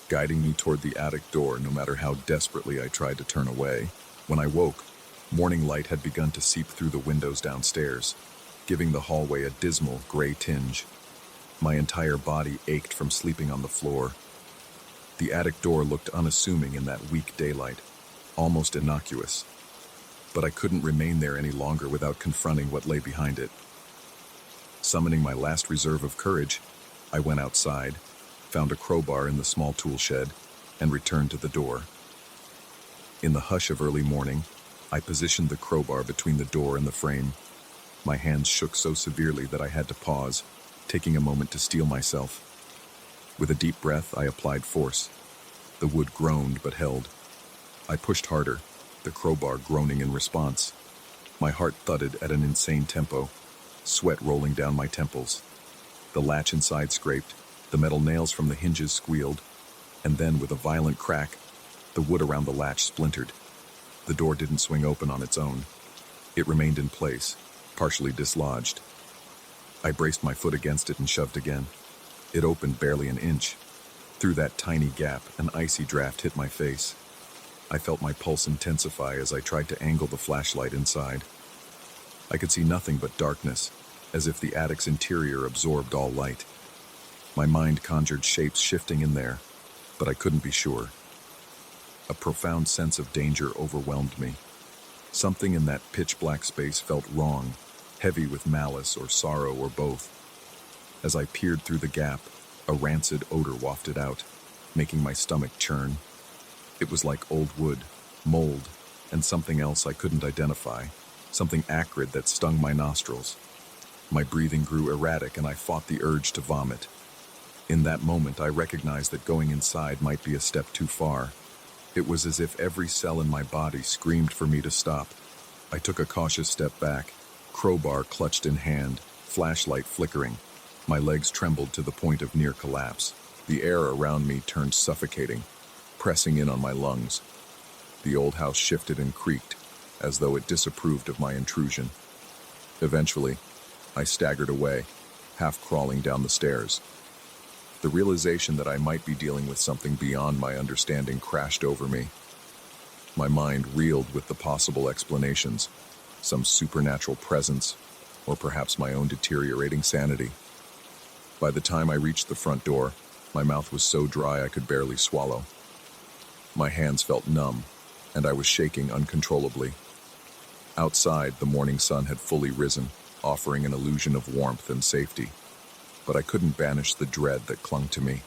guiding me toward the attic door no matter how desperately I tried to turn away. When I woke, morning light had begun to seep through the windows downstairs, giving the hallway a dismal gray tinge. My entire body ached from sleeping on the floor. The attic door looked unassuming in that weak daylight, almost innocuous. But I couldn't remain there any longer without confronting what lay behind it. Summoning my last reserve of courage, I went outside, found a crowbar in the small tool shed, and returned to the door. In the hush of early morning, I positioned the crowbar between the door and the frame. My hands shook so severely that I had to pause, taking a moment to steel myself. With a deep breath, I applied force. The wood groaned but held. I pushed harder, the crowbar groaning in response. My heart thudded at an insane tempo, sweat rolling down my temples. The latch inside scraped, the metal nails from the hinges squealed, and then, with a violent crack, the wood around the latch splintered. The door didn't swing open on its own. It remained in place, partially dislodged. I braced my foot against it and shoved again. It opened barely an inch. Through that tiny gap, an icy draft hit my face. I felt my pulse intensify as I tried to angle the flashlight inside. I could see nothing but darkness, as if the attic's interior absorbed all light. My mind conjured shapes shifting in there, but I couldn't be sure. A profound sense of danger overwhelmed me. Something in that pitch-black space felt wrong, heavy with malice or sorrow or both. As I peered through the gap, a rancid odor wafted out, making my stomach churn. It was like old wood, mold, and something else I couldn't identify, something acrid that stung my nostrils. My breathing grew erratic and I fought the urge to vomit. In that moment, I recognized that going inside might be a step too far. It was as if every cell in my body screamed for me to stop. I took a cautious step back, crowbar clutched in hand, flashlight flickering. My legs trembled to the point of near collapse. The air around me turned suffocating, pressing in on my lungs. The old house shifted and creaked, as though it disapproved of my intrusion. Eventually, I staggered away, half crawling down the stairs. The realization that I might be dealing with something beyond my understanding crashed over me. My mind reeled with the possible explanations, some supernatural presence, or perhaps my own deteriorating sanity. By the time I reached the front door, my mouth was so dry I could barely swallow. My hands felt numb, and I was shaking uncontrollably. Outside, the morning sun had fully risen, offering an illusion of warmth and safety. But I couldn't banish the dread that clung to me.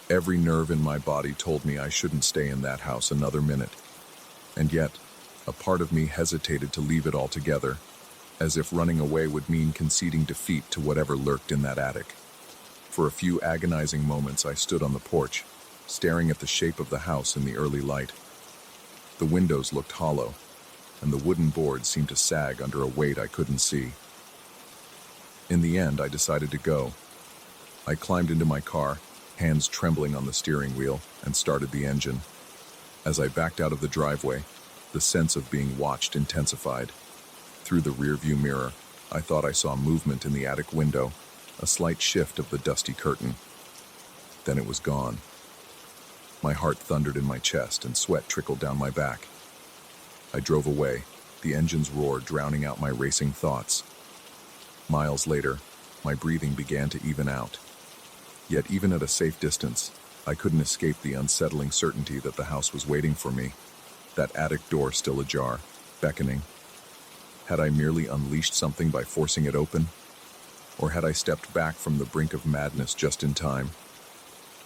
Every nerve in my body told me I shouldn't stay in that house another minute. And yet, a part of me hesitated to leave it altogether, as if running away would mean conceding defeat to whatever lurked in that attic. For a few agonizing moments, I stood on the porch, staring at the shape of the house in the early light. The windows looked hollow, and the wooden boards seemed to sag under a weight I couldn't see. In the end, I decided to go. I climbed into my car, hands trembling on the steering wheel, and started the engine. As I backed out of the driveway, the sense of being watched intensified. Through the rearview mirror, I thought I saw movement in the attic window, a slight shift of the dusty curtain. Then it was gone. My heart thundered in my chest and sweat trickled down my back. I drove away, the engine's roar drowning out my racing thoughts. Miles later, my breathing began to even out. Yet even at a safe distance, I couldn't escape the unsettling certainty that the house was waiting for me, that attic door still ajar, beckoning. Had I merely unleashed something by forcing it open? Or had I stepped back from the brink of madness just in time?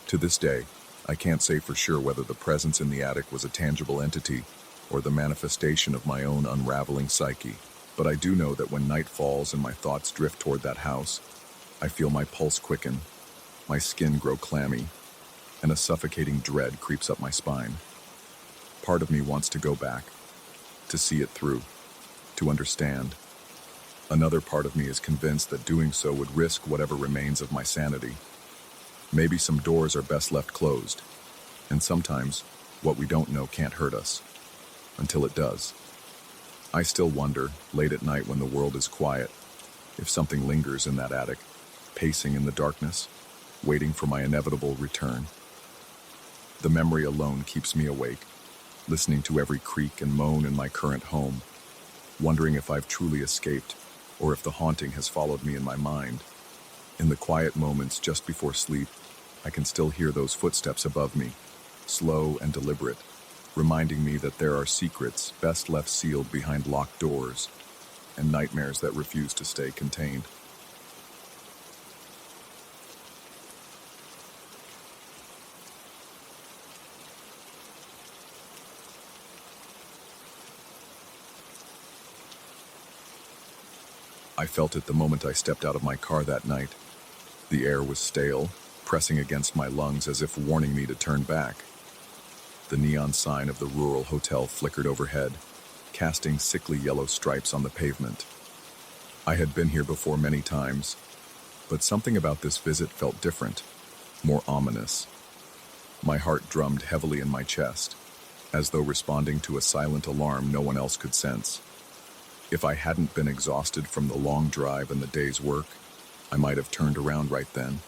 To this day, I can't say for sure whether the presence in the attic was a tangible entity or the manifestation of my own unraveling psyche, but I do know that when night falls and my thoughts drift toward that house, I feel my pulse quicken, my skin grow clammy, and a suffocating dread creeps up my spine. Part of me wants to go back, to see it through, to understand. Another part of me is convinced that doing so would risk whatever remains of my sanity. Maybe some doors are best left closed, and sometimes what we don't know can't hurt us, until it does. I still wonder, late at night when the world is quiet, if something lingers in that attic, pacing in the darkness, waiting for my inevitable return. The memory alone keeps me awake, listening to every creak and moan in my current home, wondering if I've truly escaped, or if the haunting has followed me in my mind. In the quiet moments just before sleep, I can still hear those footsteps above me, slow and deliberate, reminding me that there are secrets best left sealed behind locked doors, and nightmares that refuse to stay contained. I felt it the moment I stepped out of my car that night. The air was stale, pressing against my lungs as if warning me to turn back. The neon sign of the rural hotel flickered overhead, casting sickly yellow stripes on the pavement. I had been here before many times, but something about this visit felt different, more ominous. My heart drummed heavily in my chest, as though responding to a silent alarm no one else could sense. If I hadn't been exhausted from the long drive and the day's work, I might have turned around right then,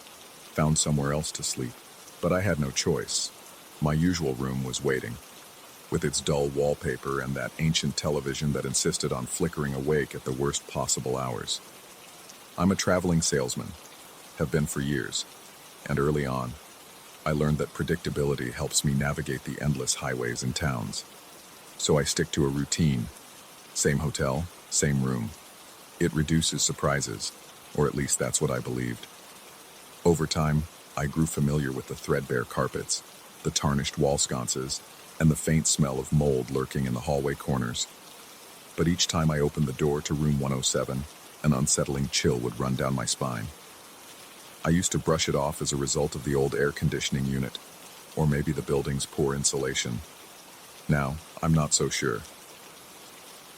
found somewhere else to sleep. But I had no choice. My usual room was waiting, with its dull wallpaper and that ancient television that insisted on flickering awake at the worst possible hours. I'm a traveling salesman, have been for years, and early on, I learned that predictability helps me navigate the endless highways and towns. So I stick to a routine. Same hotel, same room. It reduces surprises, or at least that's what I believed. Over time, I grew familiar with the threadbare carpets, the tarnished wall sconces, and the faint smell of mold lurking in the hallway corners. But each time I opened the door to room 107, an unsettling chill would run down my spine. I used to brush it off as a result of the old air conditioning unit, or maybe the building's poor insulation. Now, I'm not so sure.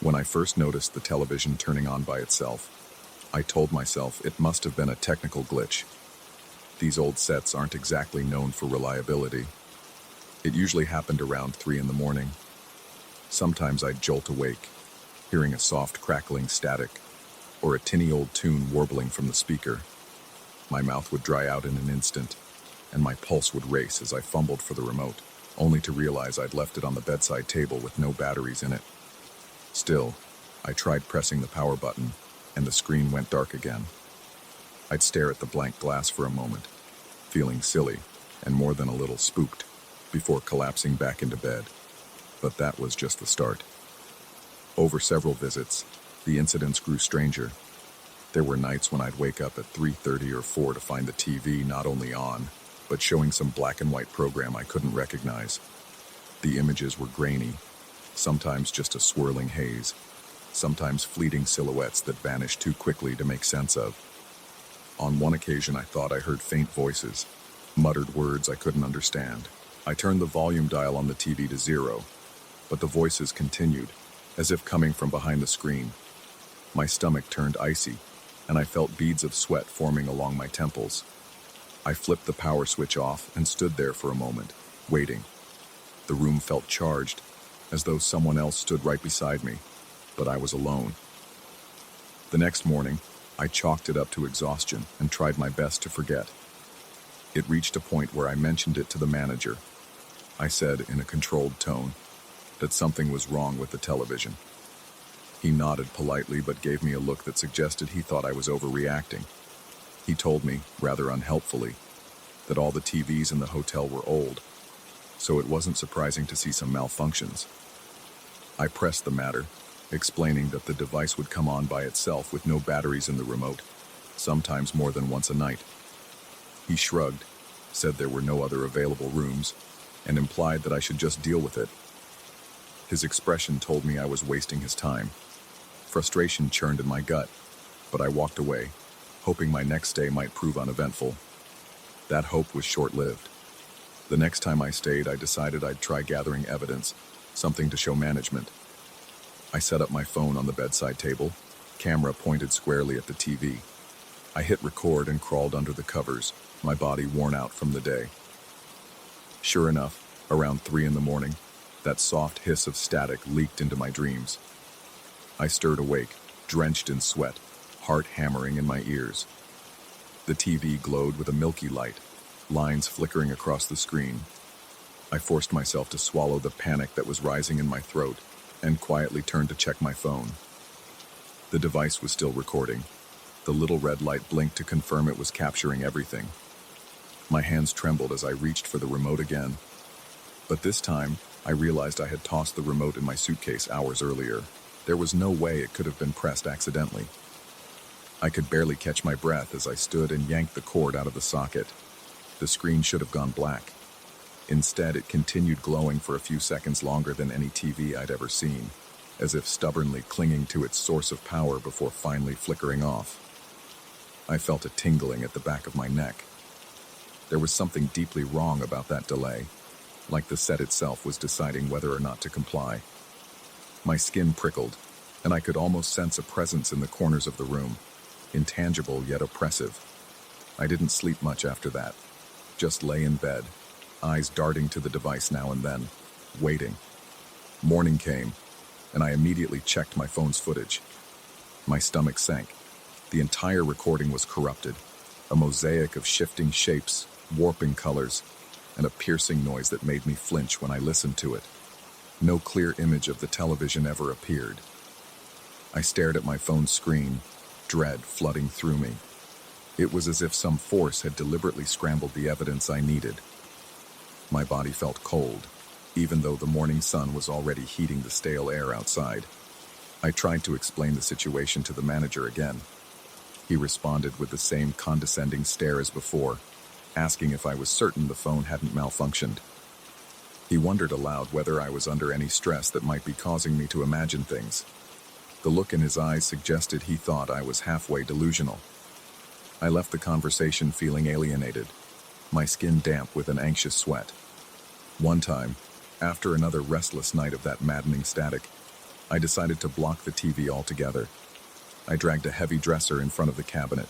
When I first noticed the television turning on by itself, I told myself it must have been a technical glitch. These old sets aren't exactly known for reliability. It usually happened around 3 in the morning. Sometimes I'd jolt awake, hearing a soft crackling static, or a tinny old tune warbling from the speaker. My mouth would dry out in an instant, and my pulse would race as I fumbled for the remote, only to realize I'd left it on the bedside table with no batteries in it. Still, I tried pressing the power button, and the screen went dark again. I'd stare at the blank glass for a moment, feeling silly and more than a little spooked, before collapsing back into bed. But that was just the start. Over several visits, the incidents grew stranger. There were nights when I'd wake up at 3:30 or 4 to find the TV not only on, but showing some black and white program I couldn't recognize. The images were grainy, sometimes just a swirling haze, sometimes fleeting silhouettes that vanished too quickly to make sense of. On one occasion, I thought I heard faint voices, muttered words I couldn't understand. I turned the volume dial on the TV to 0, but the voices continued, as if coming from behind the screen. My stomach turned icy, and I felt beads of sweat forming along my temples. I flipped the power switch off and stood there for a moment, waiting. The room felt charged, as though someone else stood right beside me, but I was alone. The next morning, I chalked it up to exhaustion and tried my best to forget. It reached a point where I mentioned it to the manager. I said, in a controlled tone, that something was wrong with the television. He nodded politely but gave me a look that suggested he thought I was overreacting. He told me, rather unhelpfully, that all the TVs in the hotel were old, so it wasn't surprising to see some malfunctions. I pressed the matter, explaining that the device would come on by itself with no batteries in the remote, sometimes more than once a night. He shrugged, said there were no other available rooms, and implied that I should just deal with it. His expression told me I was wasting his time. Frustration churned in my gut, but I walked away, hoping my next day might prove uneventful. That hope was short-lived. The next time I stayed, I decided I'd try gathering evidence, something to show management. I set up my phone on the bedside table, camera pointed squarely at the TV. I hit record and crawled under the covers, my body worn out from the day. Sure enough, around 3 in the morning, that soft hiss of static leaked into my dreams. I stirred awake, drenched in sweat, heart hammering in my ears. The TV glowed with a milky light, lines flickering across the screen. I forced myself to swallow the panic that was rising in my throat and quietly turned to check my phone. The device was still recording. The little red light blinked to confirm it was capturing everything. My hands trembled as I reached for the remote again. But this time, I realized I had tossed the remote in my suitcase hours earlier. There was no way it could have been pressed accidentally. I could barely catch my breath as I stood and yanked the cord out of the socket. The screen should have gone black. Instead, it continued glowing for a few seconds longer than any TV I'd ever seen, as if stubbornly clinging to its source of power before finally flickering off. I felt a tingling at the back of my neck. There was something deeply wrong about that delay, like the set itself was deciding whether or not to comply. My skin prickled, and I could almost sense a presence in the corners of the room, intangible yet oppressive. I didn't sleep much after that, just lay in bed, eyes darting to the device now and then, waiting. Morning came, and I immediately checked my phone's footage. My stomach sank. The entire recording was corrupted, a mosaic of shifting shapes, warping colors, and a piercing noise that made me flinch when I listened to it. No clear image of the television ever appeared. I stared at my phone's screen, dread flooding through me. It was as if some force had deliberately scrambled the evidence I needed. My body felt cold, even though the morning sun was already heating the stale air outside. I tried to explain the situation to the manager again. He responded with the same condescending stare as before, asking if I was certain the phone hadn't malfunctioned. He wondered aloud whether I was under any stress that might be causing me to imagine things. The look in his eyes suggested he thought I was halfway delusional. I left the conversation feeling alienated, my skin damp with an anxious sweat. One time, after another restless night of that maddening static, I decided to block the TV altogether. I dragged a heavy dresser in front of the cabinet,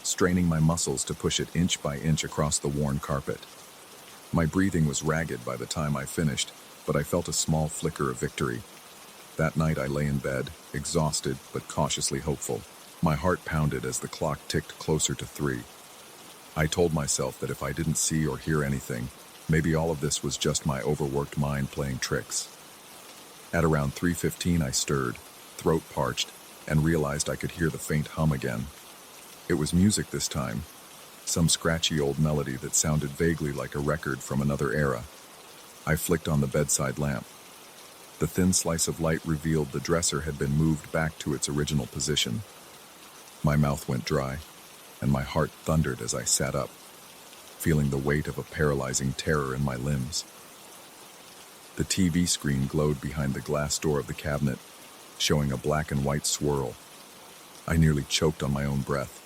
straining my muscles to push it inch by inch across the worn carpet. My breathing was ragged by the time I finished, but I felt a small flicker of victory. That night I lay in bed, exhausted but cautiously hopeful. My heart pounded as the clock ticked closer to 3. I told myself that if I didn't see or hear anything, maybe all of this was just my overworked mind playing tricks. At around 3:15 I stirred, throat parched, and realized I could hear the faint hum again. It was music this time, some scratchy old melody that sounded vaguely like a record from another era. I flicked on the bedside lamp. The thin slice of light revealed the dresser had been moved back to its original position. My mouth went dry, and my heart thundered as I sat up, feeling the weight of a paralyzing terror in my limbs. The TV screen glowed behind the glass door of the cabinet, showing a black and white swirl. I nearly choked on my own breath.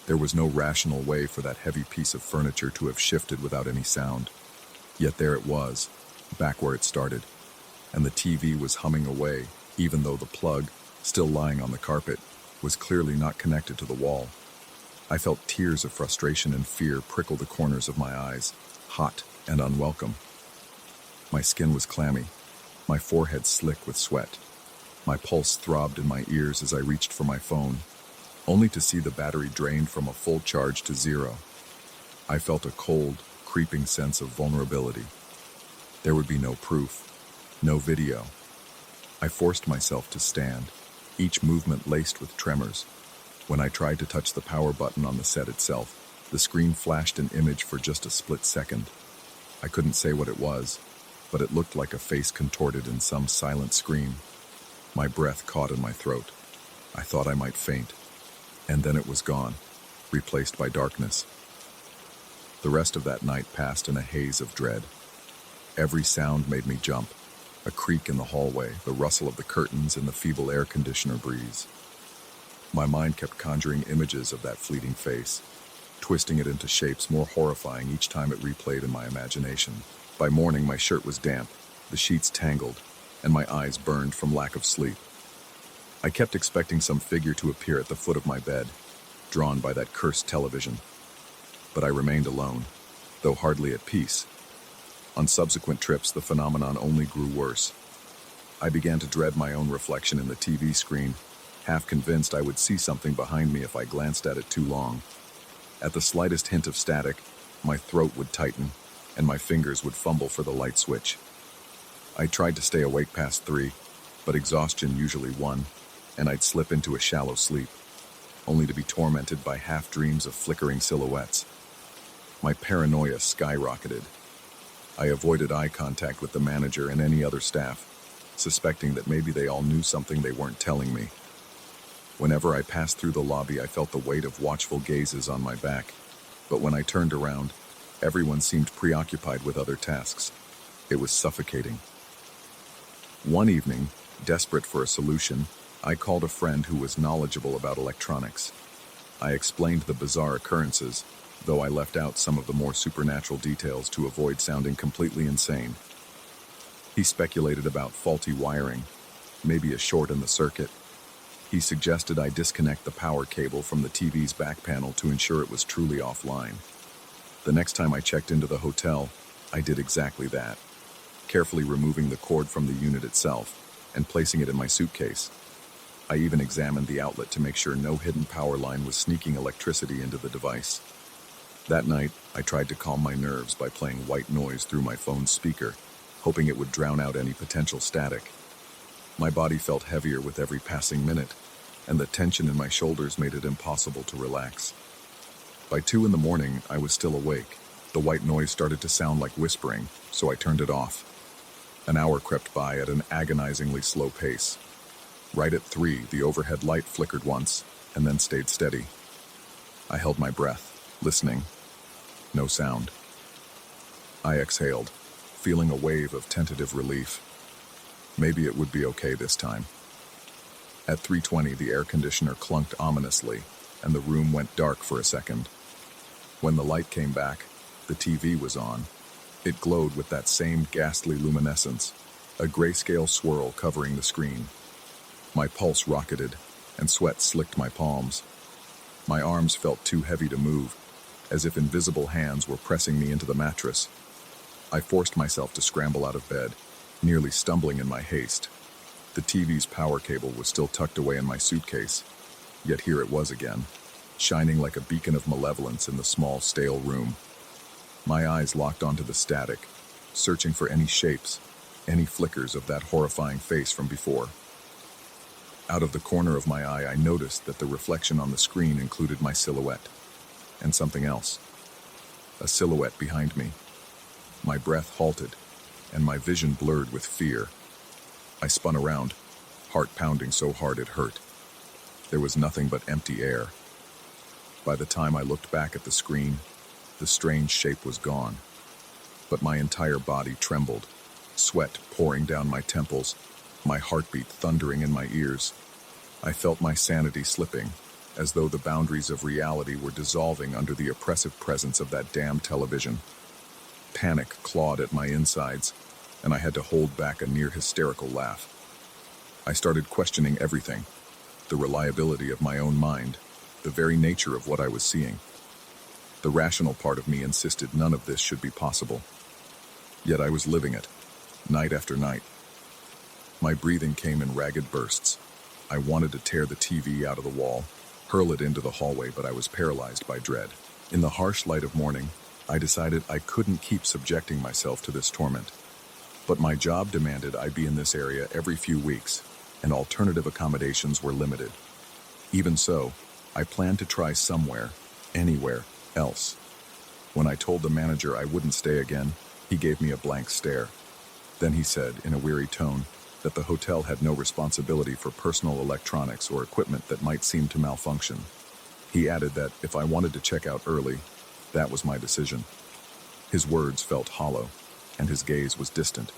There was no rational way for that heavy piece of furniture to have shifted without any sound. Yet there it was, back where it started, and the TV was humming away, even though the plug, still lying on the carpet, was clearly not connected to the wall. I felt tears of frustration and fear prickle the corners of my eyes, hot and unwelcome. My skin was clammy, my forehead slick with sweat. My pulse throbbed in my ears as I reached for my phone, only to see the battery drained from a full charge to zero. I felt a cold, creeping sense of vulnerability. There would be no proof, no video. I forced myself to stand, each movement laced with tremors. When I tried to touch the power button on the set itself, the screen flashed an image for just a split second. I couldn't say what it was, but it looked like a face contorted in some silent scream. My breath caught in my throat. I thought I might faint, and then it was gone, replaced by darkness. The rest of that night passed in a haze of dread. Every sound made me jump. A creak in the hallway, the rustle of the curtains, and the feeble air conditioner breeze. My mind kept conjuring images of that fleeting face, twisting it into shapes more horrifying each time it replayed in my imagination. By morning, my shirt was damp, the sheets tangled, and my eyes burned from lack of sleep. I kept expecting some figure to appear at the foot of my bed, drawn by that cursed television. But I remained alone, though hardly at peace. On subsequent trips, the phenomenon only grew worse. I began to dread my own reflection in the TV screen, half convinced I would see something behind me if I glanced at it too long. At the slightest hint of static, my throat would tighten, and my fingers would fumble for the light switch. I tried to stay awake past 3, but exhaustion usually won, and I'd slip into a shallow sleep, only to be tormented by half-dreams of flickering silhouettes. My paranoia skyrocketed. I avoided eye contact with the manager and any other staff, suspecting that maybe they all knew something they weren't telling me. Whenever I passed through the lobby, I felt the weight of watchful gazes on my back, but when I turned around, everyone seemed preoccupied with other tasks. It was suffocating. One evening, desperate for a solution, I called a friend who was knowledgeable about electronics. I explained the bizarre occurrences, though I left out some of the more supernatural details to avoid sounding completely insane. He speculated about faulty wiring, maybe a short in the circuit. He suggested I disconnect the power cable from the TV's back panel to ensure it was truly offline. The next time I checked into the hotel, I did exactly that, carefully removing the cord from the unit itself and placing it in my suitcase. I even examined the outlet to make sure no hidden power line was sneaking electricity into the device. That night, I tried to calm my nerves by playing white noise through my phone's speaker, hoping it would drown out any potential static. My body felt heavier with every passing minute, and the tension in my shoulders made it impossible to relax. By 2 in the morning, I was still awake. The white noise started to sound like whispering, so I turned it off. An hour crept by at an agonizingly slow pace. Right at 3, the overhead light flickered once, and then stayed steady. I held my breath, listening. No sound. I exhaled, feeling a wave of tentative relief. Maybe it would be okay this time. At 3:20, the air conditioner clunked ominously, and the room went dark for a second. When the light came back, the TV was on. It glowed with that same ghastly luminescence, a grayscale swirl covering the screen. My pulse rocketed, and sweat slicked my palms. My arms felt too heavy to move, as if invisible hands were pressing me into the mattress. I forced myself to scramble out of bed, nearly stumbling in my haste. The TV's power cable was still tucked away in my suitcase, yet here it was again, shining like a beacon of malevolence in the small, stale room. My eyes locked onto the static, searching for any shapes, any flickers of that horrifying face from before. Out of the corner of my eye, I noticed that the reflection on the screen included my silhouette, and something else. A silhouette behind me. My breath halted, and my vision blurred with fear. I spun around, heart pounding so hard it hurt. There was nothing but empty air. By the time I looked back at the screen, the strange shape was gone. But my entire body trembled, sweat pouring down my temples, my heartbeat thundering in my ears. I felt my sanity slipping, as though the boundaries of reality were dissolving under the oppressive presence of that damn television. Panic clawed at my insides, and I had to hold back a near hysterical laugh. I started questioning everything, the reliability of my own mind, the very nature of what I was seeing. The rational part of me insisted none of this should be possible. Yet I was living it, night after night. My breathing came in ragged bursts. I wanted to tear the TV out of the wall, hurl it into the hallway, but I was paralyzed by dread. In the harsh light of morning, I decided I couldn't keep subjecting myself to this torment. But my job demanded I be in this area every few weeks, and alternative accommodations were limited. Even so, I planned to try somewhere, anywhere else. When I told the manager I wouldn't stay again, he gave me a blank stare. Then he said, in a weary tone, that the hotel had no responsibility for personal electronics or equipment that might seem to malfunction. He added that if I wanted to check out early, that was my decision. His words felt hollow, and his gaze was distant.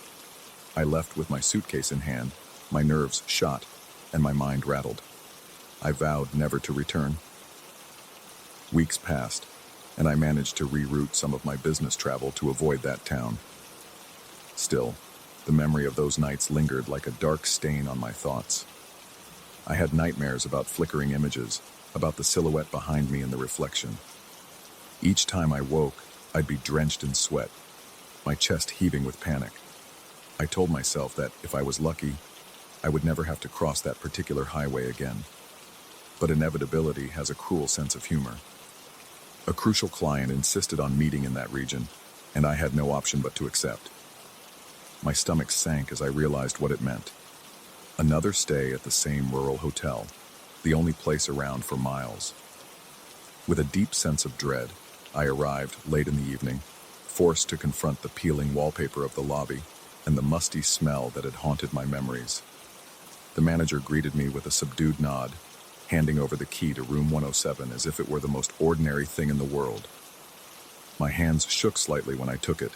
I left with my suitcase in hand, my nerves shot, and my mind rattled. I vowed never to return. Weeks passed, and I managed to reroute some of my business travel to avoid that town. Still, the memory of those nights lingered like a dark stain on my thoughts. I had nightmares about flickering images, about the silhouette behind me in the reflection. Each time I woke, I'd be drenched in sweat, my chest heaving with panic. I told myself that if I was lucky, I would never have to cross that particular highway again. But inevitability has a cruel sense of humor. A crucial client insisted on meeting in that region, and I had no option but to accept. My stomach sank as I realized what it meant. Another stay at the same rural hotel, the only place around for miles. With a deep sense of dread, I arrived late in the evening, forced to confront the peeling wallpaper of the lobby and the musty smell that had haunted my memories. The manager greeted me with a subdued nod, handing over the key to room 107 as if it were the most ordinary thing in the world. My hands shook slightly when I took it.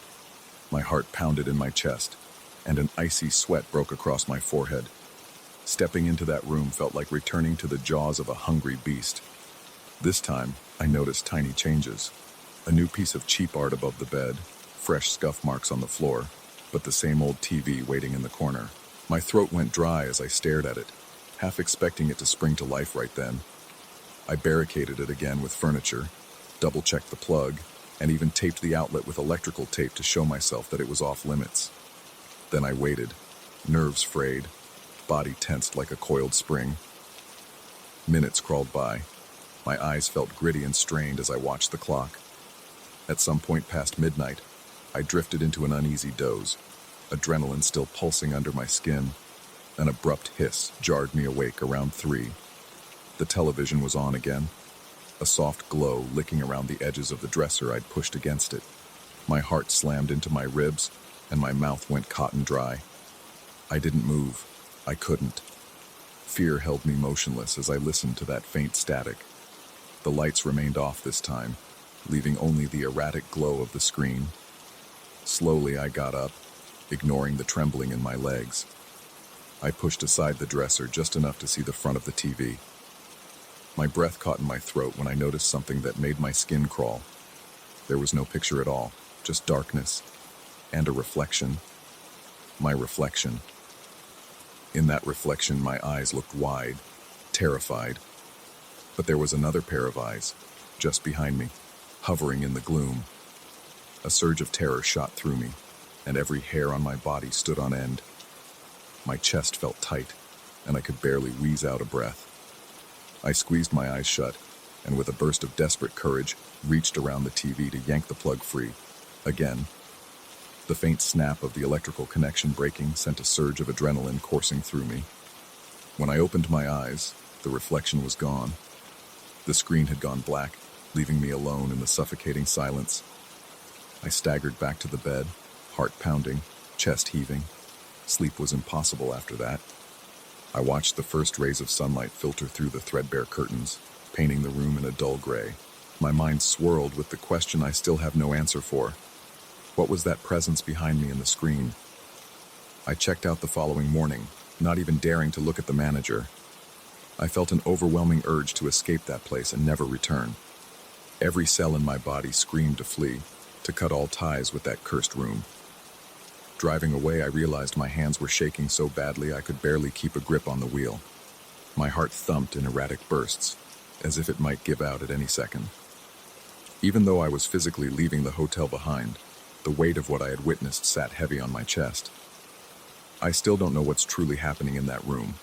My heart pounded in my chest, and an icy sweat broke across my forehead. Stepping into that room felt like returning to the jaws of a hungry beast. This time, I noticed tiny changes. A new piece of cheap art above the bed, fresh scuff marks on the floor, but the same old TV waiting in the corner. My throat went dry as I stared at it, half expecting it to spring to life right then. I barricaded it again with furniture, double-checked the plug, and even taped the outlet with electrical tape to show myself that it was off limits. Then I waited, nerves frayed, body tensed like a coiled spring. Minutes crawled by. My eyes felt gritty and strained as I watched the clock. At some point past midnight, I drifted into an uneasy doze, adrenaline still pulsing under my skin. An abrupt hiss jarred me awake around 3. The television was on again, a soft glow licking around the edges of the dresser I'd pushed against it. My heart slammed into my ribs, and my mouth went cotton dry. I didn't move. I couldn't. Fear held me motionless as I listened to that faint static. The lights remained off this time, leaving only the erratic glow of the screen. Slowly I got up, ignoring the trembling in my legs. I pushed aside the dresser just enough to see the front of the TV. My breath caught in my throat when I noticed something that made my skin crawl. There was no picture at all, just darkness, and a reflection. My reflection. In that reflection, my eyes looked wide, terrified. But there was another pair of eyes, just behind me, hovering in the gloom. A surge of terror shot through me, and every hair on my body stood on end. My chest felt tight, and I could barely wheeze out a breath. I squeezed my eyes shut, and with a burst of desperate courage, reached around the TV to yank the plug free. Again, the faint snap of the electrical connection breaking sent a surge of adrenaline coursing through me. When I opened my eyes, the reflection was gone. The screen had gone black, leaving me alone in the suffocating silence. I staggered back to the bed, heart pounding, chest heaving. Sleep was impossible after that. I watched the first rays of sunlight filter through the threadbare curtains, painting the room in a dull gray. My mind swirled with the question I still have no answer for. What was that presence behind me in the screen? I checked out the following morning, not even daring to look at the manager. I felt an overwhelming urge to escape that place and never return. Every cell in my body screamed to flee, to cut all ties with that cursed room. Driving away, I realized my hands were shaking so badly I could barely keep a grip on the wheel. My heart thumped in erratic bursts, as if it might give out at any second. Even though I was physically leaving the hotel behind, the weight of what I had witnessed sat heavy on my chest. I still don't know what's truly happening in that room,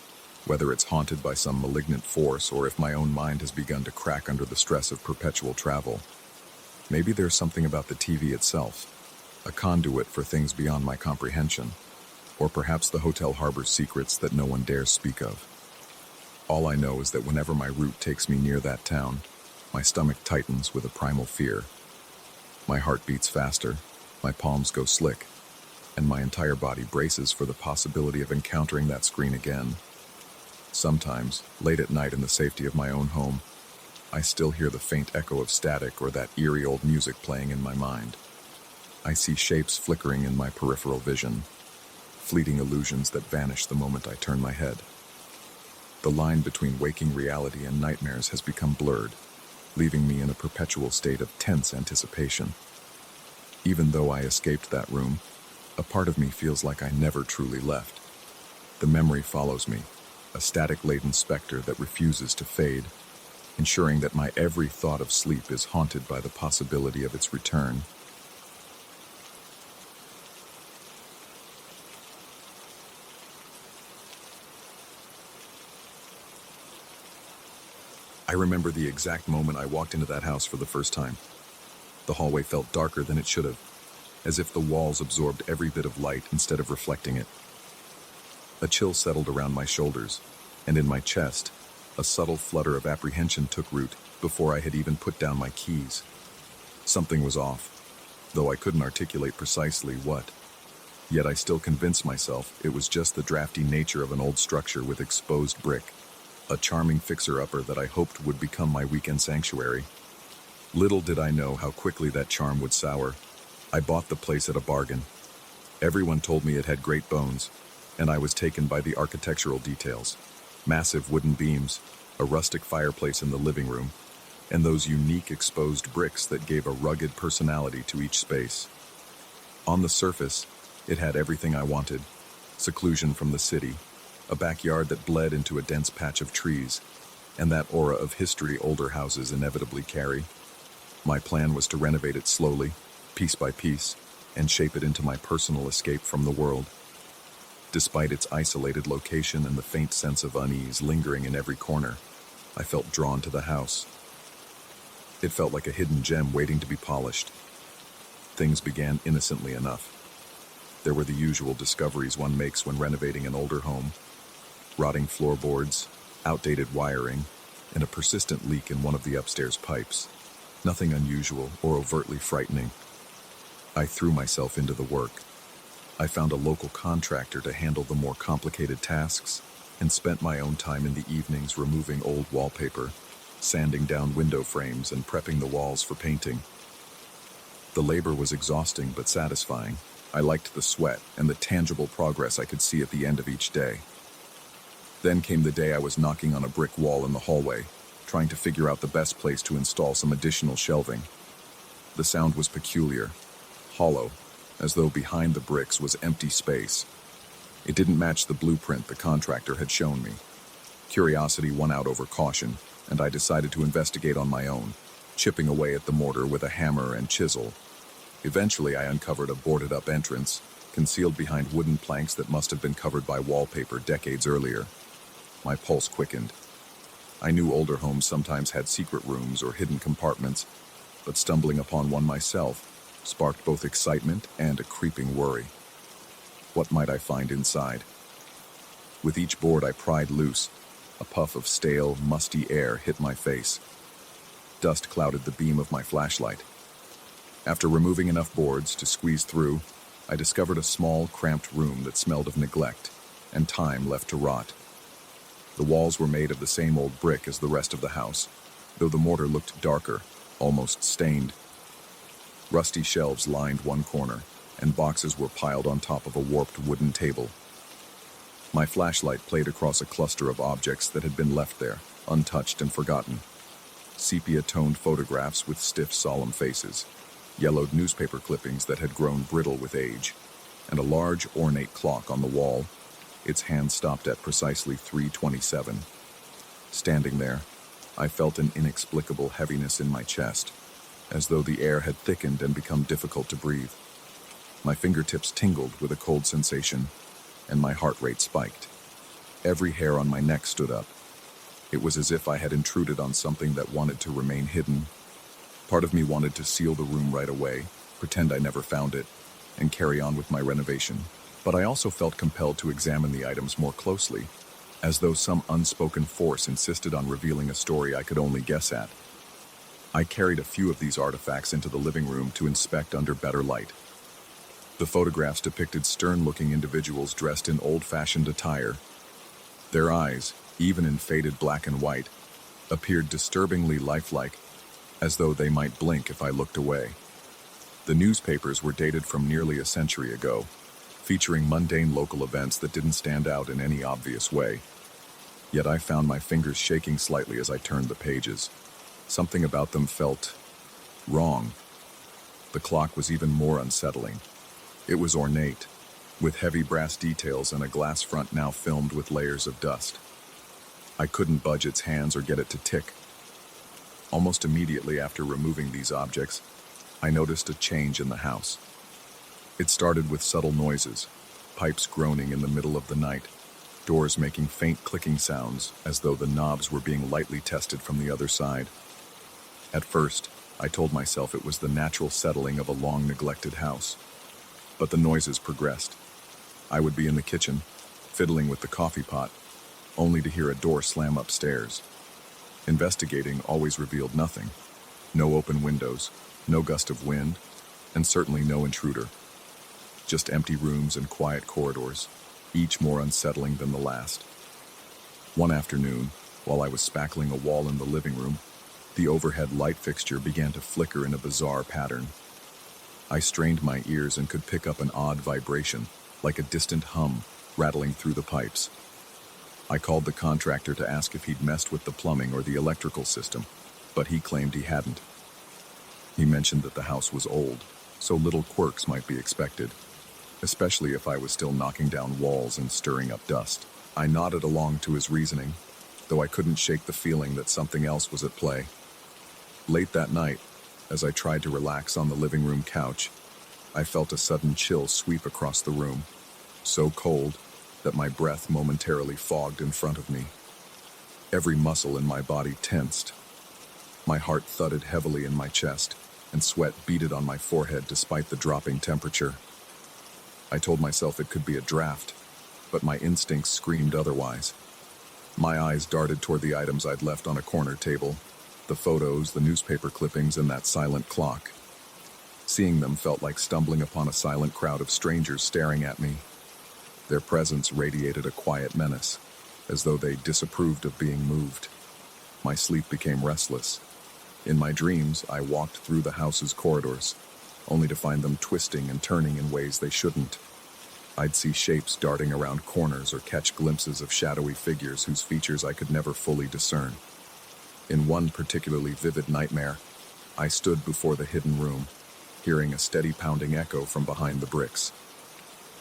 whether it's haunted by some malignant force or if my own mind has begun to crack under the stress of perpetual travel. Maybe there's something about the TV itself, a conduit for things beyond my comprehension, or perhaps the hotel harbors secrets that no one dares speak of. All I know is that whenever my route takes me near that town, my stomach tightens with a primal fear. My heart beats faster, my palms go slick, and my entire body braces for the possibility of encountering that screen again. Sometimes, late at night in the safety of my own home, I still hear the faint echo of static or that eerie old music playing in my mind. I see shapes flickering in my peripheral vision, fleeting illusions that vanish the moment I turn my head. The line between waking reality and nightmares has become blurred, leaving me in a perpetual state of tense anticipation. Even though I escaped that room, a part of me feels like I never truly left. The memory follows me, a static-laden specter that refuses to fade, ensuring that my every thought of sleep is haunted by the possibility of its return. I remember the exact moment I walked into that house for the first time. The hallway felt darker than it should have, as if the walls absorbed every bit of light instead of reflecting it. A chill settled around my shoulders, and in my chest, a subtle flutter of apprehension took root before I had even put down my keys. Something was off, though I couldn't articulate precisely what. Yet I still convinced myself it was just the drafty nature of an old structure with exposed brick, a charming fixer-upper that I hoped would become my weekend sanctuary. Little did I know how quickly that charm would sour. I bought the place at a bargain. Everyone told me it had great bones, and I was taken by the architectural details. Massive wooden beams, a rustic fireplace in the living room, and those unique exposed bricks that gave a rugged personality to each space. On the surface, it had everything I wanted: seclusion from the city, a backyard that bled into a dense patch of trees, and that aura of history older houses inevitably carry. My plan was to renovate it slowly, piece by piece, and shape it into my personal escape from the world. Despite its isolated location and the faint sense of unease lingering in every corner, I felt drawn to the house. It felt like a hidden gem waiting to be polished. Things began innocently enough. There were the usual discoveries one makes when renovating an older home: rotting floorboards, outdated wiring, and a persistent leak in one of the upstairs pipes. Nothing unusual or overtly frightening. I threw myself into the work. I found a local contractor to handle the more complicated tasks and spent my own time in the evenings removing old wallpaper, sanding down window frames, and prepping the walls for painting. The labor was exhausting but satisfying. I liked the sweat and the tangible progress I could see at the end of each day. Then came the day I was knocking on a brick wall in the hallway, trying to figure out the best place to install some additional shelving. The sound was peculiar, hollow, as though behind the bricks was empty space. It didn't match the blueprint the contractor had shown me. Curiosity won out over caution, and I decided to investigate on my own, chipping away at the mortar with a hammer and chisel. Eventually, I uncovered a boarded-up entrance, concealed behind wooden planks that must have been covered by wallpaper decades earlier. My pulse quickened. I knew older homes sometimes had secret rooms or hidden compartments, but stumbling upon one myself sparked both excitement and a creeping worry. What might I find inside? With each board I pried loose, a puff of stale, musty air hit my face. Dust clouded the beam of my flashlight. After removing enough boards to squeeze through, I discovered a small, cramped room that smelled of neglect and time left to rot. The walls were made of the same old brick as the rest of the house, though the mortar looked darker, almost stained. Rusty shelves lined one corner, and boxes were piled on top of a warped wooden table. My flashlight played across a cluster of objects that had been left there, untouched and forgotten. Sepia-toned photographs with stiff, solemn faces, yellowed newspaper clippings that had grown brittle with age, and a large, ornate clock on the wall, its hand stopped at precisely 3:27. Standing there, I felt an inexplicable heaviness in my chest, as though the air had thickened and become difficult to breathe. My fingertips tingled with a cold sensation, and my heart rate spiked. Every hair on my neck stood up. It was as if I had intruded on something that wanted to remain hidden. Part of me wanted to seal the room right away, pretend I never found it, and carry on with my renovation. But I also felt compelled to examine the items more closely, as though some unspoken force insisted on revealing a story I could only guess at. I carried a few of these artifacts into the living room to inspect under better light. The photographs depicted stern-looking individuals dressed in old-fashioned attire. Their eyes, even in faded black and white, appeared disturbingly lifelike, as though they might blink if I looked away. The newspapers were dated from nearly a century ago, featuring mundane local events that didn't stand out in any obvious way. Yet I found my fingers shaking slightly as I turned the pages. Something about them felt wrong. The clock was even more unsettling. It was ornate, with heavy brass details and a glass front now filmed with layers of dust. I couldn't budge its hands or get it to tick. Almost immediately after removing these objects, I noticed a change in the house. It started with subtle noises, pipes groaning in the middle of the night, doors making faint clicking sounds as though the knobs were being lightly tested from the other side. At first, I told myself it was the natural settling of a long-neglected house. But the noises progressed. I would be in the kitchen, fiddling with the coffee pot, only to hear a door slam upstairs. Investigating always revealed nothing. No open windows, no gust of wind, and certainly no intruder. Just empty rooms and quiet corridors, each more unsettling than the last. One afternoon, while I was spackling a wall in the living room, the overhead light fixture began to flicker in a bizarre pattern. I strained my ears and could pick up an odd vibration, like a distant hum, rattling through the pipes. I called the contractor to ask if he'd messed with the plumbing or the electrical system, but he claimed he hadn't. He mentioned that the house was old, so little quirks might be expected, especially if I was still knocking down walls and stirring up dust. I nodded along to his reasoning, though I couldn't shake the feeling that something else was at play. Late that night, as I tried to relax on the living room couch, I felt a sudden chill sweep across the room, so cold that my breath momentarily fogged in front of me. Every muscle in my body tensed. My heart thudded heavily in my chest, and sweat beaded on my forehead despite the dropping temperature. I told myself it could be a draft, but my instincts screamed otherwise. My eyes darted toward the items I'd left on a corner table, the photos, the newspaper clippings, and that silent clock. Seeing them felt like stumbling upon a silent crowd of strangers staring at me. Their presence radiated a quiet menace, as though they disapproved of being moved. My sleep became restless. In my dreams, I walked through the house's corridors, only to find them twisting and turning in ways they shouldn't. I'd see shapes darting around corners or catch glimpses of shadowy figures whose features I could never fully discern. In one particularly vivid nightmare, I stood before the hidden room, hearing a steady pounding echo from behind the bricks.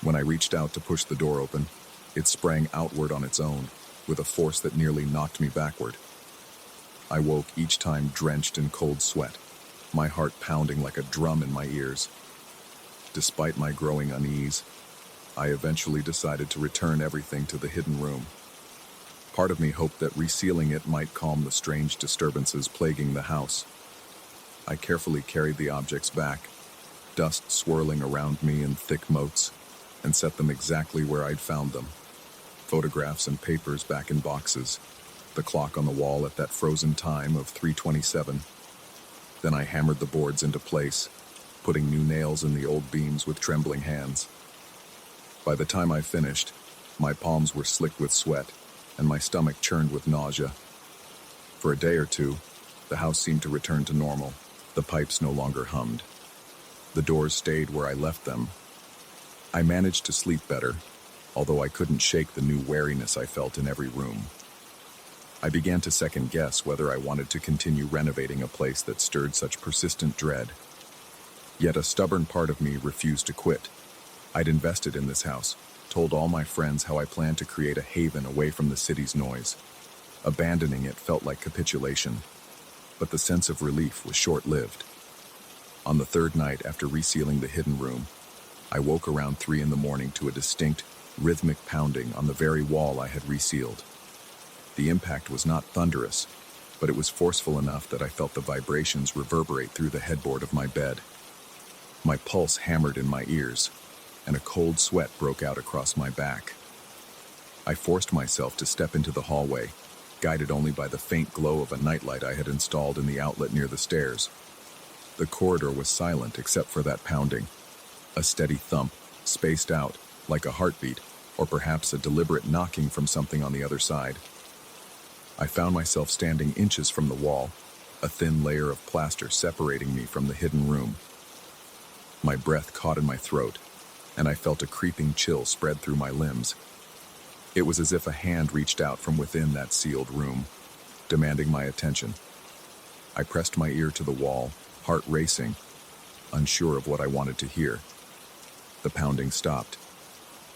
When I reached out to push the door open, it sprang outward on its own, with a force that nearly knocked me backward. I woke each time drenched in cold sweat, my heart pounding like a drum in my ears. Despite my growing unease, I eventually decided to return everything to the hidden room. Part of me hoped that resealing it might calm the strange disturbances plaguing the house. I carefully carried the objects back, dust swirling around me in thick motes, and set them exactly where I'd found them. Photographs and papers back in boxes, the clock on the wall at that frozen time of 3:27. Then I hammered the boards into place, putting new nails in the old beams with trembling hands. By the time I finished, my palms were slick with sweat, and my stomach churned with nausea. For a day or two, the house seemed to return to normal. The pipes no longer hummed. The doors stayed where I left them. I managed to sleep better, although I couldn't shake the new wariness I felt in every room. I began to second-guess whether I wanted to continue renovating a place that stirred such persistent dread. Yet a stubborn part of me refused to quit. I'd invested in this house, told all my friends how I planned to create a haven away from the city's noise. Abandoning it felt like capitulation, but the sense of relief was short-lived. On the third night after resealing the hidden room, I woke around 3 a.m. to a distinct, rhythmic pounding on the very wall I had resealed. The impact was not thunderous, but it was forceful enough that I felt the vibrations reverberate through the headboard of my bed. My pulse hammered in my ears, and a cold sweat broke out across my back. I forced myself to step into the hallway, guided only by the faint glow of a nightlight I had installed in the outlet near the stairs. The corridor was silent except for that pounding, a steady thump, spaced out, like a heartbeat, or perhaps a deliberate knocking from something on the other side. I found myself standing inches from the wall, a thin layer of plaster separating me from the hidden room. My breath caught in my throat, and I felt a creeping chill spread through my limbs. It was as if a hand reached out from within that sealed room, demanding my attention. I pressed my ear to the wall, heart racing, unsure of what I wanted to hear. The pounding stopped.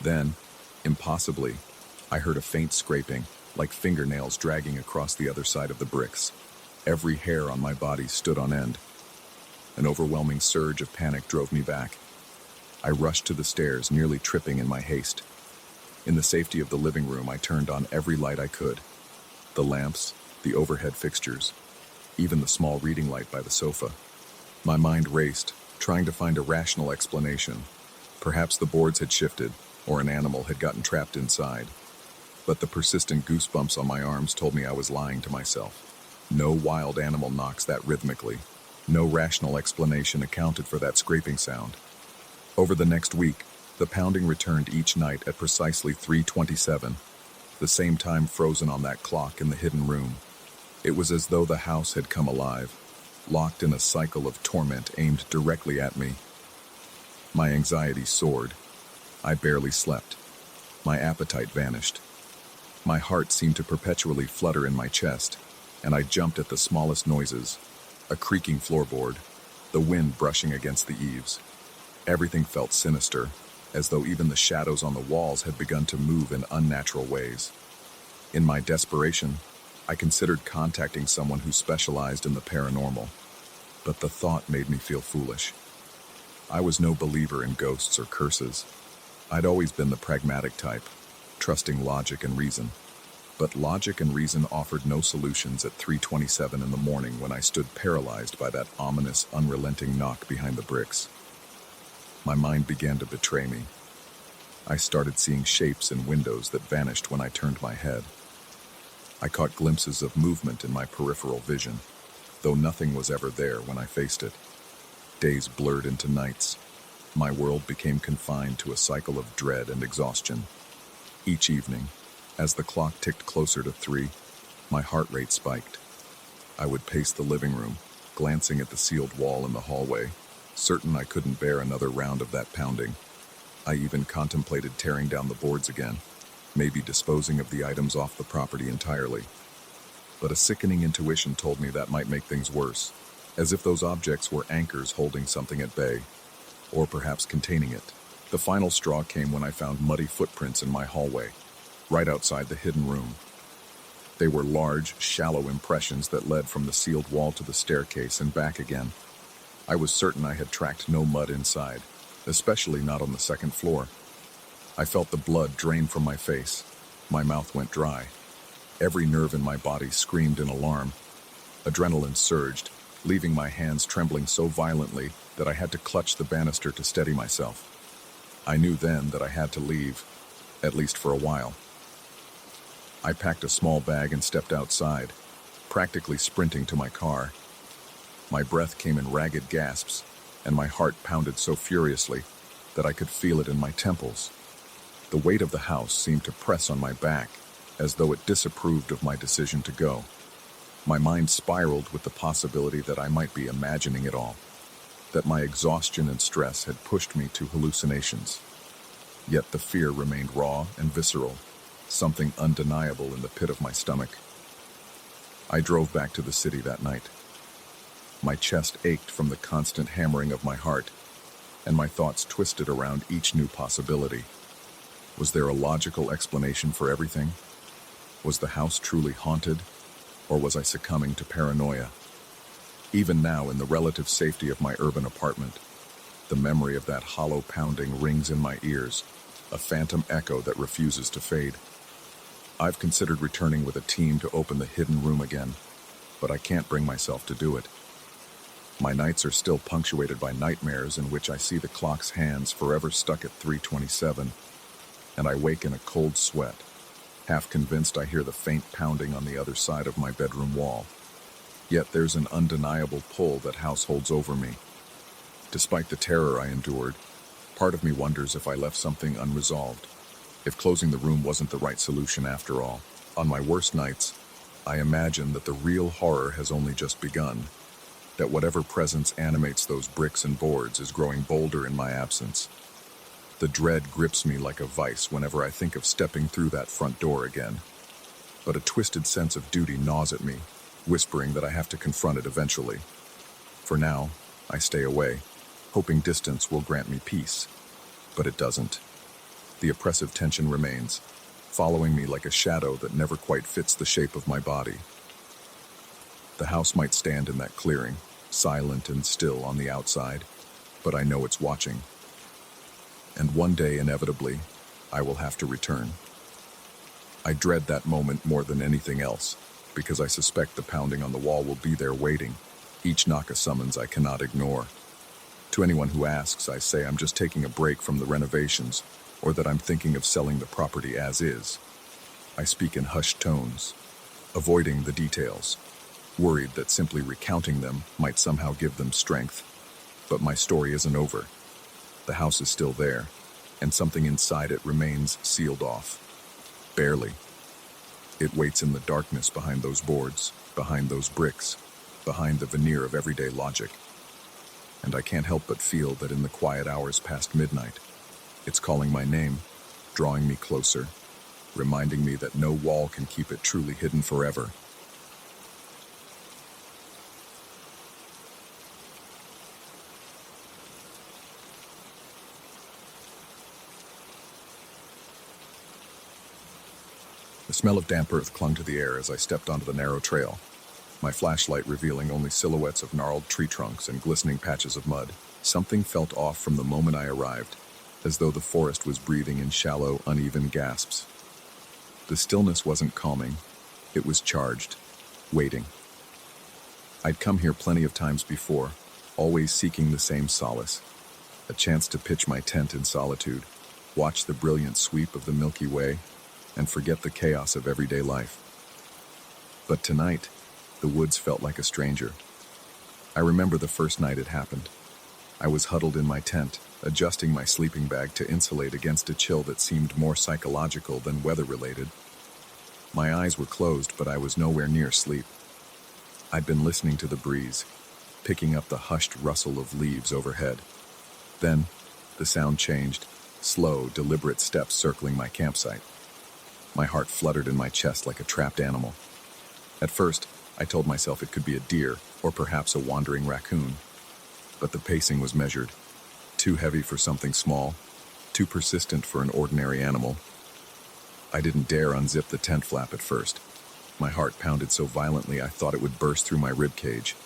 Then, impossibly, I heard a faint scraping, like fingernails dragging across the other side of the bricks. Every hair on my body stood on end. An overwhelming surge of panic drove me back. I rushed to the stairs, nearly tripping in my haste. In the safety of the living room, I turned on every light I could. The lamps, the overhead fixtures, even the small reading light by the sofa. My mind raced, trying to find a rational explanation. Perhaps the boards had shifted, or an animal had gotten trapped inside. But the persistent goosebumps on my arms told me I was lying to myself. No wild animal knocks that rhythmically. No rational explanation accounted for that scraping sound. Over the next week, the pounding returned each night at precisely 3:27, the same time frozen on that clock in the hidden room. It was as though the house had come alive, locked in a cycle of torment aimed directly at me. My anxiety soared. I barely slept. My appetite vanished. My heart seemed to perpetually flutter in my chest, and I jumped at the smallest noises. A creaking floorboard, the wind brushing against the eaves. Everything felt sinister, as though even the shadows on the walls had begun to move in unnatural ways. In my desperation, I considered contacting someone who specialized in the paranormal, but the thought made me feel foolish. I was no believer in ghosts or curses. I'd always been the pragmatic type, trusting logic and reason. But logic and reason offered no solutions at 3:27 in the morning when I stood paralyzed by that ominous, unrelenting knock behind the bricks. My mind began to betray me. I started seeing shapes in windows that vanished when I turned my head. I caught glimpses of movement in my peripheral vision, though nothing was ever there when I faced it. Days blurred into nights. My world became confined to a cycle of dread and exhaustion. Each evening, as the clock ticked closer to 3, my heart rate spiked. I would pace the living room, glancing at the sealed wall in the hallway, certain I couldn't bear another round of that pounding. I even contemplated tearing down the boards again, maybe disposing of the items off the property entirely. But a sickening intuition told me that might make things worse, as if those objects were anchors holding something at bay, or perhaps containing it. The final straw came when I found muddy footprints in my hallway, right outside the hidden room. They were large, shallow impressions that led from the sealed wall to the staircase and back again. I was certain I had tracked no mud inside, especially not on the second floor. I felt the blood drain from my face. My mouth went dry. Every nerve in my body screamed in alarm. Adrenaline surged, leaving my hands trembling so violently that I had to clutch the banister to steady myself. I knew then that I had to leave, at least for a while. I packed a small bag and stepped outside, practically sprinting to my car. My breath came in ragged gasps, and my heart pounded so furiously that I could feel it in my temples. The weight of the house seemed to press on my back, as though it disapproved of my decision to go. My mind spiraled with the possibility that I might be imagining it all, that my exhaustion and stress had pushed me to hallucinations. Yet the fear remained raw and visceral, something undeniable in the pit of my stomach. I drove back to the city that night. My chest ached from the constant hammering of my heart, and my thoughts twisted around each new possibility. Was there a logical explanation for everything? Was the house truly haunted, or was I succumbing to paranoia? Even now, in the relative safety of my urban apartment, the memory of that hollow pounding rings in my ears, a phantom echo that refuses to fade. I've considered returning with a team to open the hidden room again, but I can't bring myself to do it. My nights are still punctuated by nightmares in which I see the clock's hands forever stuck at 3:27, and I wake in a cold sweat, half convinced I hear the faint pounding on the other side of my bedroom wall. Yet there's an undeniable pull that house holds over me. Despite the terror I endured, part of me wonders if I left something unresolved, if closing the room wasn't the right solution after all. On my worst nights, I imagine that the real horror has only just begun, that whatever presence animates those bricks and boards is growing bolder in my absence. The dread grips me like a vice whenever I think of stepping through that front door again. But a twisted sense of duty gnaws at me, whispering that I have to confront it eventually. For now, I stay away, hoping distance will grant me peace. But it doesn't. The oppressive tension remains, following me like a shadow that never quite fits the shape of my body. The house might stand in that clearing, silent and still on the outside, but I know it's watching. And one day, inevitably, I will have to return. I dread that moment more than anything else, because I suspect the pounding on the wall will be there waiting, each knock a summons I cannot ignore. To anyone who asks, I say I'm just taking a break from the renovations, or that I'm thinking of selling the property as is. I speak in hushed tones, avoiding the details, worried that simply recounting them might somehow give them strength. But my story isn't over. The house is still there, and something inside it remains sealed off. Barely. It waits in the darkness behind those boards, behind those bricks, behind the veneer of everyday logic. And I can't help but feel that in the quiet hours past midnight, it's calling my name, drawing me closer, reminding me that no wall can keep it truly hidden forever. The smell of damp earth clung to the air as I stepped onto the narrow trail, my flashlight revealing only silhouettes of gnarled tree trunks and glistening patches of mud. Something felt off from the moment I arrived, as though the forest was breathing in shallow, uneven gasps. The stillness wasn't calming, it was charged, waiting. I'd come here plenty of times before, always seeking the same solace, a chance to pitch my tent in solitude, watch the brilliant sweep of the Milky Way, and forget the chaos of everyday life. But tonight, the woods felt like a stranger. I remember the first night it happened. I was huddled in my tent, adjusting my sleeping bag to insulate against a chill that seemed more psychological than weather-related. My eyes were closed, but I was nowhere near sleep. I'd been listening to the breeze, picking up the hushed rustle of leaves overhead. Then, the sound changed, slow, deliberate steps circling my campsite. My heart fluttered in my chest like a trapped animal. At first, I told myself it could be a deer, or perhaps a wandering raccoon. But the pacing was measured, too heavy for something small, too persistent for an ordinary animal. I didn't dare unzip the tent flap at first. My heart pounded so violently I thought it would burst through my rib cage.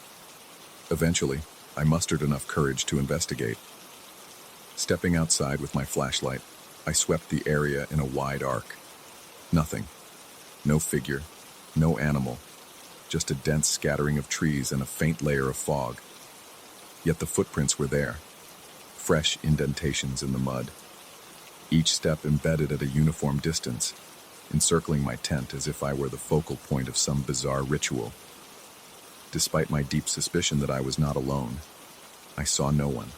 Eventually, I mustered enough courage to investigate. Stepping outside with my flashlight, I swept the area in a wide arc. Nothing. No figure, no animal, just a dense scattering of trees and a faint layer of fog. Yet the footprints were there, fresh indentations in the mud, each step embedded at a uniform distance, encircling my tent as if I were the focal point of some bizarre ritual. Despite my deep suspicion that I was not alone, I saw no one.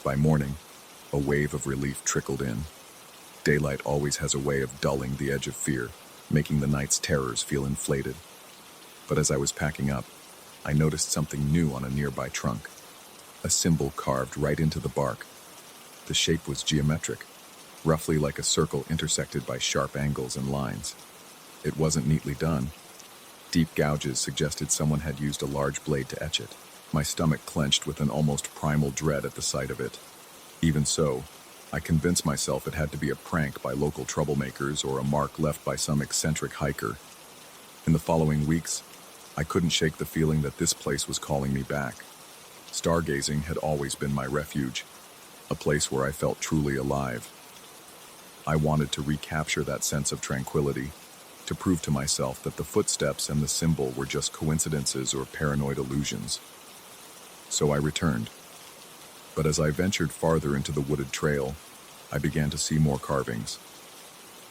By morning, a wave of relief trickled in. Daylight always has a way of dulling the edge of fear, making the night's terrors feel inflated. But as I was packing up, I noticed something new on a nearby trunk. A symbol carved right into the bark. The shape was geometric, roughly like a circle intersected by sharp angles and lines. It wasn't neatly done. Deep gouges suggested someone had used a large blade to etch it. My stomach clenched with an almost primal dread at the sight of it. Even so, I convinced myself it had to be a prank by local troublemakers or a mark left by some eccentric hiker. In the following weeks, I couldn't shake the feeling that this place was calling me back. Stargazing had always been my refuge, a place where I felt truly alive. I wanted to recapture that sense of tranquility, to prove to myself that the footsteps and the symbol were just coincidences or paranoid illusions. So I returned. But as I ventured farther into the wooded trail, I began to see more carvings.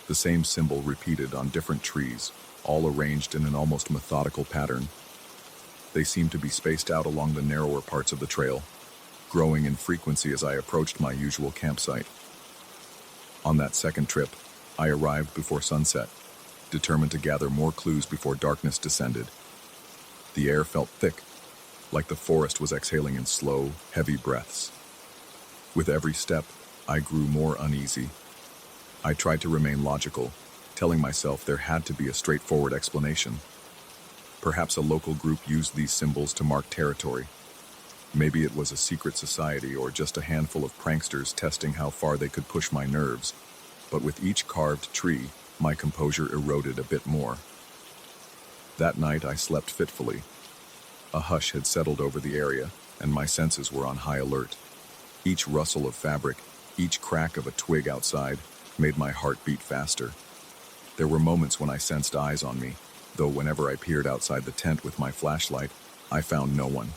The same symbol repeated on different trees, all arranged in an almost methodical pattern. They seemed to be spaced out along the narrower parts of the trail, growing in frequency as I approached my usual campsite. On that second trip, I arrived before sunset, determined to gather more clues before darkness descended. The air felt thick, like the forest was exhaling in slow, heavy breaths. With every step, I grew more uneasy. I tried to remain logical, telling myself there had to be a straightforward explanation. Perhaps a local group used these symbols to mark territory. Maybe it was a secret society or just a handful of pranksters testing how far they could push my nerves. But with each carved tree, my composure eroded a bit more. That night I slept fitfully. A hush had settled over the area, and my senses were on high alert. Each rustle of fabric, each crack of a twig outside, made my heart beat faster. There were moments when I sensed eyes on me, though whenever I peered outside the tent with my flashlight, I found no one.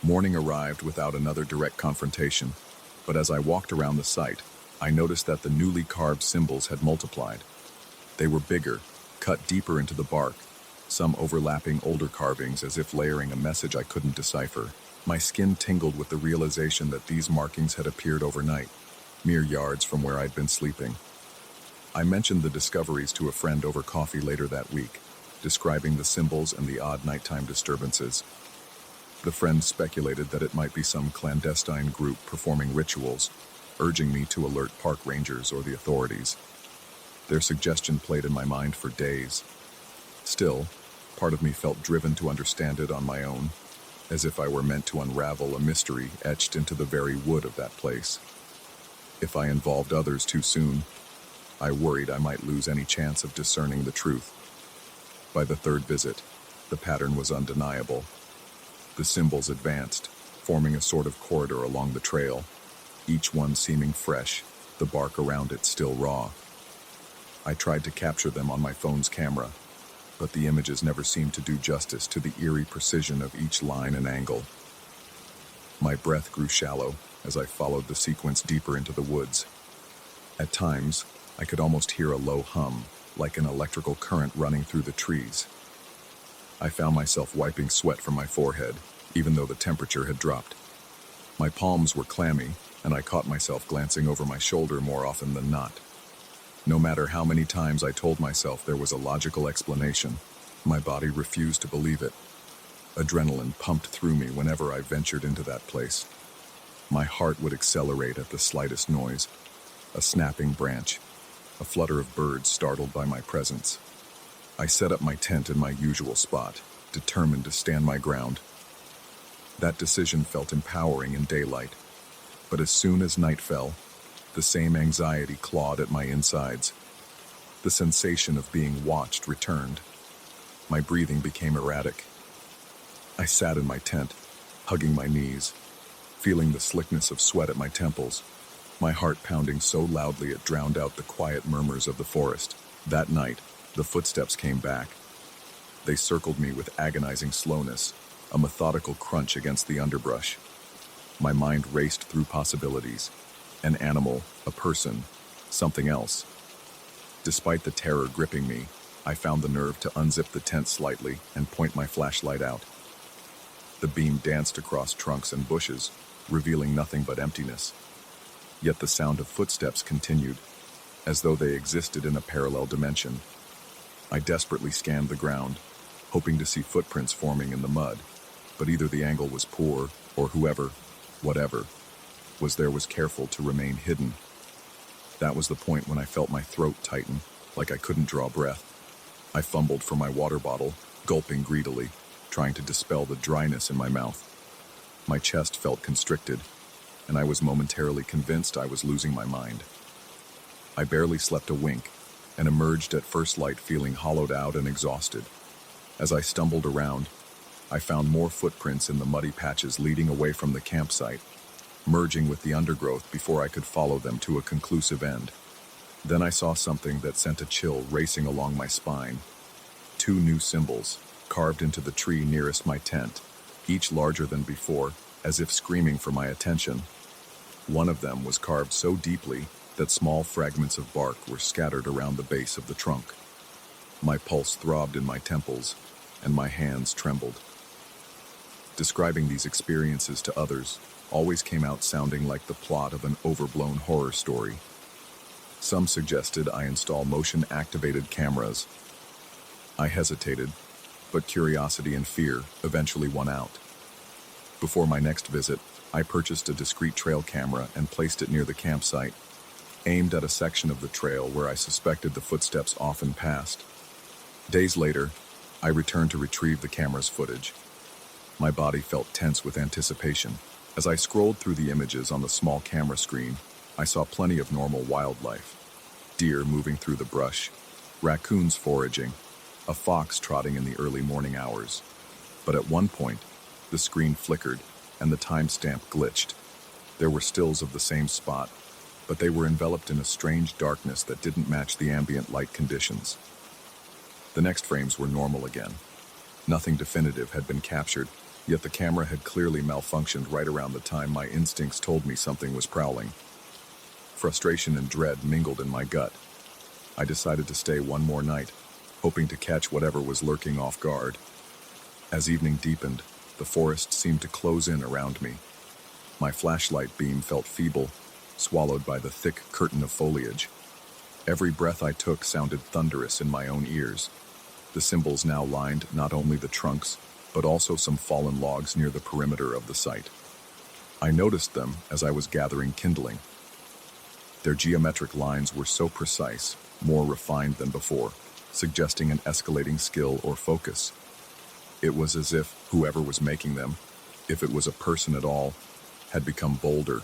Morning arrived without another direct confrontation, but as I walked around the site, I noticed that the newly carved symbols had multiplied. They were bigger, cut deeper into the bark, some overlapping older carvings as if layering a message I couldn't decipher. My skin tingled with the realization that these markings had appeared overnight, mere yards from where I'd been sleeping. I mentioned the discoveries to a friend over coffee later that week, describing the symbols and the odd nighttime disturbances. The friend speculated that it might be some clandestine group performing rituals, urging me to alert park rangers or the authorities. Their suggestion played in my mind for days. Still, part of me felt driven to understand it on my own, as if I were meant to unravel a mystery etched into the very wood of that place. If I involved others too soon, I worried I might lose any chance of discerning the truth. By the third visit, the pattern was undeniable. The symbols advanced, forming a sort of corridor along the trail, each one seeming fresh, the bark around it still raw. I tried to capture them on my phone's camera, but the images never seemed to do justice to the eerie precision of each line and angle. My breath grew shallow as I followed the sequence deeper into the woods. At times, I could almost hear a low hum, like an electrical current running through the trees. I found myself wiping sweat from my forehead, even though the temperature had dropped. My palms were clammy, and I caught myself glancing over my shoulder more often than not. No matter how many times I told myself there was a logical explanation, my body refused to believe it. Adrenaline pumped through me whenever I ventured into that place. My heart would accelerate at the slightest noise, a snapping branch, a flutter of birds startled by my presence. I set up my tent in my usual spot, determined to stand my ground. That decision felt empowering in daylight, but as soon as night fell, the same anxiety clawed at my insides. The sensation of being watched returned. My breathing became erratic. I sat in my tent, hugging my knees, feeling the slickness of sweat at my temples, my heart pounding so loudly it drowned out the quiet murmurs of the forest. That night, the footsteps came back. They circled me with agonizing slowness, a methodical crunch against the underbrush. My mind raced through possibilities. An animal, a person, something else. Despite the terror gripping me, I found the nerve to unzip the tent slightly and point my flashlight out. The beam danced across trunks and bushes, revealing nothing but emptiness. Yet the sound of footsteps continued, as though they existed in a parallel dimension. I desperately scanned the ground, hoping to see footprints forming in the mud, but either the angle was poor, or whatever, was there was careful to remain hidden. That was the point when I felt my throat tighten, like I couldn't draw breath. I fumbled for my water bottle, gulping greedily, trying to dispel the dryness in my mouth. My chest felt constricted, and I was momentarily convinced I was losing my mind. I barely slept a wink, and emerged at first light feeling hollowed out and exhausted. As I stumbled around, I found more footprints in the muddy patches leading away from the campsite, merging with the undergrowth before I could follow them to a conclusive end. Then I saw something that sent a chill racing along my spine. 2 new symbols, carved into the tree nearest my tent, each larger than before, as if screaming for my attention. One of them was carved so deeply that small fragments of bark were scattered around the base of the trunk. My pulse throbbed in my temples, and my hands trembled. Describing these experiences to others always came out sounding like the plot of an overblown horror story. Some suggested I install motion-activated cameras. I hesitated, but curiosity and fear eventually won out. Before my next visit, I purchased a discreet trail camera and placed it near the campsite, aimed at a section of the trail where I suspected the footsteps often passed. Days later, I returned to retrieve the camera's footage. My body felt tense with anticipation. As I scrolled through the images on the small camera screen, I saw plenty of normal wildlife. Deer moving through the brush, raccoons foraging, a fox trotting in the early morning hours. But at one point, the screen flickered and the timestamp glitched. There were stills of the same spot, but they were enveloped in a strange darkness that didn't match the ambient light conditions. The next frames were normal again. Nothing definitive had been captured, yet the camera had clearly malfunctioned right around the time my instincts told me something was prowling. Frustration and dread mingled in my gut. I decided to stay one more night, hoping to catch whatever was lurking off guard. As evening deepened, the forest seemed to close in around me. My flashlight beam felt feeble, swallowed by the thick curtain of foliage. Every breath I took sounded thunderous in my own ears. The symbols now lined not only the trunks, but also some fallen logs near the perimeter of the site. I noticed them as I was gathering kindling. Their geometric lines were so precise, more refined than before, suggesting an escalating skill or focus. It was as if whoever was making them, if it was a person at all, had become bolder,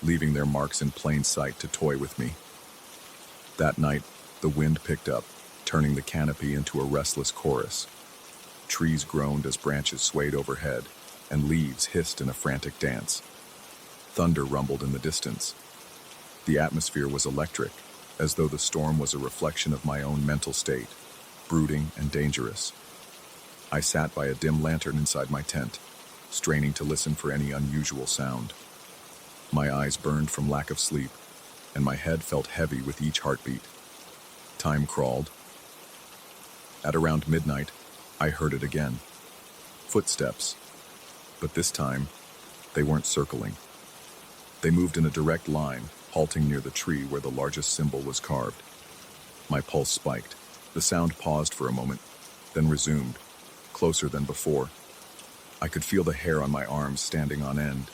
leaving their marks in plain sight to toy with me. That night, the wind picked up, turning the canopy into a restless chorus. Trees groaned as branches swayed overhead, and leaves hissed in a frantic dance. Thunder rumbled in the distance. The atmosphere was electric, as though the storm was a reflection of my own mental state, brooding and dangerous. I sat by a dim lantern inside my tent, straining to listen for any unusual sound. My eyes burned from lack of sleep, and my head felt heavy with each heartbeat. Time crawled. At around midnight, I heard it again. Footsteps. But this time, they weren't circling. They moved in a direct line, halting near the tree where the largest symbol was carved. My pulse spiked. The sound paused for a moment, then resumed, closer than before. I could feel the hair on my arms standing on end.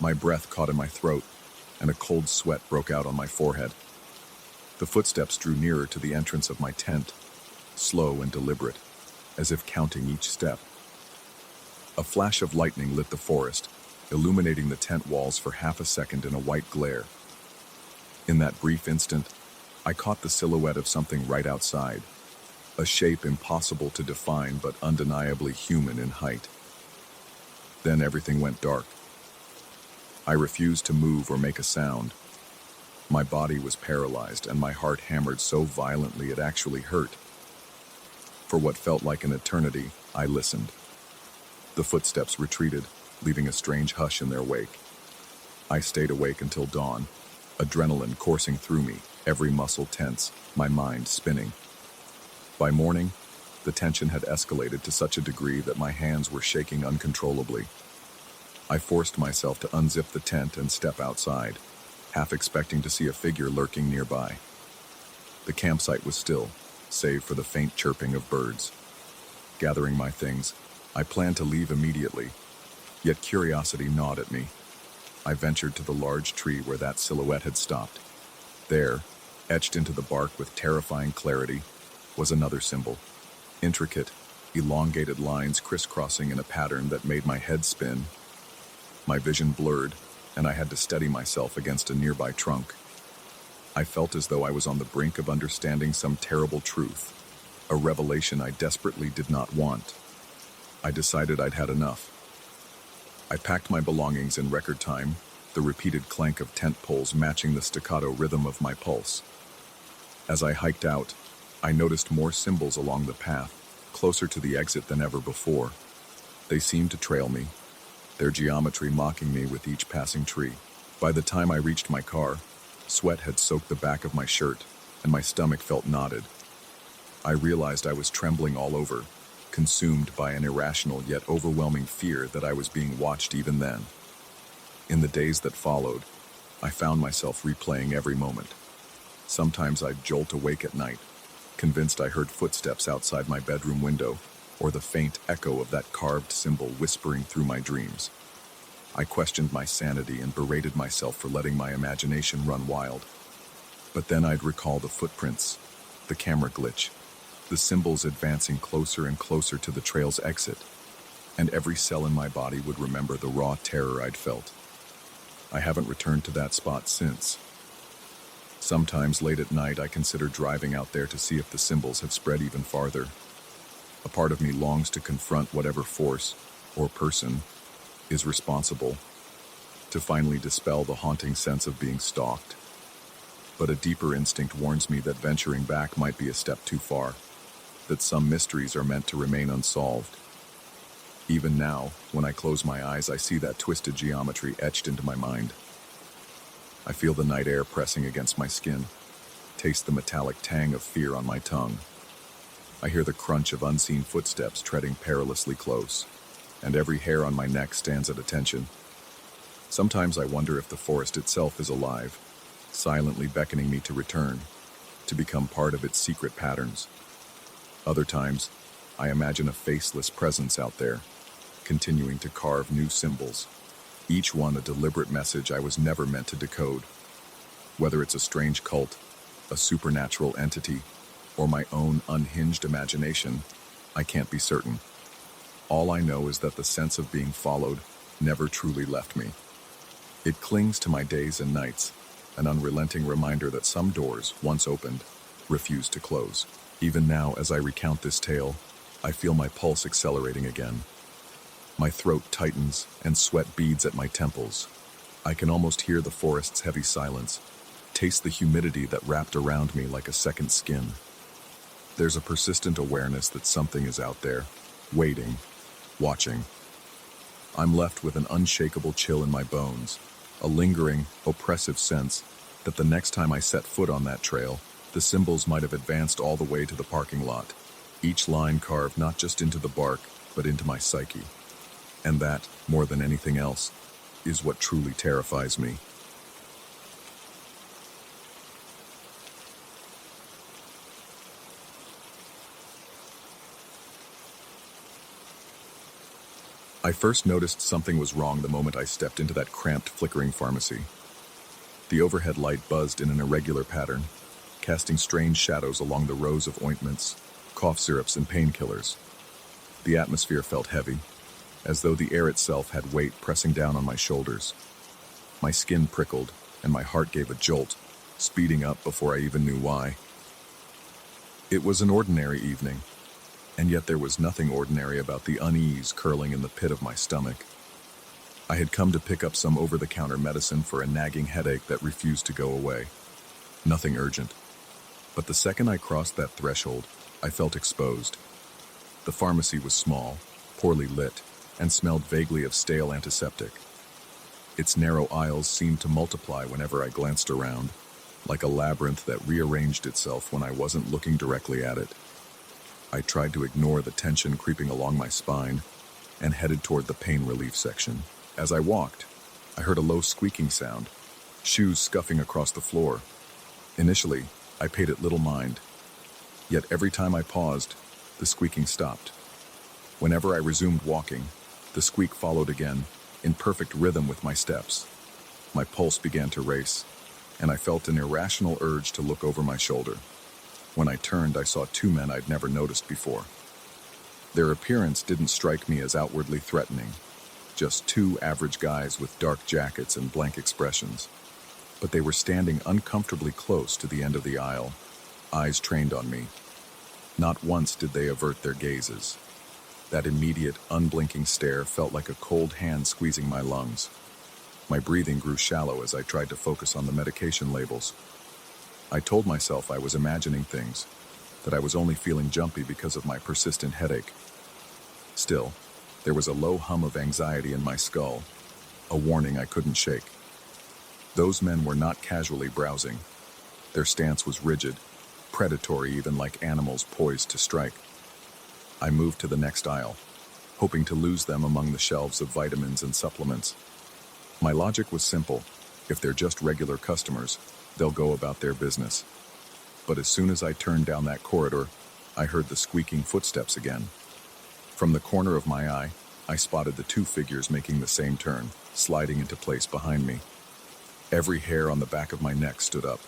My breath caught in my throat, and a cold sweat broke out on my forehead. The footsteps drew nearer to the entrance of my tent, slow and deliberate, as if counting each step. A flash of lightning lit the forest, illuminating the tent walls for half a second in a white glare. In that brief instant, I caught the silhouette of something right outside, a shape impossible to define but undeniably human in height. Then everything went dark. I refused to move or make a sound. My body was paralyzed and my heart hammered so violently it actually hurt. For what felt like an eternity, I listened. The footsteps retreated, leaving a strange hush in their wake. I stayed awake until dawn, adrenaline coursing through me, every muscle tense, my mind spinning. By morning, The tension had escalated to such a degree that my hands were shaking uncontrollably. I forced myself to unzip the tent and step outside, half expecting to see a figure lurking nearby. The campsite was still, save for the faint chirping of birds. Gathering my things, I planned to leave immediately, yet curiosity gnawed at me. I ventured to the large tree where that silhouette had stopped. There, etched into the bark with terrifying clarity, was another symbol. Intricate, elongated lines crisscrossing in a pattern that made my head spin. My vision blurred, and I had to steady myself against a nearby trunk. I felt as though I was on the brink of understanding some terrible truth, a revelation I desperately did not want. I decided I'd had enough. I packed my belongings in record time, the repeated clank of tent poles matching the staccato rhythm of my pulse. As I hiked out, I noticed more symbols along the path, closer to the exit than ever before. They seemed to trail me, their geometry mocking me with each passing tree. By the time I reached my car, sweat had soaked the back of my shirt, and my stomach felt knotted. I realized I was trembling all over, consumed by an irrational yet overwhelming fear that I was being watched even then. In the days that followed, I found myself replaying every moment. Sometimes I'd jolt awake at night, convinced I heard footsteps outside my bedroom window, or the faint echo of that carved symbol whispering through my dreams. I questioned my sanity and berated myself for letting my imagination run wild. But then I'd recall the footprints, the camera glitch, the symbols advancing closer and closer to the trail's exit, and every cell in my body would remember the raw terror I'd felt. I haven't returned to that spot since. Sometimes late at night I consider driving out there to see if the symbols have spread even farther. A part of me longs to confront whatever force, or person, is responsible, to finally dispel the haunting sense of being stalked. But a deeper instinct warns me that venturing back might be a step too far, that some mysteries are meant to remain unsolved. Even now, when I close my eyes, I see that twisted geometry etched into my mind. I feel the night air pressing against my skin, taste the metallic tang of fear on my tongue. I hear the crunch of unseen footsteps treading perilously close, and every hair on my neck stands at attention. Sometimes I wonder if the forest itself is alive, silently beckoning me to return, to become part of its secret patterns. Other times, I imagine a faceless presence out there, continuing to carve new symbols, each one a deliberate message I was never meant to decode. Whether it's a strange cult, a supernatural entity, or my own unhinged imagination, I can't be certain. All I know is that the sense of being followed never truly left me. It clings to my days and nights, an unrelenting reminder that some doors, once opened, refuse to close. Even now, as I recount this tale, I feel my pulse accelerating again. My throat tightens and sweat beads at my temples. I can almost hear the forest's heavy silence, taste the humidity that wrapped around me like a second skin. There's a persistent awareness that something is out there, waiting, watching. I'm left with an unshakable chill in my bones, a lingering, oppressive sense that the next time I set foot on that trail, the symbols might have advanced all the way to the parking lot, each line carved not just into the bark, but into my psyche. And that, more than anything else, is what truly terrifies me. I first noticed something was wrong the moment I stepped into that cramped, flickering pharmacy. The overhead light buzzed in an irregular pattern, casting strange shadows along the rows of ointments, cough syrups, and painkillers. The atmosphere felt heavy, as though the air itself had weight pressing down on my shoulders. My skin prickled, and my heart gave a jolt, speeding up before I even knew why. It was an ordinary evening, and yet there was nothing ordinary about the unease curling in the pit of my stomach. I had come to pick up some over-the-counter medicine for a nagging headache that refused to go away. Nothing urgent. But the second I crossed that threshold, I felt exposed. The pharmacy was small, poorly lit, and smelled vaguely of stale antiseptic. Its narrow aisles seemed to multiply whenever I glanced around, like a labyrinth that rearranged itself when I wasn't looking directly at it. I tried to ignore the tension creeping along my spine and headed toward the pain relief section. As I walked, I heard a low squeaking sound, shoes scuffing across the floor. Initially, I paid it little mind, yet every time I paused, the squeaking stopped. Whenever I resumed walking, the squeak followed again, in perfect rhythm with my steps. My pulse began to race, and I felt an irrational urge to look over my shoulder. When I turned, I saw two men I'd never noticed before. Their appearance didn't strike me as outwardly threatening, just two average guys with dark jackets and blank expressions. But they were standing uncomfortably close to the end of the aisle, eyes trained on me. Not once did they avert their gazes. That immediate, unblinking stare felt like a cold hand squeezing my lungs. My breathing grew shallow as I tried to focus on the medication labels. I told myself I was imagining things, that I was only feeling jumpy because of my persistent headache. Still, there was a low hum of anxiety in my skull, a warning I couldn't shake. Those men were not casually browsing. Their stance was rigid, predatory, even like animals poised to strike. I moved to the next aisle, hoping to lose them among the shelves of vitamins and supplements. My logic was simple. If they're just regular customers, they'll go about their business. But as soon as I turned down that corridor, I heard the squeaking footsteps again. From the corner of my eye, I spotted the two figures making the same turn, sliding into place behind me. Every hair on the back of my neck stood up.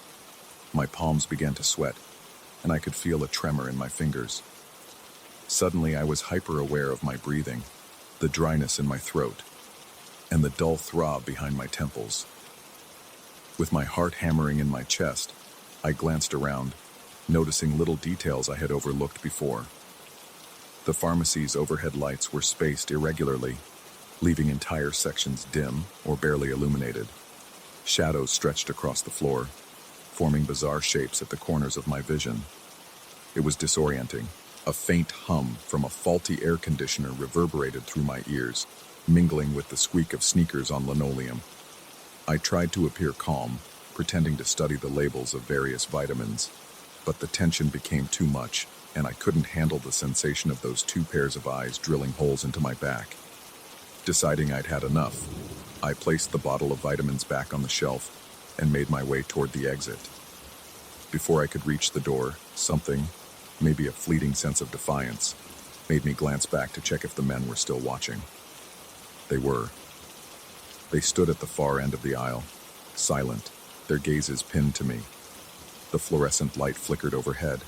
My palms began to sweat, and I could feel a tremor in my fingers. Suddenly, I was hyper-aware of my breathing, the dryness in my throat, and the dull throb behind my temples. With my heart hammering in my chest, I glanced around, noticing little details I had overlooked before. The pharmacy's overhead lights were spaced irregularly, leaving entire sections dim or barely illuminated. Shadows stretched across the floor, forming bizarre shapes at the corners of my vision. It was disorienting. A faint hum from a faulty air conditioner reverberated through my ears, mingling with the squeak of sneakers on linoleum. I tried to appear calm, pretending to study the labels of various vitamins, but the tension became too much, and I couldn't handle the sensation of those two pairs of eyes drilling holes into my back. Deciding I'd had enough, I placed the bottle of vitamins back on the shelf and made my way toward the exit. Before I could reach the door, something, maybe a fleeting sense of defiance, made me glance back to check if the men were still watching. They were. They stood at the far end of the aisle, silent, their gazes pinned to me. The fluorescent light flickered overhead,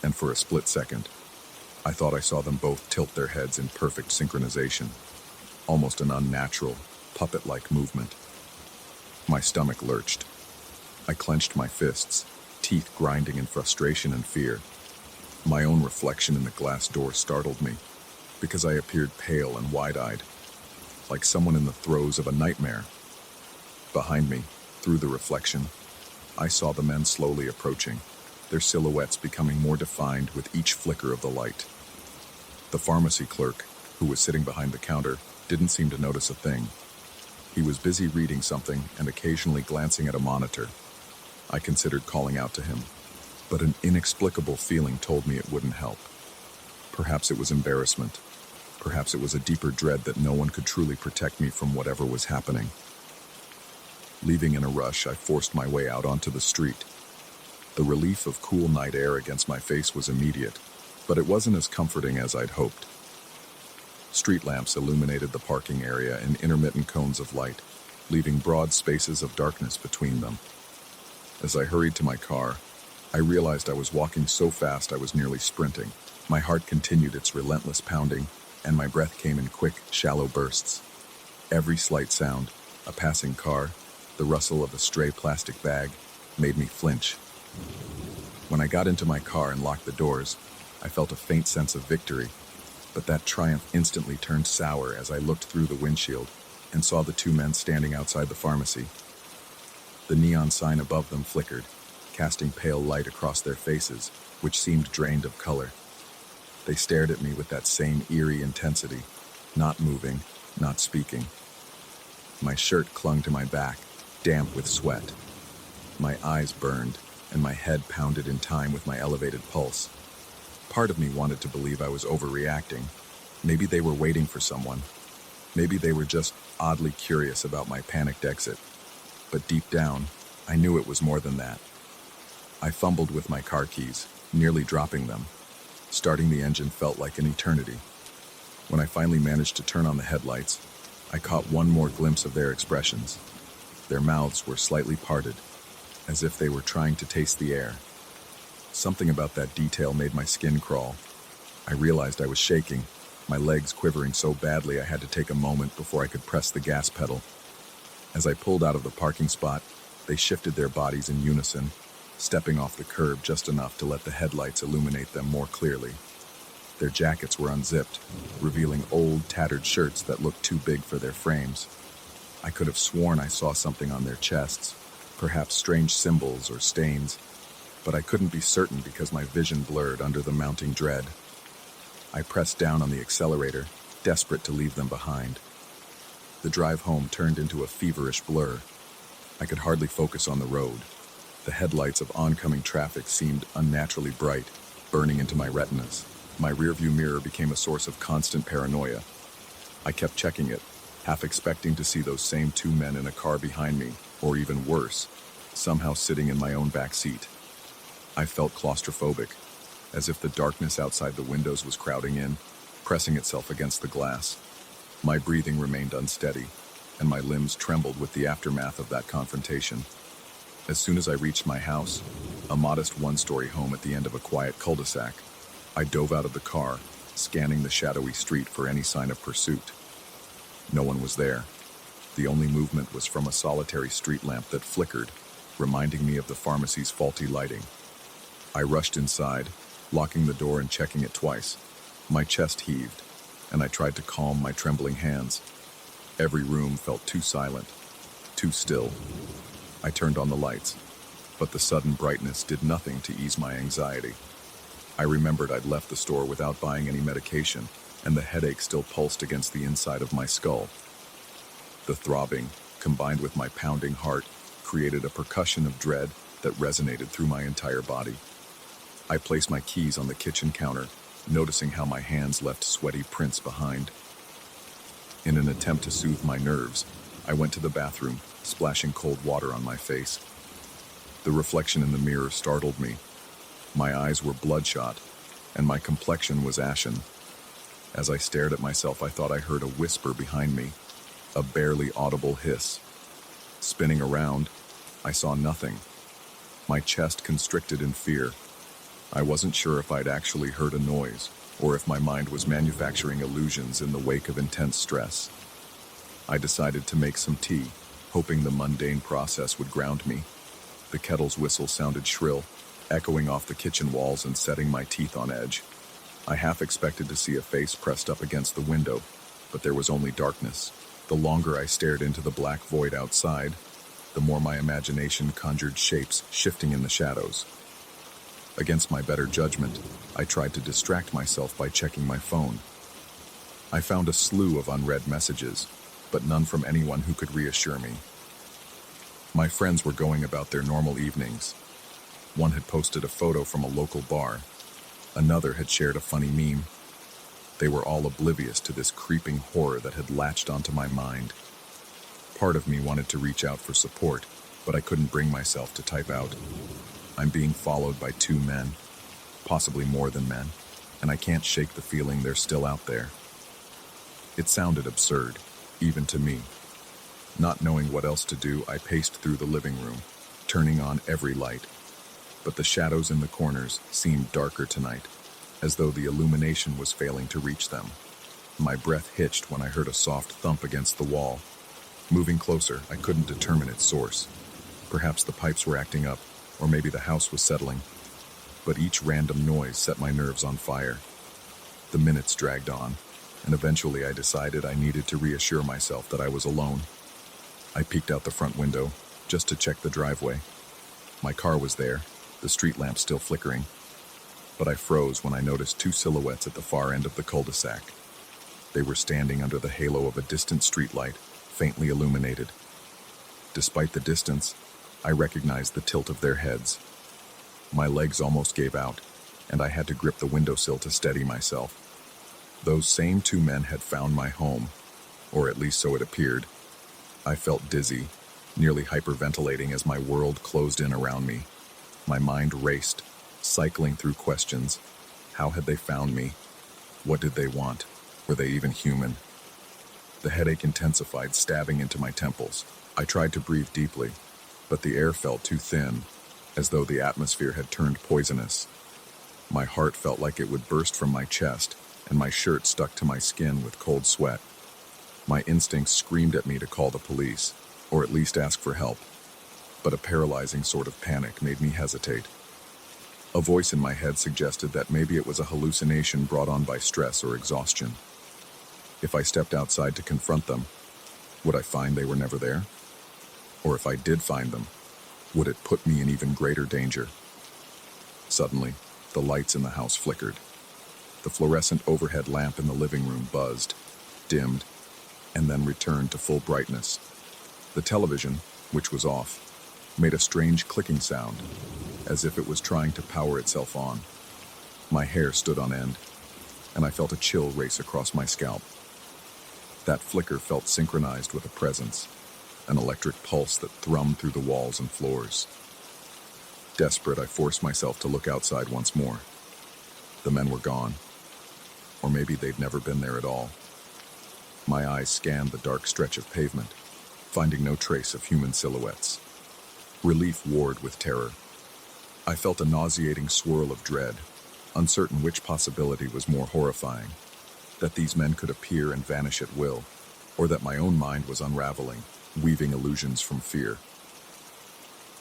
and for a split second, I thought I saw them both tilt their heads in perfect synchronization, almost an unnatural, puppet-like movement. My stomach lurched. I clenched my fists, teeth grinding in frustration and fear. My own reflection in the glass door startled me, because I appeared pale and wide-eyed, like someone in the throes of a nightmare. Behind me, through the reflection, I saw the men slowly approaching, their silhouettes becoming more defined with each flicker of the light. The pharmacy clerk, who was sitting behind the counter, didn't seem to notice a thing. He was busy reading something and occasionally glancing at a monitor. I considered calling out to him, but an inexplicable feeling told me it wouldn't help. Perhaps it was embarrassment. Perhaps it was a deeper dread that no one could truly protect me from whatever was happening. Leaving in a rush, I forced my way out onto the street. The relief of cool night air against my face was immediate, but it wasn't as comforting as I'd hoped. Street lamps illuminated the parking area in intermittent cones of light, leaving broad spaces of darkness between them. As I hurried to my car, I realized I was walking so fast I was nearly sprinting. My heart continued its relentless pounding, and my breath came in quick, shallow bursts. Every slight sound, a passing car, the rustle of a stray plastic bag, made me flinch. When I got into my car and locked the doors, I felt a faint sense of victory, but that triumph instantly turned sour as I looked through the windshield and saw the two men standing outside the pharmacy. The neon sign above them flickered, casting pale light across their faces, which seemed drained of color. They stared at me with that same eerie intensity, not moving, not speaking. My shirt clung to my back, damp with sweat. My eyes burned, and my head pounded in time with my elevated pulse. Part of me wanted to believe I was overreacting. Maybe they were waiting for someone. Maybe they were just oddly curious about my panicked exit. But deep down, I knew it was more than that. I fumbled with my car keys, nearly dropping them. Starting the engine felt like an eternity. When I finally managed to turn on the headlights, I caught one more glimpse of their expressions. Their mouths were slightly parted, as if they were trying to taste the air. Something about that detail made my skin crawl. I realized I was shaking, my legs quivering so badly I had to take a moment before I could press the gas pedal. As I pulled out of the parking spot, they shifted their bodies in unison, stepping off the curb just enough to let the headlights illuminate them more clearly. Their jackets were unzipped, revealing old, tattered shirts that looked too big for their frames. I could have sworn I saw something on their chests, perhaps strange symbols or stains, but I couldn't be certain because my vision blurred under the mounting dread. I pressed down on the accelerator, desperate to leave them behind. The drive home turned into a feverish blur. I could hardly focus on the road. The headlights of oncoming traffic seemed unnaturally bright, burning into my retinas. My rearview mirror became a source of constant paranoia. I kept checking it, half expecting to see those same two men in a car behind me, or even worse, somehow sitting in my own back seat. I felt claustrophobic, as if the darkness outside the windows was crowding in, pressing itself against the glass. My breathing remained unsteady, and my limbs trembled with the aftermath of that confrontation. As soon as I reached my house, a modest one-story home at the end of a quiet cul-de-sac, I dove out of the car, scanning the shadowy street for any sign of pursuit. No one was there. The only movement was from a solitary street lamp that flickered, reminding me of the pharmacy's faulty lighting. I rushed inside, locking the door and checking it twice. My chest heaved, and I tried to calm my trembling hands. Every room felt too silent, too still. I turned on the lights, but the sudden brightness did nothing to ease my anxiety. I remembered I'd left the store without buying any medication, and the headache still pulsed against the inside of my skull. The throbbing, combined with my pounding heart, created a percussion of dread that resonated through my entire body. I placed my keys on the kitchen counter, noticing how my hands left sweaty prints behind. In an attempt to soothe my nerves, I went to the bathroom, splashing cold water on my face. The reflection in the mirror startled me. My eyes were bloodshot, and my complexion was ashen. As I stared at myself, I thought I heard a whisper behind me, a barely audible hiss. Spinning around, I saw nothing. My chest constricted in fear. I wasn't sure if I'd actually heard a noise, or if my mind was manufacturing illusions in the wake of intense stress. I decided to make some tea, hoping the mundane process would ground me. The kettle's whistle sounded shrill, echoing off the kitchen walls and setting my teeth on edge. I half expected to see a face pressed up against the window, but there was only darkness. The longer I stared into the black void outside, the more my imagination conjured shapes shifting in the shadows. Against my better judgment, I tried to distract myself by checking my phone. I found a slew of unread messages, but none from anyone who could reassure me. My friends were going about their normal evenings. One had posted a photo from a local bar. Another had shared a funny meme. They were all oblivious to this creeping horror that had latched onto my mind. Part of me wanted to reach out for support, but I couldn't bring myself to type out, "I'm being followed by two men, possibly more than men, and I can't shake the feeling they're still out there." It sounded absurd, even to me. Not knowing what else to do, I paced through the living room, turning on every light. But the shadows in the corners seemed darker tonight, as though the illumination was failing to reach them. My breath hitched when I heard a soft thump against the wall. Moving closer, I couldn't determine its source. Perhaps the pipes were acting up, or maybe the house was settling. But each random noise set my nerves on fire. The minutes dragged on, and eventually I decided I needed to reassure myself that I was alone. I peeked out the front window, just to check the driveway. My car was there, the street lamp still flickering. But I froze when I noticed two silhouettes at the far end of the cul-de-sac. They were standing under the halo of a distant streetlight, faintly illuminated. Despite the distance, I recognized the tilt of their heads. My legs almost gave out, and I had to grip the windowsill to steady myself. Those same two men had found my home, or at least so it appeared. I felt dizzy, nearly hyperventilating as my world closed in around me. My mind raced, cycling through questions. How had they found me? What did they want? Were they even human? The headache intensified, stabbing into my temples. I tried to breathe deeply, but the air felt too thin, as though the atmosphere had turned poisonous. My heart felt like it would burst from my chest, and my shirt stuck to my skin with cold sweat. My instincts screamed at me to call the police, or at least ask for help, but a paralyzing sort of panic made me hesitate. A voice in my head suggested that maybe it was a hallucination brought on by stress or exhaustion. If I stepped outside to confront them, would I find they were never there? Or if I did find them, would it put me in even greater danger? Suddenly, the lights in the house flickered. The fluorescent overhead lamp in the living room buzzed, dimmed, and then returned to full brightness. The television, which was off, made a strange clicking sound, as if it was trying to power itself on. My hair stood on end, and I felt a chill race across my scalp. That flicker felt synchronized with a presence, an electric pulse that thrummed through the walls and floors. Desperate, I forced myself to look outside once more. The men were gone, or maybe they'd never been there at all. My eyes scanned the dark stretch of pavement, finding no trace of human silhouettes. Relief warred with terror. I felt a nauseating swirl of dread, uncertain which possibility was more horrifying, that these men could appear and vanish at will, or that my own mind was unraveling, weaving illusions from fear.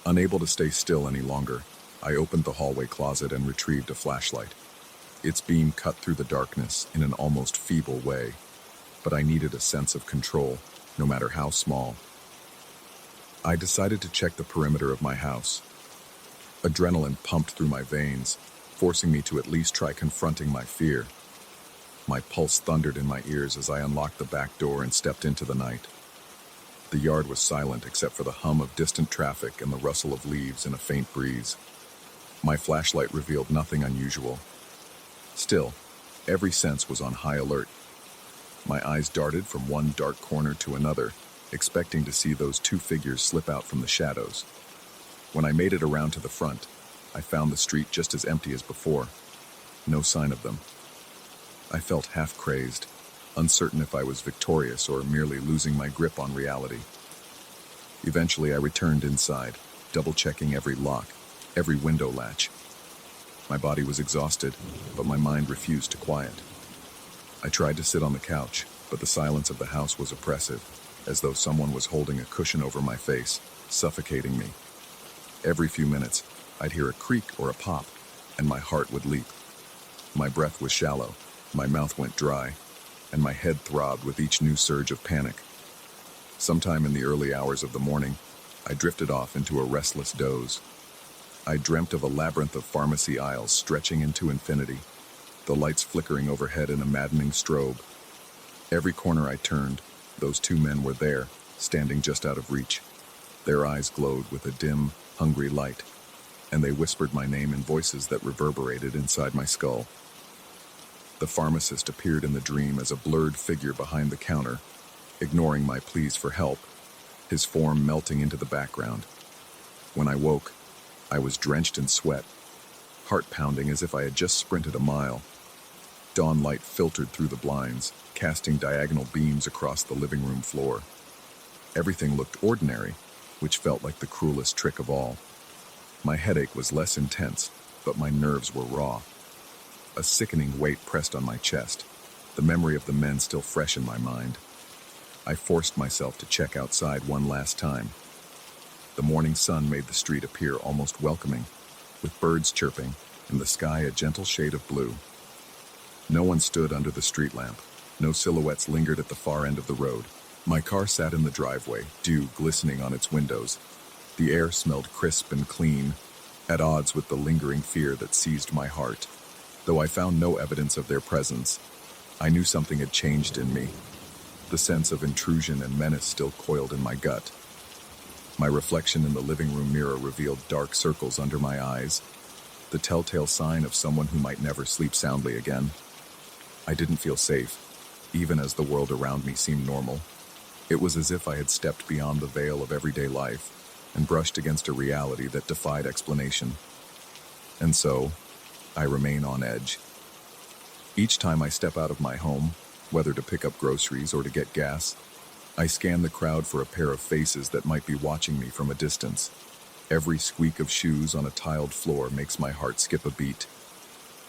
Unable to stay still any longer, I opened the hallway closet and retrieved a flashlight. Its beam cut through the darkness in an almost feeble way, but I needed a sense of control, no matter how small. I decided to check the perimeter of my house. Adrenaline pumped through my veins, forcing me to at least try confronting my fear. My pulse thundered in my ears as I unlocked the back door and stepped into the night. The yard was silent except for the hum of distant traffic and the rustle of leaves in a faint breeze. My flashlight revealed nothing unusual. Still, every sense was on high alert. My eyes darted from one dark corner to another, expecting to see those two figures slip out from the shadows. When I made it around to the front, I found the street just as empty as before. No sign of them. I felt half-crazed, uncertain if I was victorious or merely losing my grip on reality. Eventually, I returned inside, double-checking every lock, every window latch. My body was exhausted, but my mind refused to quiet. I tried to sit on the couch, but the silence of the house was oppressive, as though someone was holding a cushion over my face, suffocating me. Every few minutes, I'd hear a creak or a pop, and my heart would leap. My breath was shallow, my mouth went dry, and my head throbbed with each new surge of panic. Sometime in the early hours of the morning, I drifted off into a restless doze. I dreamt of a labyrinth of pharmacy aisles stretching into infinity, the lights flickering overhead in a maddening strobe. Every corner I turned, those two men were there, standing just out of reach. Their eyes glowed with a dim, hungry light, and they whispered my name in voices that reverberated inside my skull. The pharmacist appeared in the dream as a blurred figure behind the counter, ignoring my pleas for help, his form melting into the background. When I woke, I was drenched in sweat, heart pounding as if I had just sprinted a mile. Dawn light filtered through the blinds, casting diagonal beams across the living room floor. Everything looked ordinary, which felt like the cruelest trick of all. My headache was less intense, but my nerves were raw. A sickening weight pressed on my chest, the memory of the men still fresh in my mind. I forced myself to check outside one last time. The morning sun made the street appear almost welcoming, with birds chirping and the sky a gentle shade of blue. No one stood under the street lamp. No silhouettes lingered at the far end of the road. My car sat in the driveway, dew glistening on its windows. The air smelled crisp and clean, at odds with the lingering fear that seized my heart. Though I found no evidence of their presence, I knew something had changed in me. The sense of intrusion and menace still coiled in my gut. My reflection in the living room mirror revealed dark circles under my eyes, the telltale sign of someone who might never sleep soundly again. I didn't feel safe, even as the world around me seemed normal. It was as if I had stepped beyond the veil of everyday life and brushed against a reality that defied explanation. And so, I remain on edge. Each time I step out of my home, whether to pick up groceries or to get gas, I scan the crowd for a pair of faces that might be watching me from a distance. Every squeak of shoes on a tiled floor makes my heart skip a beat.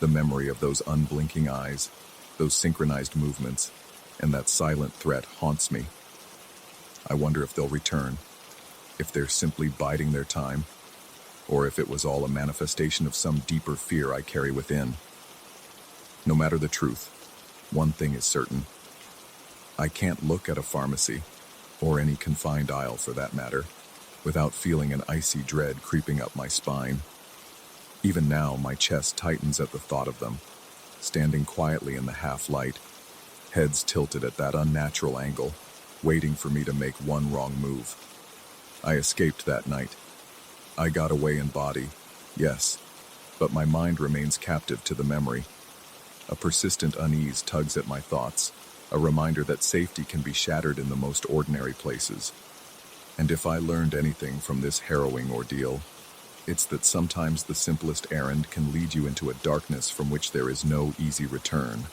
The memory of those unblinking eyes, those synchronized movements, and that silent threat haunts me. I wonder if they'll return, if they're simply biding their time, or if it was all a manifestation of some deeper fear I carry within. No matter the truth, one thing is certain. I can't look at a pharmacy, or any confined aisle for that matter, without feeling an icy dread creeping up my spine. Even now, my chest tightens at the thought of them, standing quietly in the half-light, heads tilted at that unnatural angle, waiting for me to make one wrong move. I escaped that night. I got away in body, yes, but my mind remains captive to the memory. A persistent unease tugs at my thoughts, a reminder that safety can be shattered in the most ordinary places. And if I learned anything from this harrowing ordeal, it's that sometimes the simplest errand can lead you into a darkness from which there is no easy return.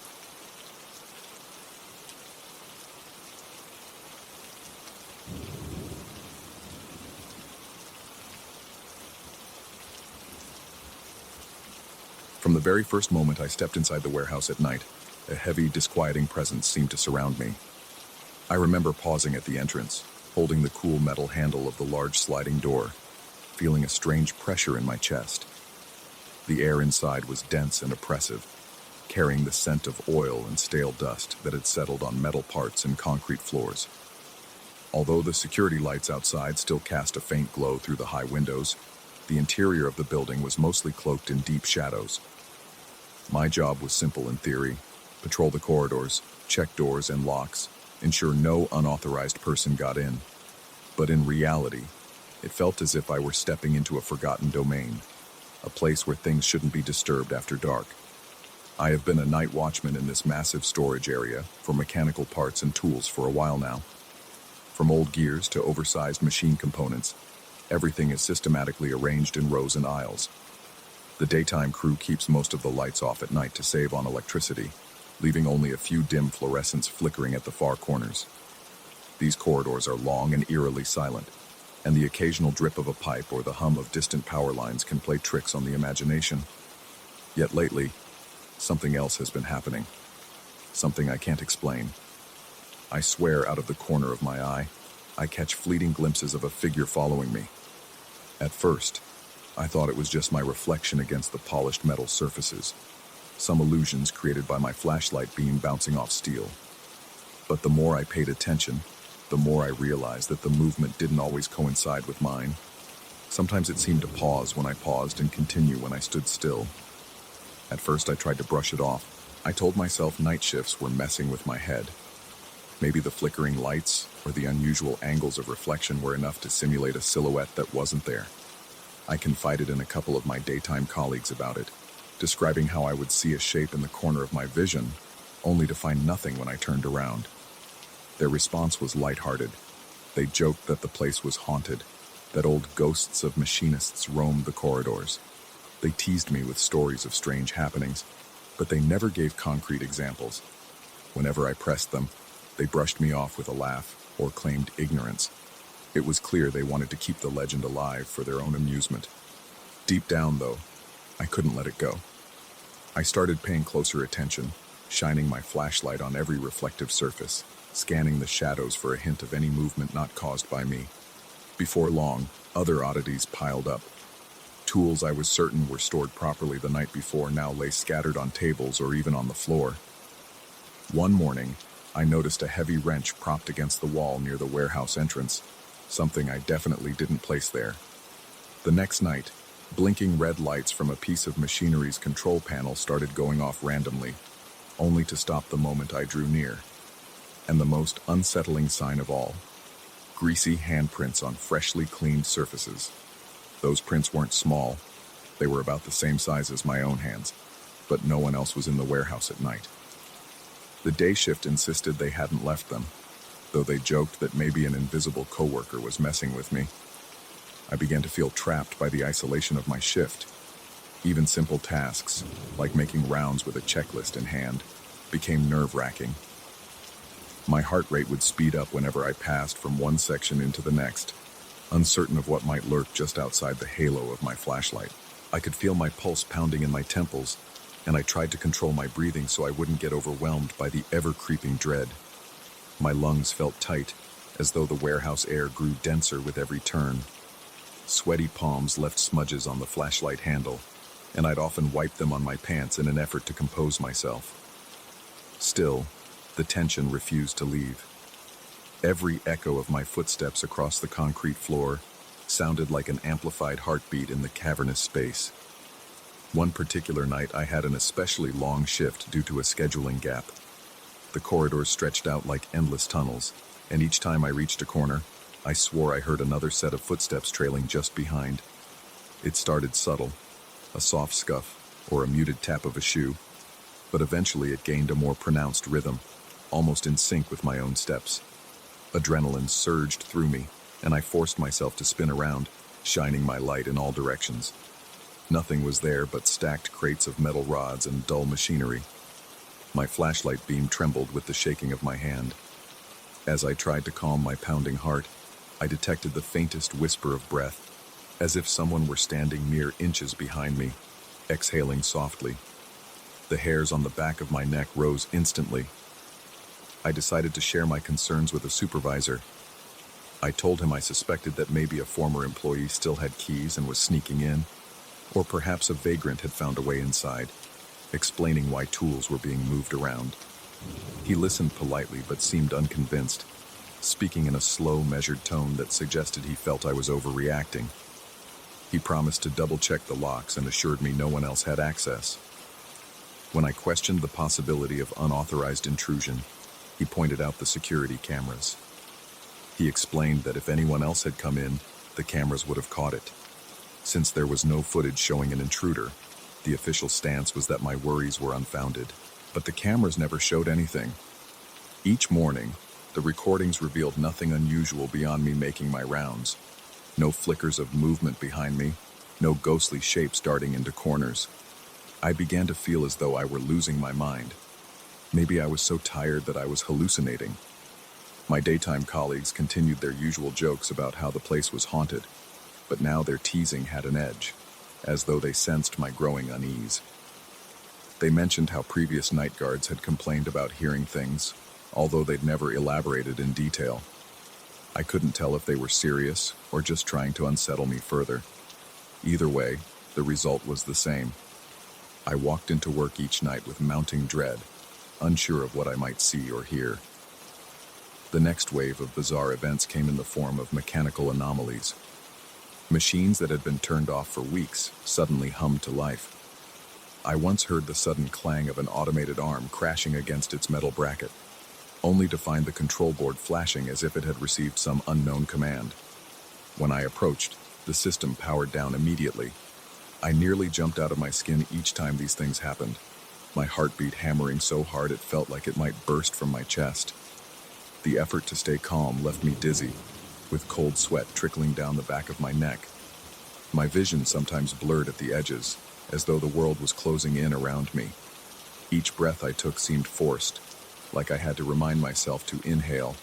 From the very first moment I stepped inside the warehouse at night, a heavy, disquieting presence seemed to surround me. I remember pausing at the entrance, holding the cool metal handle of the large sliding door, feeling a strange pressure in my chest. The air inside was dense and oppressive, carrying the scent of oil and stale dust that had settled on metal parts and concrete floors. Although the security lights outside still cast a faint glow through the high windows, the interior of the building was mostly cloaked in deep shadows. My job was simple in theory: patrol the corridors, check doors and locks, ensure no unauthorized person got in. But in reality, it felt as if I were stepping into a forgotten domain, a place where things shouldn't be disturbed after dark. I have been a night watchman in this massive storage area for mechanical parts and tools for a while now. From old gears to oversized machine components, everything is systematically arranged in rows and aisles. The daytime crew keeps most of the lights off at night to save on electricity, leaving only a few dim fluorescents flickering at the far corners. These corridors are long and eerily silent, and the occasional drip of a pipe or the hum of distant power lines can play tricks on the imagination. Yet lately, something else has been happening. Something I can't explain. I swear, out of the corner of my eye, I catch fleeting glimpses of a figure following me. At first, I thought it was just my reflection against the polished metal surfaces, some illusions created by my flashlight beam bouncing off steel. But the more I paid attention, the more I realized that the movement didn't always coincide with mine. Sometimes it seemed to pause when I paused and continue when I stood still. At first I tried to brush it off. I told myself night shifts were messing with my head. Maybe the flickering lights or the unusual angles of reflection were enough to simulate a silhouette that wasn't there. I confided in a couple of my daytime colleagues about it, describing how I would see a shape in the corner of my vision, only to find nothing when I turned around. Their response was lighthearted. They joked that the place was haunted, that old ghosts of machinists roamed the corridors. They teased me with stories of strange happenings, but they never gave concrete examples. Whenever I pressed them, they brushed me off with a laugh or claimed ignorance. It was clear they wanted to keep the legend alive for their own amusement. Deep down, though, I couldn't let it go. I started paying closer attention, shining my flashlight on every reflective surface, scanning the shadows for a hint of any movement not caused by me. Before long, other oddities piled up. Tools I was certain were stored properly the night before now lay scattered on tables or even on the floor. One morning, I noticed a heavy wrench propped against the wall near the warehouse entrance, something I definitely didn't place there. The next night, blinking red lights from a piece of machinery's control panel started going off randomly, only to stop the moment I drew near. And the most unsettling sign of all: greasy handprints on freshly cleaned surfaces. Those prints weren't small. They were about the same size as my own hands, but no one else was in the warehouse at night. The day shift insisted they hadn't left them, though they joked that maybe an invisible coworker was messing with me. I began to feel trapped by the isolation of my shift. Even simple tasks, like making rounds with a checklist in hand, became nerve-wracking. My heart rate would speed up whenever I passed from one section into the next, uncertain of what might lurk just outside the halo of my flashlight. I could feel my pulse pounding in my temples, and I tried to control my breathing so I wouldn't get overwhelmed by the ever-creeping dread. My lungs felt tight, as though the warehouse air grew denser with every turn. Sweaty palms left smudges on the flashlight handle, and I'd often wipe them on my pants in an effort to compose myself. Still, the tension refused to leave. Every echo of my footsteps across the concrete floor sounded like an amplified heartbeat in the cavernous space. One particular night, I had an especially long shift due to a scheduling gap. The corridors stretched out like endless tunnels, and each time I reached a corner, I swore I heard another set of footsteps trailing just behind. It started subtle, a soft scuff or a muted tap of a shoe, but eventually it gained a more pronounced rhythm, almost in sync with my own steps. Adrenaline surged through me, and I forced myself to spin around, shining my light in all directions. Nothing was there but stacked crates of metal rods and dull machinery. My flashlight beam trembled with the shaking of my hand. As I tried to calm my pounding heart, I detected the faintest whisper of breath, as if someone were standing mere inches behind me, exhaling softly. The hairs on the back of my neck rose instantly. I decided to share my concerns with a supervisor. I told him I suspected that maybe a former employee still had keys and was sneaking in, or perhaps a vagrant had found a way inside, explaining why tools were being moved around. He listened politely but seemed unconvinced, speaking in a slow, measured tone that suggested he felt I was overreacting. He promised to double-check the locks and assured me no one else had access. When I questioned the possibility of unauthorized intrusion, he pointed out the security cameras. He explained that if anyone else had come in, the cameras would have caught it. Since there was no footage showing an intruder, the official stance was that my worries were unfounded, but the cameras never showed anything. Each morning, the recordings revealed nothing unusual beyond me making my rounds. No flickers of movement behind me, no ghostly shapes darting into corners. I began to feel as though I were losing my mind. Maybe I was so tired that I was hallucinating. My daytime colleagues continued their usual jokes about how the place was haunted, but now their teasing had an edge, as though they sensed my growing unease. They mentioned how previous night guards had complained about hearing things, although they'd never elaborated in detail. I couldn't tell if they were serious or just trying to unsettle me further. Either way, the result was the same. I walked into work each night with mounting dread, unsure of what I might see or hear. The next wave of bizarre events came in the form of mechanical anomalies. Machines that had been turned off for weeks suddenly hummed to life. I once heard the sudden clang of an automated arm crashing against its metal bracket, only to find the control board flashing as if it had received some unknown command. When I approached, the system powered down immediately. I nearly jumped out of my skin each time these things happened, my heartbeat hammering so hard it felt like it might burst from my chest. The effort to stay calm left me dizzy, with cold sweat trickling down the back of my neck. My vision sometimes blurred at the edges, as though the world was closing in around me. Each breath I took seemed forced, like I had to remind myself to inhale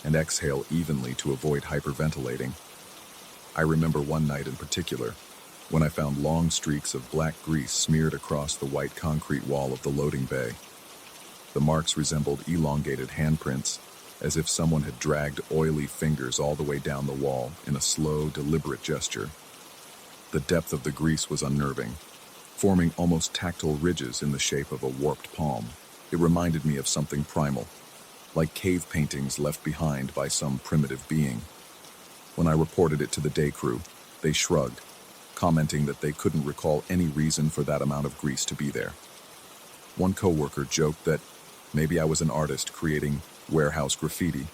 and exhale evenly to avoid hyperventilating. I remember one night in particular, when I found long streaks of black grease smeared across the white concrete wall of the loading bay. The marks resembled elongated handprints, as if someone had dragged oily fingers all the way down the wall in a slow, deliberate gesture. The depth of the grease was unnerving, forming almost tactile ridges in the shape of a warped palm. It reminded me of something primal, like cave paintings left behind by some primitive being. When I reported it to the day crew, they shrugged, commenting that they couldn't recall any reason for that amount of grease to be there. One coworker joked that maybe I was an artist creating warehouse graffiti,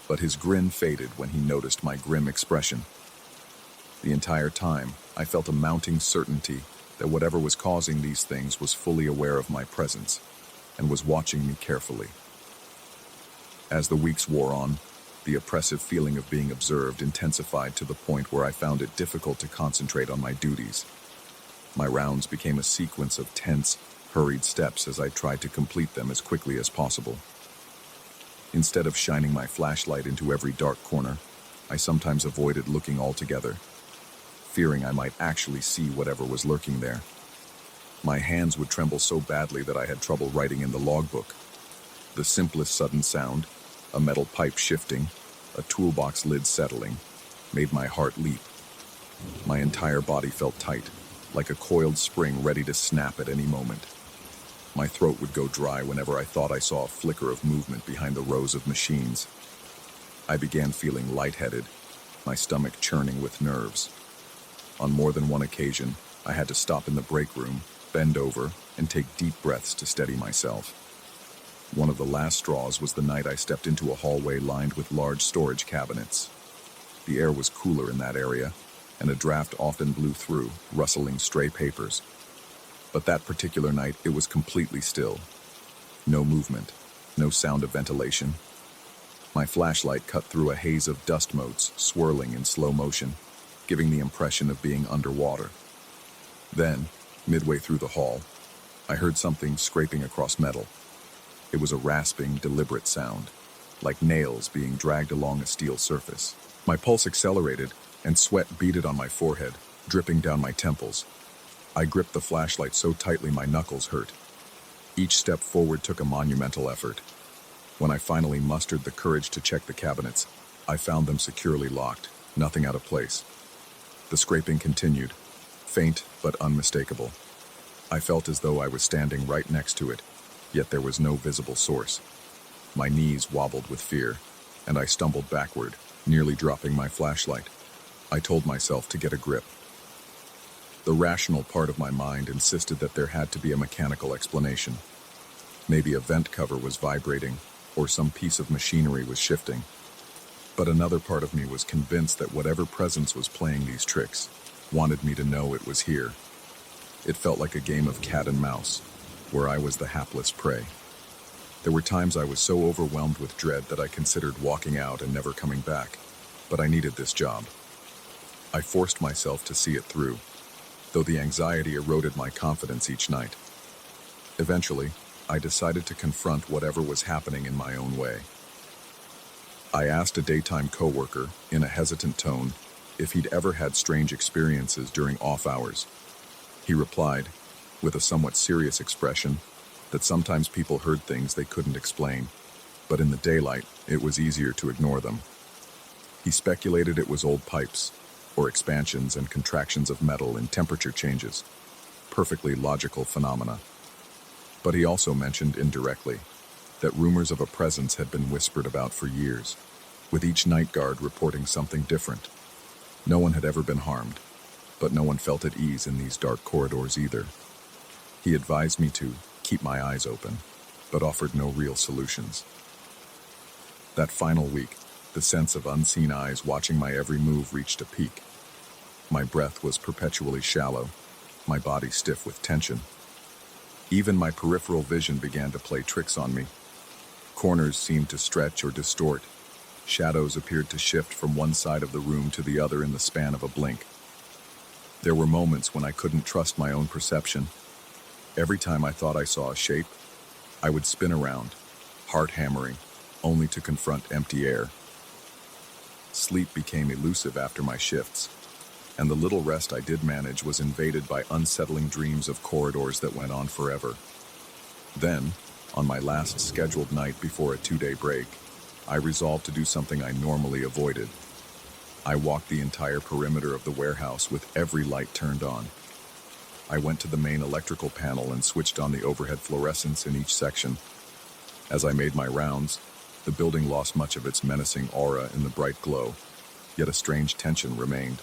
but his grin faded when he noticed my grim expression. The entire time, I felt a mounting certainty that whatever was causing these things was fully aware of my presence and was watching me carefully. As the weeks wore on, the oppressive feeling of being observed intensified to the point where I found it difficult to concentrate on my duties. My rounds became a sequence of tense, hurried steps as I tried to complete them as quickly as possible. Instead of shining my flashlight into every dark corner, I sometimes avoided looking altogether, fearing I might actually see whatever was lurking there. My hands would tremble so badly that I had trouble writing in the logbook. The simplest sudden sound, a metal pipe shifting, a toolbox lid settling, made my heart leap. My entire body felt tight, like a coiled spring ready to snap at any moment. My throat would go dry whenever I thought I saw a flicker of movement behind the rows of machines. I began feeling lightheaded, my stomach churning with nerves. On more than one occasion, I had to stop in the break room, bend over, and take deep breaths to steady myself. One of the last straws was the night I stepped into a hallway lined with large storage cabinets. The air was cooler in that area, and a draft often blew through, rustling stray papers. But that particular night, it was completely still. No movement, no sound of ventilation. My flashlight cut through a haze of dust motes swirling in slow motion, giving the impression of being underwater. Then, midway through the hall, I heard something scraping across metal. It was a rasping, deliberate sound, like nails being dragged along a steel surface. My pulse accelerated, and sweat beaded on my forehead, dripping down my temples. I gripped the flashlight so tightly my knuckles hurt. Each step forward took a monumental effort. When I finally mustered the courage to check the cabinets, I found them securely locked, nothing out of place. The scraping continued, faint but unmistakable. I felt as though I was standing right next to it, yet there was no visible source. My knees wobbled with fear, and I stumbled backward, nearly dropping my flashlight. I told myself to get a grip. The rational part of my mind insisted that there had to be a mechanical explanation. Maybe a vent cover was vibrating, or some piece of machinery was shifting. But another part of me was convinced that whatever presence was playing these tricks wanted me to know it was here. It felt like a game of cat and mouse, where I was the hapless prey. There were times I was so overwhelmed with dread that I considered walking out and never coming back, but I needed this job. I forced myself to see it through, though the anxiety eroded my confidence each night. Eventually, I decided to confront whatever was happening in my own way. I asked a daytime coworker, in a hesitant tone, if he'd ever had strange experiences during off hours. He replied, with a somewhat serious expression, that sometimes people heard things they couldn't explain, but in the daylight, it was easier to ignore them. He speculated it was old pipes, or expansions and contractions of metal in temperature changes, perfectly logical phenomena. But he also mentioned indirectly that rumors of a presence had been whispered about for years, with each night guard reporting something different. No one had ever been harmed, but no one felt at ease in these dark corridors either. He advised me to keep my eyes open, but offered no real solutions. That final week, the sense of unseen eyes watching my every move reached a peak. My breath was perpetually shallow, my body stiff with tension. Even my peripheral vision began to play tricks on me. Corners seemed to stretch or distort. Shadows appeared to shift from one side of the room to the other in the span of a blink. There were moments when I couldn't trust my own perception. Every time I thought I saw a shape, I would spin around, heart hammering, only to confront empty air. Sleep became elusive after my shifts, and the little rest I did manage was invaded by unsettling dreams of corridors that went on forever. Then, on my last scheduled night before a 2-day break, I resolved to do something I normally avoided. I walked the entire perimeter of the warehouse with every light turned on. I went to the main electrical panel and switched on the overhead fluorescents in each section. As I made my rounds, the building lost much of its menacing aura in the bright glow, yet a strange tension remained.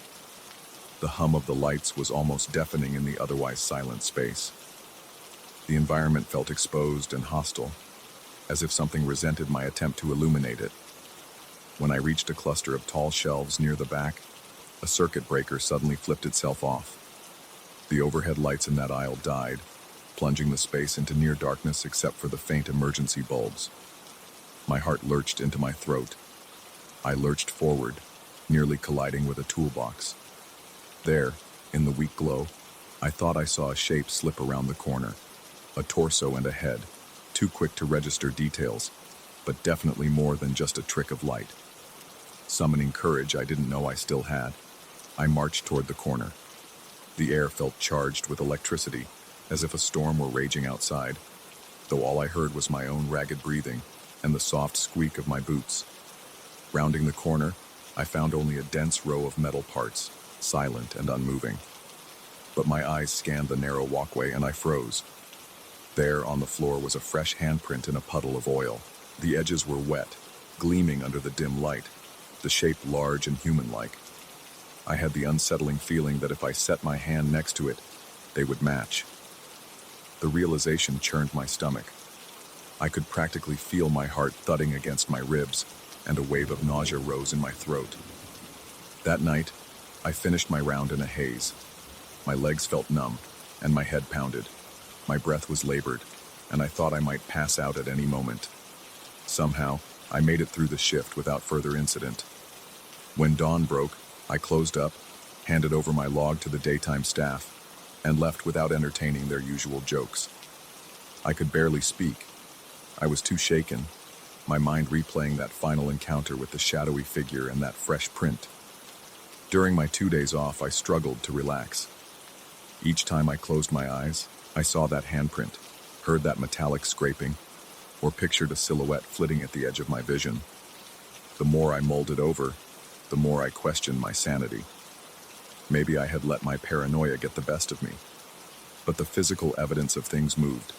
The hum of the lights was almost deafening in the otherwise silent space. The environment felt exposed and hostile, as if something resented my attempt to illuminate it. When I reached a cluster of tall shelves near the back, a circuit breaker suddenly flipped itself off. The overhead lights in that aisle died, plunging the space into near darkness except for the faint emergency bulbs. My heart lurched into my throat. I lurched forward, nearly colliding with a toolbox. There, in the weak glow, I thought I saw a shape slip around the corner. A torso and a head, too quick to register details, but definitely more than just a trick of light. Summoning courage I didn't know I still had, I marched toward the corner. The air felt charged with electricity, as if a storm were raging outside, though all I heard was my own ragged breathing and the soft squeak of my boots. Rounding the corner, I found only a dense row of metal parts, silent and unmoving. But my eyes scanned the narrow walkway and I froze. There, on the floor, was a fresh handprint in a puddle of oil. The edges were wet, gleaming under the dim light, the shape large and human-like. I had the unsettling feeling that if I set my hand next to it, they would match. The realization churned my stomach. I could practically feel my heart thudding against my ribs, and a wave of nausea rose in my throat. That night, I finished my round in a haze. My legs felt numb, and my head pounded. My breath was labored, and I thought I might pass out at any moment. Somehow, I made it through the shift without further incident. When dawn broke, I closed up, handed over my log to the daytime staff, and left without entertaining their usual jokes. I could barely speak. I was too shaken, my mind replaying that final encounter with the shadowy figure and that fresh print. During my 2 days off, I struggled to relax. Each time I closed my eyes, I saw that handprint, heard that metallic scraping, or pictured a silhouette flitting at the edge of my vision. The more I mulled it over, the more I questioned my sanity. Maybe I had let my paranoia get the best of me. But the physical evidence of things moved,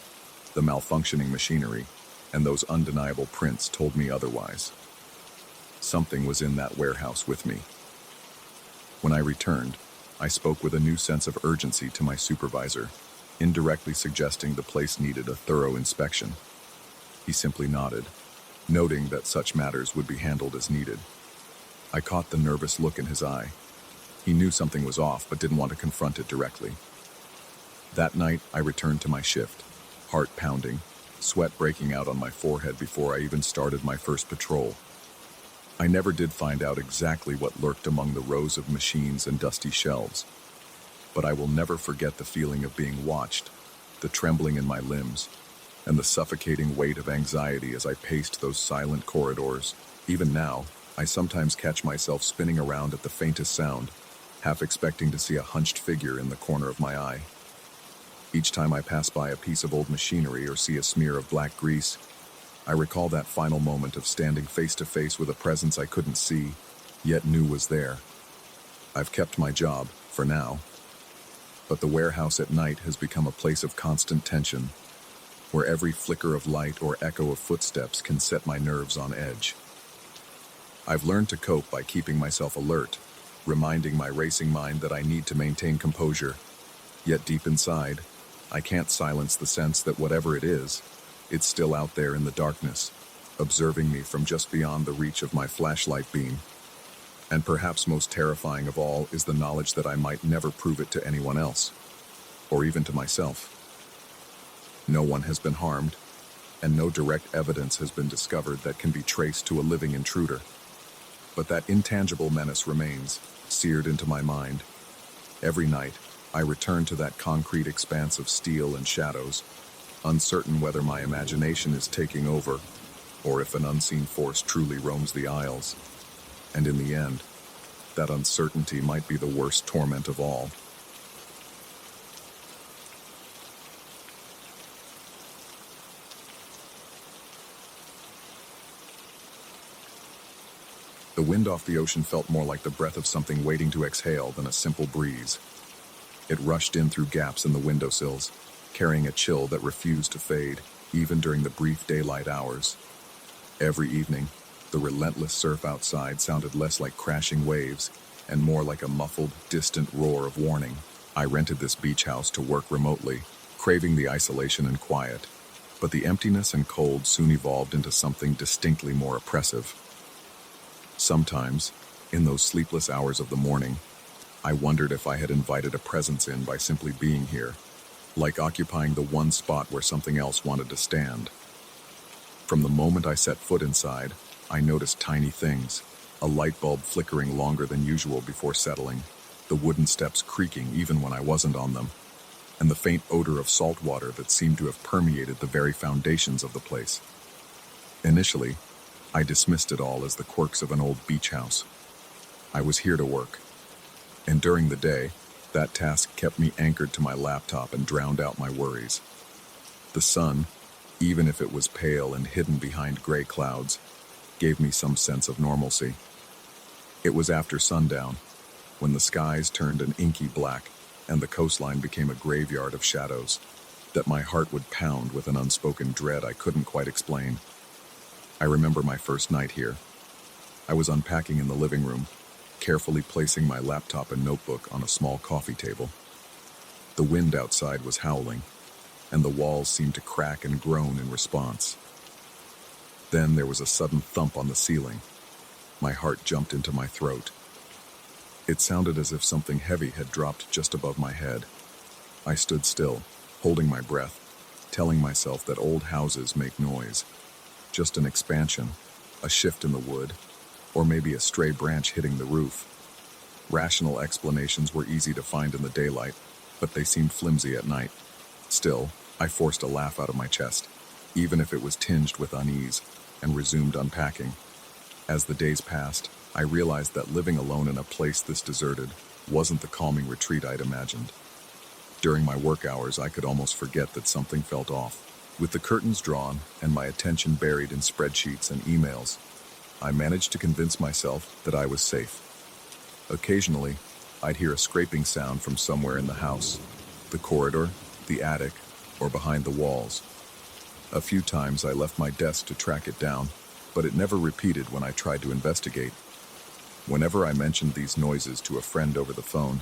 the malfunctioning machinery, and those undeniable prints told me otherwise. Something was in that warehouse with me. When I returned, I spoke with a new sense of urgency to my supervisor, indirectly suggesting the place needed a thorough inspection. He simply nodded, noting that such matters would be handled as needed. I caught the nervous look in his eye. He knew something was off, but didn't want to confront it directly. That night, I returned to my shift, heart pounding, sweat breaking out on my forehead before I even started my first patrol. I never did find out exactly what lurked among the rows of machines and dusty shelves, but I will never forget the feeling of being watched, the trembling in my limbs, and the suffocating weight of anxiety as I paced those silent corridors. Even now, I sometimes catch myself spinning around at the faintest sound, half expecting to see a hunched figure in the corner of my eye. Each time I pass by a piece of old machinery or see a smear of black grease, I recall that final moment of standing face to face with a presence I couldn't see, yet knew was there. I've kept my job, for now, but the warehouse at night has become a place of constant tension, where every flicker of light or echo of footsteps can set my nerves on edge. I've learned to cope by keeping myself alert, reminding my racing mind that I need to maintain composure, yet deep inside, I can't silence the sense that whatever it is, it's still out there in the darkness, observing me from just beyond the reach of my flashlight beam. And perhaps most terrifying of all is the knowledge that I might never prove it to anyone else, or even to myself. No one has been harmed, and no direct evidence has been discovered that can be traced to a living intruder. But that intangible menace remains, seared into my mind. Every night, I return to that concrete expanse of steel and shadows, uncertain whether my imagination is taking over, or if an unseen force truly roams the aisles. And in the end, that uncertainty might be the worst torment of all. The wind off the ocean felt more like the breath of something waiting to exhale than a simple breeze. It rushed in through gaps in the windowsills, carrying a chill that refused to fade, even during the brief daylight hours. Every evening, the relentless surf outside sounded less like crashing waves and more like a muffled, distant roar of warning. I rented this beach house to work remotely, craving the isolation and quiet, but the emptiness and cold soon evolved into something distinctly more oppressive. Sometimes, in those sleepless hours of the morning, I wondered if I had invited a presence in by simply being here, like occupying the one spot where something else wanted to stand. From the moment I set foot inside, I noticed tiny things, a light bulb flickering longer than usual before settling, the wooden steps creaking even when I wasn't on them, and the faint odor of salt water that seemed to have permeated the very foundations of the place. Initially, I dismissed it all as the quirks of an old beach house. I was here to work, and during the day, that task kept me anchored to my laptop and drowned out my worries. The sun, even if it was pale and hidden behind gray clouds, gave me some sense of normalcy. It was after sundown, when the skies turned an inky black and the coastline became a graveyard of shadows, that my heart would pound with an unspoken dread I couldn't quite explain. I remember my first night here. I was unpacking in the living room, carefully placing my laptop and notebook on a small coffee table. The wind outside was howling, and the walls seemed to crack and groan in response. Then there was a sudden thump on the ceiling. My heart jumped into my throat. It sounded as if something heavy had dropped just above my head. I stood still, holding my breath, telling myself that old houses make noise. Just an expansion, a shift in the wood, or maybe a stray branch hitting the roof. Rational explanations were easy to find in the daylight, but they seemed flimsy at night. Still, I forced a laugh out of my chest, even if it was tinged with unease, and resumed unpacking. As the days passed, I realized that living alone in a place this deserted wasn't the calming retreat I'd imagined. During my work hours, I could almost forget that something felt off. With the curtains drawn and my attention buried in spreadsheets and emails, I managed to convince myself that I was safe. Occasionally, I'd hear a scraping sound from somewhere in the house, the corridor, the attic, or behind the walls. A few times I left my desk to track it down, but it never repeated when I tried to investigate. Whenever I mentioned these noises to a friend over the phone,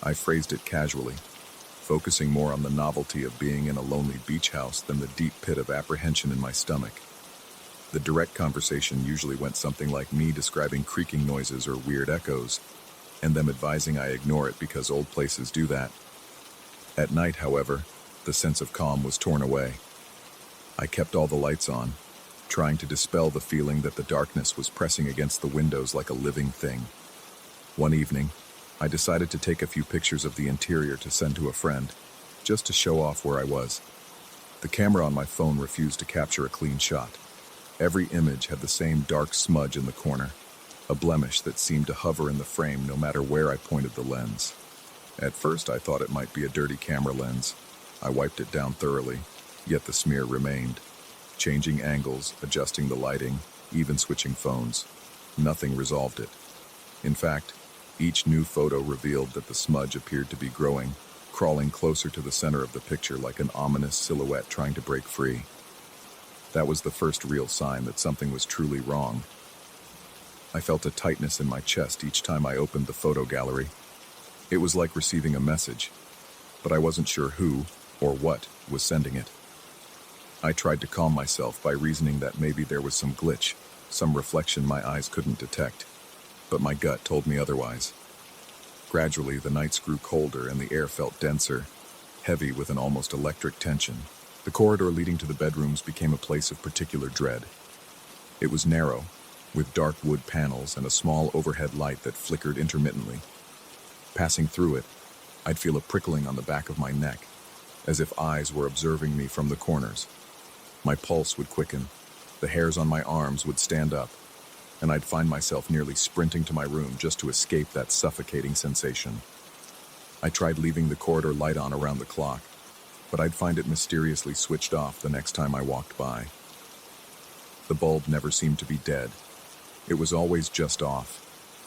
I phrased it casually, focusing more on the novelty of being in a lonely beach house than the deep pit of apprehension in my stomach. The direct conversation usually went something like me describing creaking noises or weird echoes, and them advising I ignore it because old places do that. At night, however, the sense of calm was torn away. I kept all the lights on, trying to dispel the feeling that the darkness was pressing against the windows like a living thing. One evening, I decided to take a few pictures of the interior to send to a friend, just to show off where I was. The camera on my phone refused to capture a clean shot. Every image had the same dark smudge in the corner, a blemish that seemed to hover in the frame no matter where I pointed the lens. At first, I thought it might be a dirty camera lens. I wiped it down thoroughly, yet the smear remained. Changing angles, adjusting the lighting, even switching phones. Nothing resolved it. In fact, each new photo revealed that the smudge appeared to be growing, crawling closer to the center of the picture like an ominous silhouette trying to break free. That was the first real sign that something was truly wrong. I felt a tightness in my chest each time I opened the photo gallery. It was like receiving a message, but I wasn't sure who or what was sending it. I tried to calm myself by reasoning that maybe there was some glitch, some reflection my eyes couldn't detect, but my gut told me otherwise. Gradually, the nights grew colder and the air felt denser, heavy with an almost electric tension. The corridor leading to the bedrooms became a place of particular dread. It was narrow, with dark wood panels and a small overhead light that flickered intermittently. Passing through it, I'd feel a prickling on the back of my neck, as if eyes were observing me from the corners. My pulse would quicken, the hairs on my arms would stand up, and I'd find myself nearly sprinting to my room just to escape that suffocating sensation. I tried leaving the corridor light on around the clock, but I'd find it mysteriously switched off the next time I walked by. The bulb never seemed to be dead. It was always just off,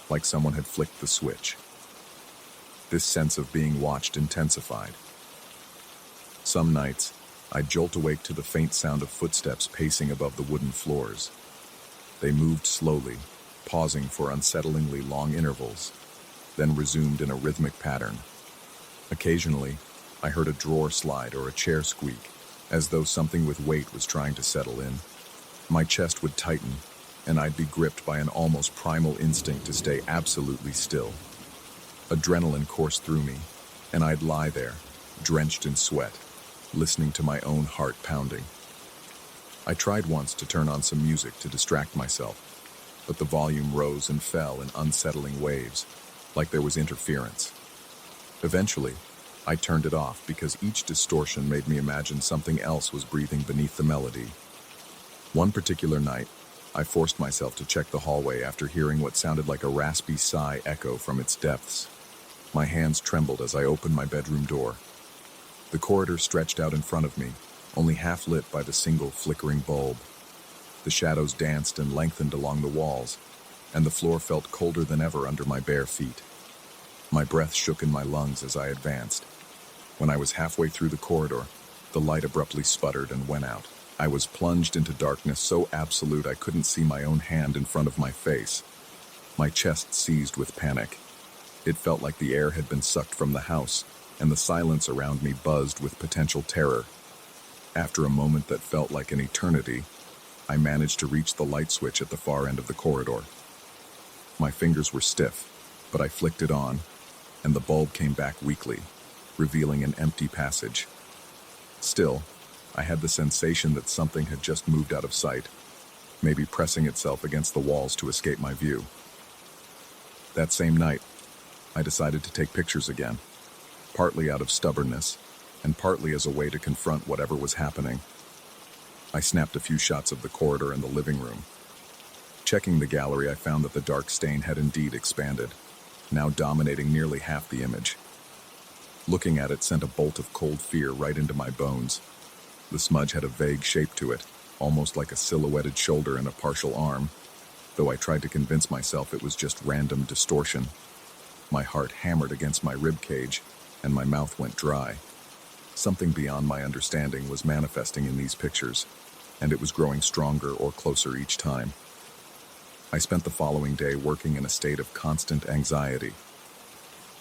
like someone had flicked the switch. This sense of being watched intensified. Some nights, I'd jolt awake to the faint sound of footsteps pacing above the wooden floors. They moved slowly, pausing for unsettlingly long intervals, then resumed in a rhythmic pattern. Occasionally, I heard a drawer slide or a chair squeak, as though something with weight was trying to settle in. My chest would tighten, and I'd be gripped by an almost primal instinct to stay absolutely still. Adrenaline coursed through me, and I'd lie there, drenched in sweat, listening to my own heart pounding. I tried once to turn on some music to distract myself, but the volume rose and fell in unsettling waves, like there was interference. Eventually, I turned it off because each distortion made me imagine something else was breathing beneath the melody. One particular night, I forced myself to check the hallway after hearing what sounded like a raspy sigh echo from its depths. My hands trembled as I opened my bedroom door. The corridor stretched out in front of me, only half lit by the single flickering bulb. The shadows danced and lengthened along the walls, and the floor felt colder than ever under my bare feet. My breath shook in my lungs as I advanced. When I was halfway through the corridor, the light abruptly sputtered and went out. I was plunged into darkness so absolute I couldn't see my own hand in front of my face. My chest seized with panic. It felt like the air had been sucked from the house, and the silence around me buzzed with potential terror. After a moment that felt like an eternity, I managed to reach the light switch at the far end of the corridor. My fingers were stiff, but I flicked it on, and the bulb came back weakly, revealing an empty passage. Still, I had the sensation that something had just moved out of sight, maybe pressing itself against the walls to escape my view. That same night, I decided to take pictures again, partly out of stubbornness, and partly as a way to confront whatever was happening. I snapped a few shots of the corridor and the living room. Checking the gallery, I found that the dark stain had indeed expanded, now dominating nearly half the image. Looking at it sent a bolt of cold fear right into my bones. The smudge had a vague shape to it, almost like a silhouetted shoulder and a partial arm, though I tried to convince myself it was just random distortion. My heart hammered against my rib cage, and my mouth went dry. Something beyond my understanding was manifesting in these pictures, and it was growing stronger or closer each time. I spent the following day working in a state of constant anxiety.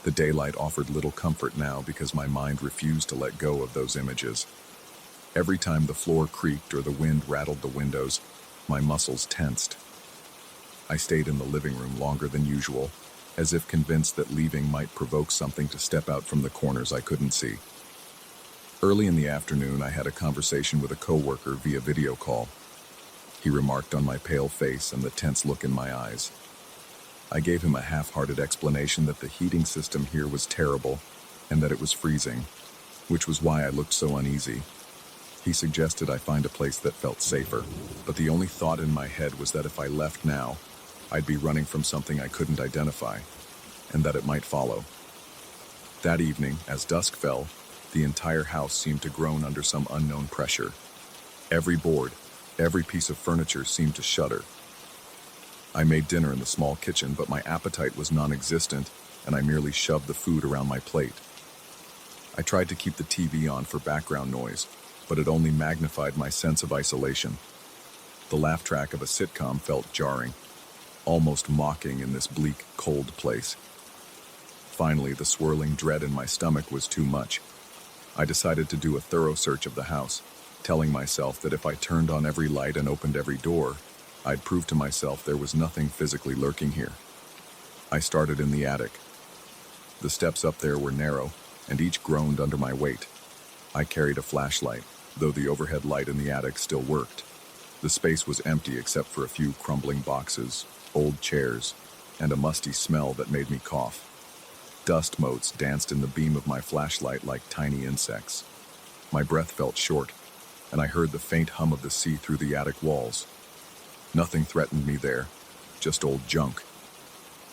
The daylight offered little comfort now because my mind refused to let go of those images. Every time the floor creaked or the wind rattled the windows, my muscles tensed. I stayed in the living room longer than usual, as if convinced that leaving might provoke something to step out from the corners I couldn't see. Early in the afternoon, I had a conversation with a coworker via video call. He remarked on my pale face and the tense look in my eyes. I gave him a half-hearted explanation that the heating system here was terrible and that it was freezing, which was why I looked so uneasy. He suggested I find a place that felt safer, but the only thought in my head was that if I left now, I'd be running from something I couldn't identify, and that it might follow. That evening, as dusk fell, the entire house seemed to groan under some unknown pressure. Every board, every piece of furniture seemed to shudder. I made dinner in the small kitchen, but my appetite was non-existent, and I merely shoved the food around my plate. I tried to keep the TV on for background noise, but it only magnified my sense of isolation. The laugh track of a sitcom felt jarring, almost mocking in this bleak, cold place. Finally, the swirling dread in my stomach was too much. I decided to do a thorough search of the house, telling myself that if I turned on every light and opened every door, I'd prove to myself there was nothing physically lurking here. I started in the attic. The steps up there were narrow, and each groaned under my weight. I carried a flashlight, though the overhead light in the attic still worked. The space was empty except for a few crumbling boxes, old chairs, and a musty smell that made me cough. Dust motes danced in the beam of my flashlight like tiny insects. My breath felt short, and I heard the faint hum of the sea through the attic walls. Nothing threatened me there, just old junk.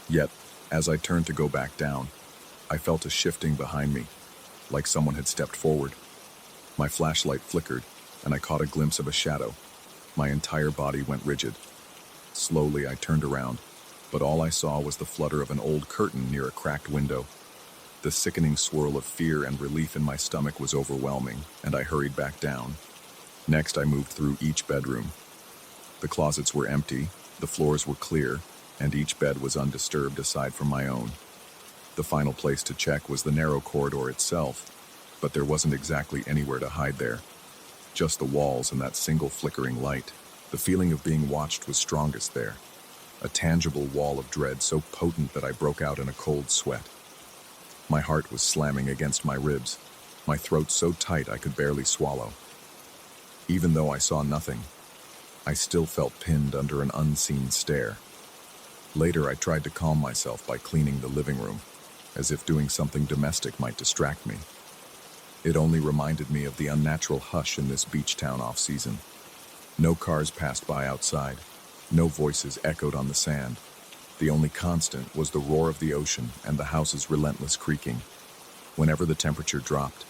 Yet, as I turned to go back down, I felt a shifting behind me, like someone had stepped forward. My flashlight flickered, and I caught a glimpse of a shadow. My entire body went rigid. Slowly, I turned around, but all I saw was the flutter of an old curtain near a cracked window. The sickening swirl of fear and relief in my stomach was overwhelming, and I hurried back down. Next, I moved through each bedroom. The closets were empty, the floors were clear, and each bed was undisturbed aside from my own. The final place to check was the narrow corridor itself, but there wasn't exactly anywhere to hide there. Just the walls and that single flickering light. The feeling of being watched was strongest there. A tangible wall of dread so potent that I broke out in a cold sweat. My heart was slamming against my ribs, my throat so tight I could barely swallow. Even though I saw nothing, I still felt pinned under an unseen stare. Later, I tried to calm myself by cleaning the living room, as if doing something domestic might distract me. It only reminded me of the unnatural hush in this beach town off-season. No cars passed by outside, no voices echoed on the sand. The only constant was the roar of the ocean and the house's relentless creaking. Whenever the temperature dropped,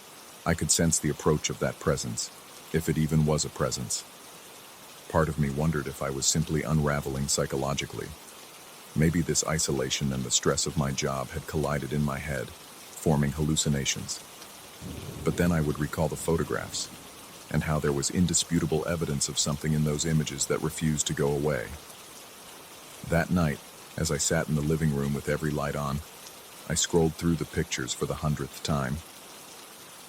I could sense the approach of that presence, if it even was a presence. Part of me wondered if I was simply unraveling psychologically. Maybe this isolation and the stress of my job had collided in my head, forming hallucinations. But then I would recall the photographs, and how there was indisputable evidence of something in those images that refused to go away. That night, as I sat in the living room with every light on, I scrolled through the pictures for the 100th time.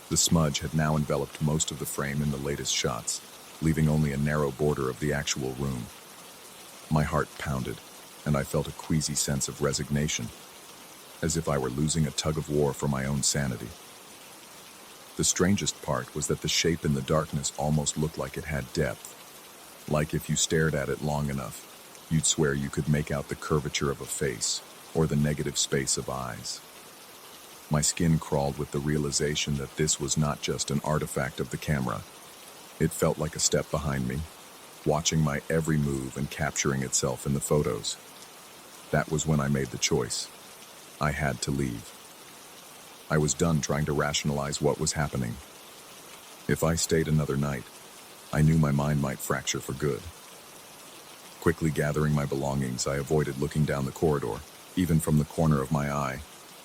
The smudge had now enveloped most of the frame in the latest shots, leaving only a narrow border of the actual room. My heart pounded, and I felt a queasy sense of resignation, as if I were losing a tug-of-war for my own sanity. The strangest part was that the shape in the darkness almost looked like it had depth, like if you stared at it long enough, you'd swear you could make out the curvature of a face or the negative space of eyes. My skin crawled with the realization that this was not just an artifact of the camera. It felt like a step behind me, watching my every move and capturing itself in the photos. That was when I made the choice. I had to leave. I was done trying to rationalize what was happening. If I stayed another night, I knew my mind might fracture for good. Quickly gathering my belongings, I avoided looking down the corridor. Even from the corner of my eye,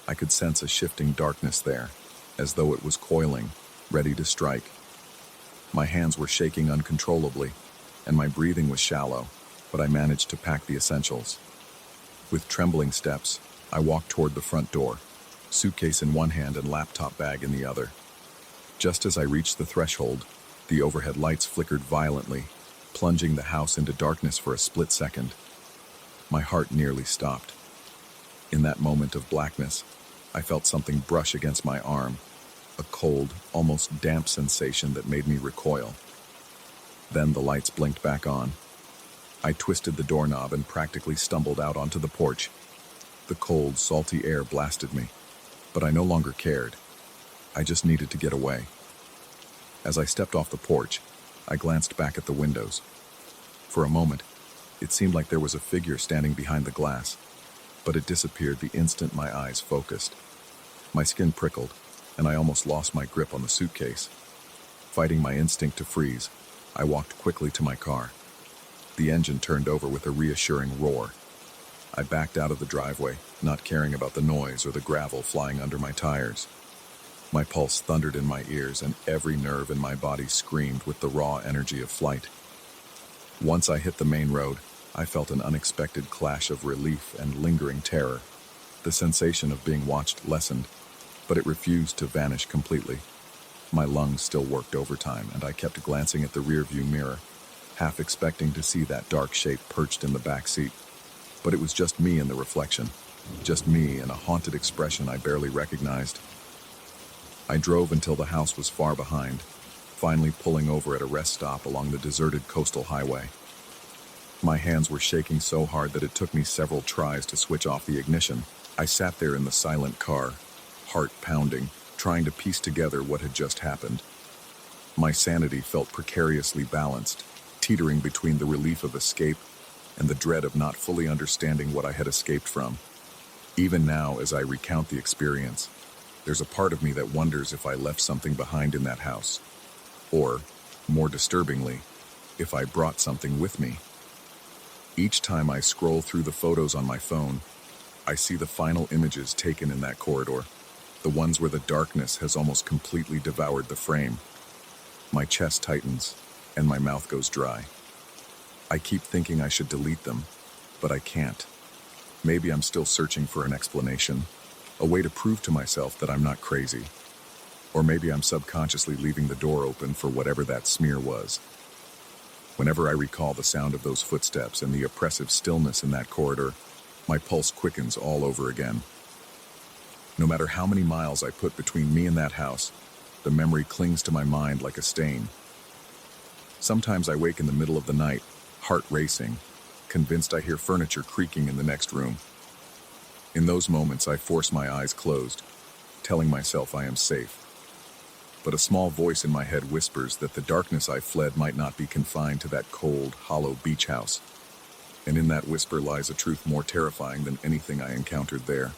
I could sense a shifting darkness there, as though it was coiling, ready to strike. My hands were shaking uncontrollably, and my breathing was shallow, but I managed to pack the essentials. With trembling steps, I walked toward the front door, suitcase in one hand and laptop bag in the other. Just as I reached the threshold, the overhead lights flickered violently, plunging the house into darkness for a split second. My heart nearly stopped. In that moment of blackness, I felt something brush against my arm, a cold, almost damp sensation that made me recoil. Then the lights blinked back on. I twisted the doorknob and practically stumbled out onto the porch. The cold, salty air blasted me, but I no longer cared. I just needed to get away. As I stepped off the porch, I glanced back at the windows. For a moment, it seemed like there was a figure standing behind the glass, but it disappeared the instant my eyes focused. My skin prickled, and I almost lost my grip on the suitcase. Fighting my instinct to freeze, I walked quickly to my car. The engine turned over with a reassuring roar. I backed out of the driveway, not caring about the noise or the gravel flying under my tires. My pulse thundered in my ears, and every nerve in my body screamed with the raw energy of flight. Once I hit the main road, I felt an unexpected clash of relief and lingering terror. The sensation of being watched lessened, but it refused to vanish completely. My lungs still worked overtime, and I kept glancing at the rearview mirror, half expecting to see that dark shape perched in the back seat. But it was just me in the reflection, just me and a haunted expression I barely recognized. I drove until the house was far behind, finally pulling over at a rest stop along the deserted coastal highway. My hands were shaking so hard that it took me several tries to switch off the ignition. I sat there in the silent car, heart pounding, trying to piece together what had just happened. My sanity felt precariously balanced, teetering between the relief of escape and the dread of not fully understanding what I had escaped from. Even now, as I recount the experience, there's a part of me that wonders if I left something behind in that house. Or, more disturbingly, if I brought something with me. Each time I scroll through the photos on my phone, I see the final images taken in that corridor, the ones where the darkness has almost completely devoured the frame. My chest tightens, and my mouth goes dry. I keep thinking I should delete them, but I can't. Maybe I'm still searching for an explanation, a way to prove to myself that I'm not crazy. Or maybe I'm subconsciously leaving the door open for whatever that smear was. Whenever I recall the sound of those footsteps and the oppressive stillness in that corridor, my pulse quickens all over again. No matter how many miles I put between me and that house, the memory clings to my mind like a stain. Sometimes I wake in the middle of the night, heart racing, convinced I hear furniture creaking in the next room. In those moments, I force my eyes closed, telling myself I am safe. But a small voice in my head whispers that the darkness I fled might not be confined to that cold, hollow beach house. And in that whisper lies a truth more terrifying than anything I encountered there.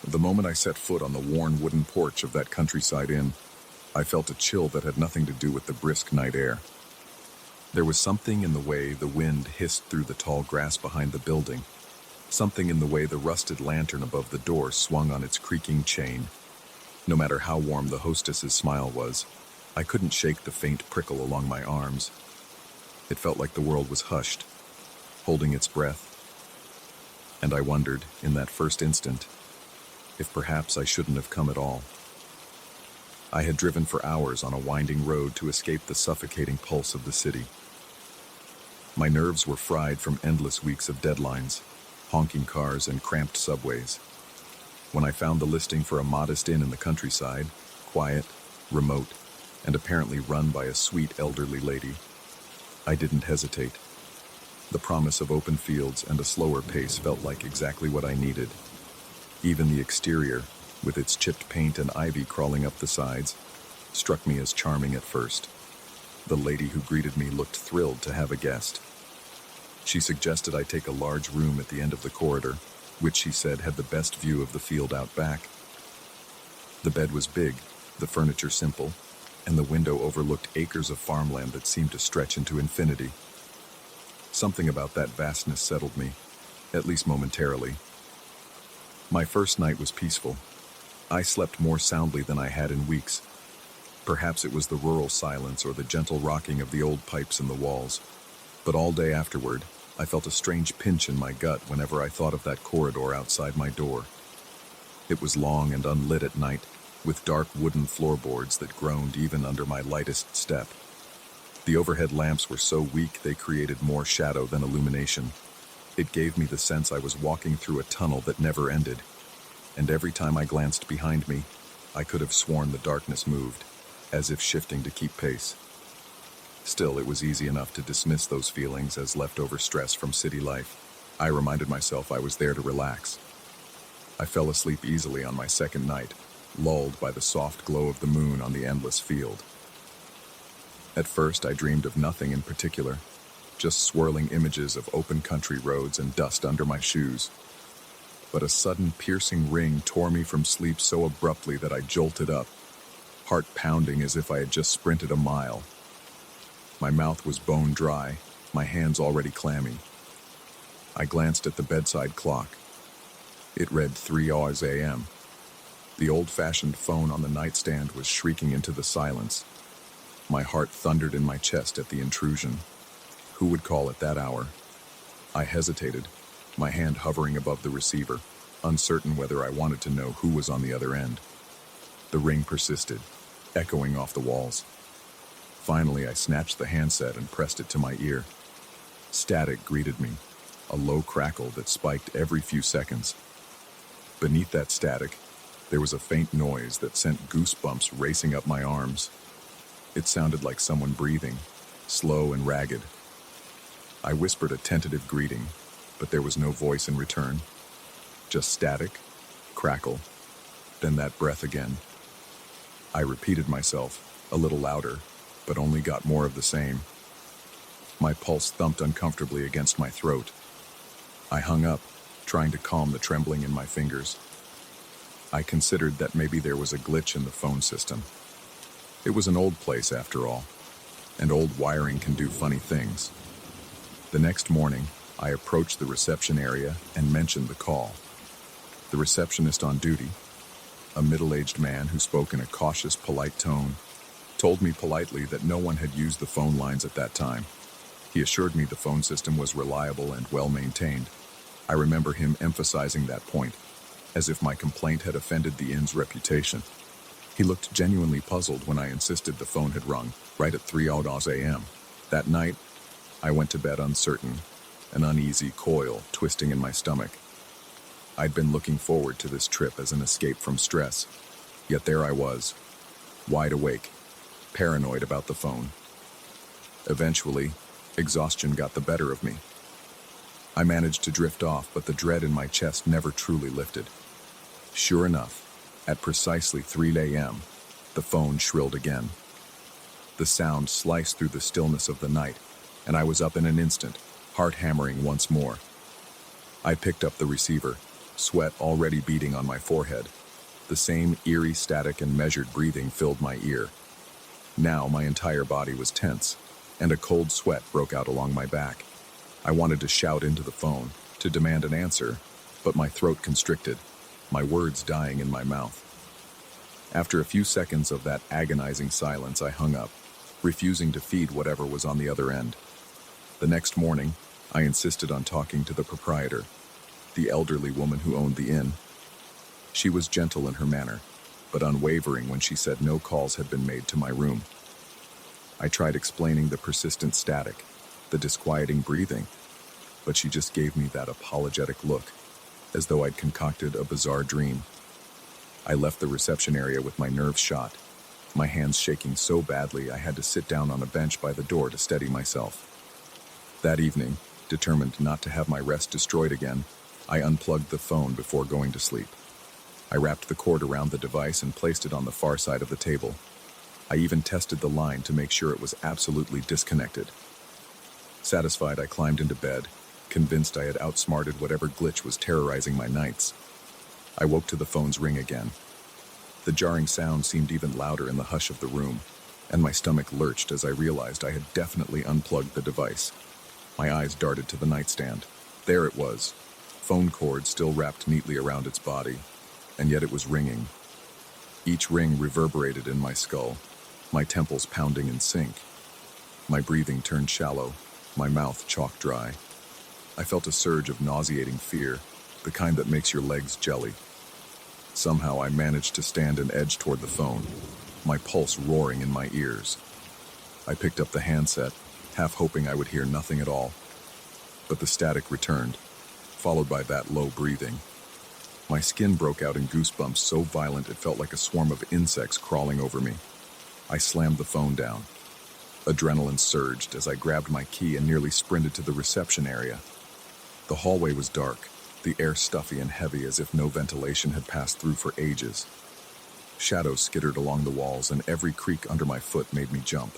The moment I set foot on the worn wooden porch of that countryside inn, I felt a chill that had nothing to do with the brisk night air. There was something in the way the wind hissed through the tall grass behind the building, something in the way the rusted lantern above the door swung on its creaking chain. No matter how warm the hostess's smile was, I couldn't shake the faint prickle along my arms. It felt like the world was hushed, holding its breath. And I wondered, in that first instant, if perhaps I shouldn't have come at all. I had driven for hours on a winding road to escape the suffocating pulse of the city. My nerves were fried from endless weeks of deadlines, honking cars and cramped subways. When I found the listing for a modest inn in the countryside, quiet, remote, and apparently run by a sweet elderly lady, I didn't hesitate. The promise of open fields and a slower pace felt like exactly what I needed. Even the exterior, with its chipped paint and ivy crawling up the sides, struck me as charming at first. The lady who greeted me looked thrilled to have a guest. She suggested I take a large room at the end of the corridor, which she said had the best view of the field out back. The bed was big, the furniture simple, and the window overlooked acres of farmland that seemed to stretch into infinity. Something about that vastness settled me, at least momentarily. My first night was peaceful. I slept more soundly than I had in weeks. Perhaps it was the rural silence or the gentle rocking of the old pipes in the walls. But all day afterward, I felt a strange pinch in my gut whenever I thought of that corridor outside my door. It was long and unlit at night, with dark wooden floorboards that groaned even under my lightest step. The overhead lamps were so weak they created more shadow than illumination. It gave me the sense I was walking through a tunnel that never ended, and every time I glanced behind me, I could have sworn the darkness moved, as if shifting to keep pace. Still, it was easy enough to dismiss those feelings as leftover stress from city life. I reminded myself I was there to relax. I fell asleep easily on my second night, lulled by the soft glow of the moon on the endless field. At first, I dreamed of nothing in particular, just swirling images of open country roads and dust under my shoes. But a sudden piercing ring tore me from sleep so abruptly that I jolted up, heart pounding as if I had just sprinted a mile. My mouth was bone dry, my hands already clammy. I glanced at the bedside clock. It read 3 hours a.m. The old-fashioned phone on the nightstand was shrieking into the silence. My heart thundered in my chest at the intrusion. Who would call at that hour? I hesitated, my hand hovering above the receiver, uncertain whether I wanted to know who was on the other end. The ring persisted, echoing off the walls. Finally, I snatched the handset and pressed it to my ear. Static greeted me, a low crackle that spiked every few seconds. Beneath that static, there was a faint noise that sent goosebumps racing up my arms. It sounded like someone breathing, slow and ragged. I whispered a tentative greeting, but there was no voice in return. Just static, crackle, then that breath again. I repeated myself, a little louder, but only got more of the same. My pulse thumped uncomfortably against my throat. I hung up, trying to calm the trembling in my fingers. I considered that maybe there was a glitch in the phone system. It was an old place after all, and old wiring can do funny things. The next morning, I approached the reception area and mentioned the call. The receptionist on duty, a middle-aged man who spoke in a cautious, polite tone, told me politely that no one had used the phone lines at that time. He assured me the phone system was reliable and well-maintained. I remember him emphasizing that point, as if my complaint had offended the inn's reputation. He looked genuinely puzzled when I insisted the phone had rung, right at 3 a.m. That night, I went to bed uncertain, an uneasy coil twisting in my stomach. I'd been looking forward to this trip as an escape from stress, yet there I was, wide awake, paranoid about the phone. Eventually, exhaustion got the better of me. I managed to drift off, but the dread in my chest never truly lifted. Sure enough, at precisely 3 a.m., the phone shrilled again. The sound sliced through the stillness of the night, and I was up in an instant, heart hammering once more. I picked up the receiver, sweat already beading on my forehead. The same eerie static and measured breathing filled my ear. Now my entire body was tense, and a cold sweat broke out along my back. I wanted to shout into the phone, to demand an answer, but my throat constricted, my words dying in my mouth. After a few seconds of that agonizing silence, I hung up, refusing to feed whatever was on the other end. The next morning, I insisted on talking to the proprietor, the elderly woman who owned the inn. She was gentle in her manner, but unwavering when she said no calls had been made to my room. I tried explaining the persistent static, the disquieting breathing, but she just gave me that apologetic look, as though I'd concocted a bizarre dream. I left the reception area with my nerves shot, my hands shaking so badly I had to sit down on a bench by the door to steady myself. That evening, determined not to have my rest destroyed again, I unplugged the phone before going to sleep. I wrapped the cord around the device and placed it on the far side of the table. I even tested the line to make sure it was absolutely disconnected. Satisfied, I climbed into bed, convinced I had outsmarted whatever glitch was terrorizing my nights. I woke to the phone's ring again. The jarring sound seemed even louder in the hush of the room, and my stomach lurched as I realized I had definitely unplugged the device. My eyes darted to the nightstand. There it was, phone cord still wrapped neatly around its body, and yet it was ringing. Each ring reverberated in my skull, my temples pounding in sync. My breathing turned shallow, my mouth chalk dry. I felt a surge of nauseating fear, the kind that makes your legs jelly. Somehow I managed to stand and edge toward the phone, my pulse roaring in my ears. I picked up the handset, half hoping I would hear nothing at all. But the static returned, followed by that low breathing. My skin broke out in goosebumps so violent it felt like a swarm of insects crawling over me. I slammed the phone down. Adrenaline surged as I grabbed my key and nearly sprinted to the reception area. The hallway was dark, the air stuffy and heavy as if no ventilation had passed through for ages. Shadows skittered along the walls, and every creak under my foot made me jump.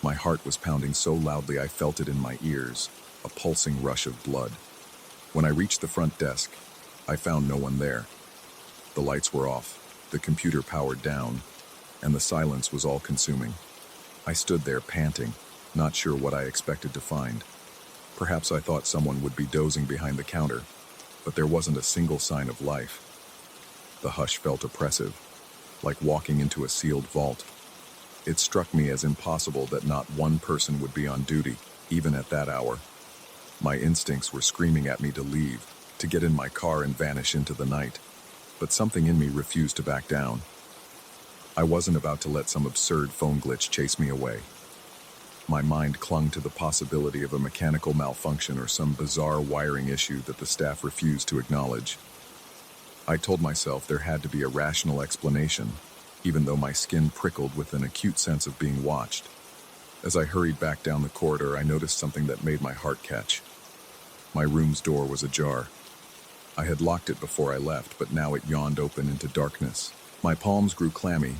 My heart was pounding so loudly I felt it in my ears, a pulsing rush of blood. When I reached the front desk, I found no one there. The lights were off, the computer powered down, and the silence was all-consuming. I stood there panting, not sure what I expected to find. Perhaps I thought someone would be dozing behind the counter, but there wasn't a single sign of life. The hush felt oppressive, like walking into a sealed vault. It struck me as impossible that not one person would be on duty, even at that hour. My instincts were screaming at me to leave, to get in my car and vanish into the night, but something in me refused to back down. I wasn't about to let some absurd phone glitch chase me away. My mind clung to the possibility of a mechanical malfunction or some bizarre wiring issue that the staff refused to acknowledge. I told myself there had to be a rational explanation, even though my skin prickled with an acute sense of being watched. As I hurried back down the corridor, I noticed something that made my heart catch. My room's door was ajar. I had locked it before I left, but now it yawned open into darkness. My palms grew clammy,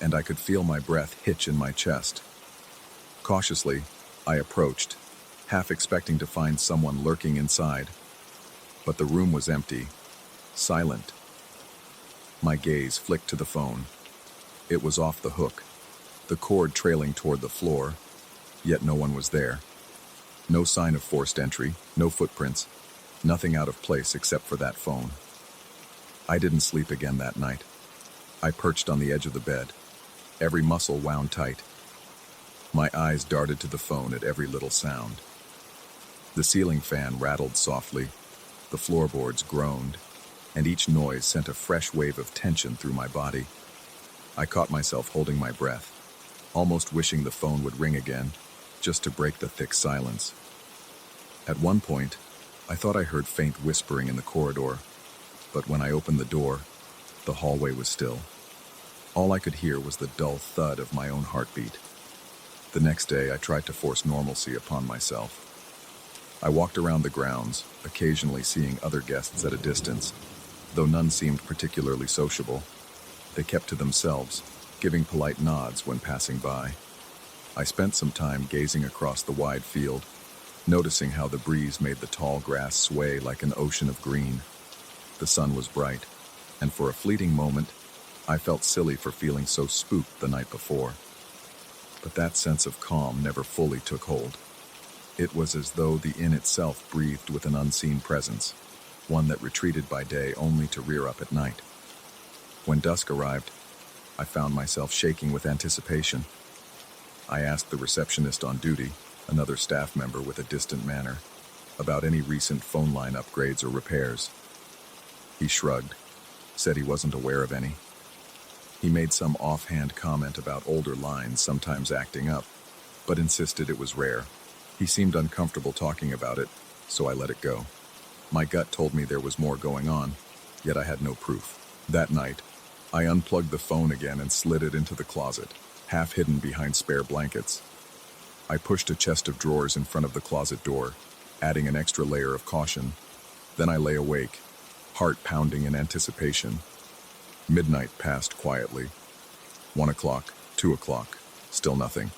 and I could feel my breath hitch in my chest. Cautiously, I approached, half expecting to find someone lurking inside. But the room was empty, silent. My gaze flicked to the phone. It was off the hook, the cord trailing toward the floor, yet no one was there. No sign of forced entry, no footprints, nothing out of place except for that phone. I didn't sleep again that night. I perched on the edge of the bed, every muscle wound tight. My eyes darted to the phone at every little sound. The ceiling fan rattled softly, the floorboards groaned, and each noise sent a fresh wave of tension through my body. I caught myself holding my breath, almost wishing the phone would ring again, just to break the thick silence. At one point, I thought I heard faint whispering in the corridor, but when I opened the door, the hallway was still. All I could hear was the dull thud of my own heartbeat. The next day, I tried to force normalcy upon myself. I walked around the grounds, occasionally seeing other guests at a distance, though none seemed particularly sociable. They kept to themselves, giving polite nods when passing by. I spent some time gazing across the wide field, noticing how the breeze made the tall grass sway like an ocean of green. The sun was bright, and for a fleeting moment, I felt silly for feeling so spooked the night before. But that sense of calm never fully took hold. It was as though the inn itself breathed with an unseen presence, one that retreated by day only to rear up at night. When dusk arrived, I found myself shaking with anticipation. I asked the receptionist on duty, another staff member with a distant manner, about any recent phone line upgrades or repairs. He shrugged, said he wasn't aware of any. He made some offhand comment about older lines sometimes acting up, but insisted it was rare. He seemed uncomfortable talking about it, so I let it go. My gut told me there was more going on, yet I had no proof. That night, I unplugged the phone again and slid it into the closet, half hidden behind spare blankets. I pushed a chest of drawers in front of the closet door, adding an extra layer of caution. Then I lay awake, heart pounding in anticipation. Midnight passed quietly. 1 o'clock, 2 o'clock, still nothing.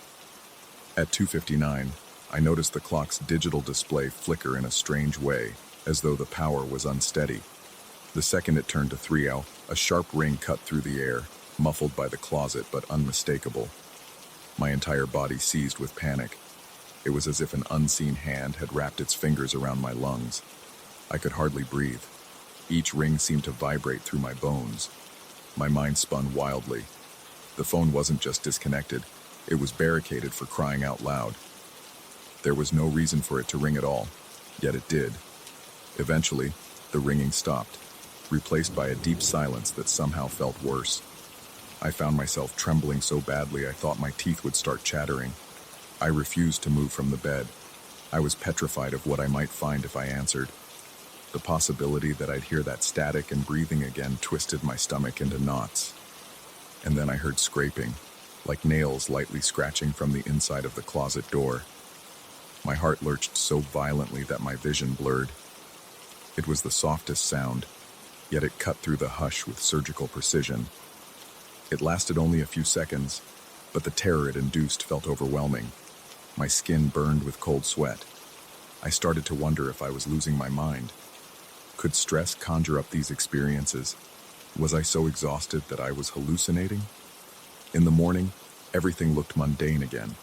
At 2:59, I noticed the clock's digital display flicker in a strange way, as though the power was unsteady. The second it turned to 3:00, a sharp ring cut through the air, muffled by the closet but unmistakable. My entire body seized with panic. It was as if an unseen hand had wrapped its fingers around my lungs. I could hardly breathe. Each ring seemed to vibrate through my bones. My mind spun wildly. The phone wasn't just disconnected, it was barricaded for crying out loud. There was no reason for it to ring at all, yet it did. Eventually, the ringing stopped, replaced by a deep silence that somehow felt worse. I found myself trembling so badly I thought my teeth would start chattering. I refused to move from the bed. I was petrified of what I might find if I answered. The possibility that I'd hear that static and breathing again twisted my stomach into knots. And then I heard scraping, like nails lightly scratching from the inside of the closet door. My heart lurched so violently that my vision blurred. It was the softest sound, yet it cut through the hush with surgical precision. It lasted only a few seconds, but the terror it induced felt overwhelming. My skin burned with cold sweat. I started to wonder if I was losing my mind. Could stress conjure up these experiences? Was I so exhausted that I was hallucinating? In the morning, everything looked mundane again.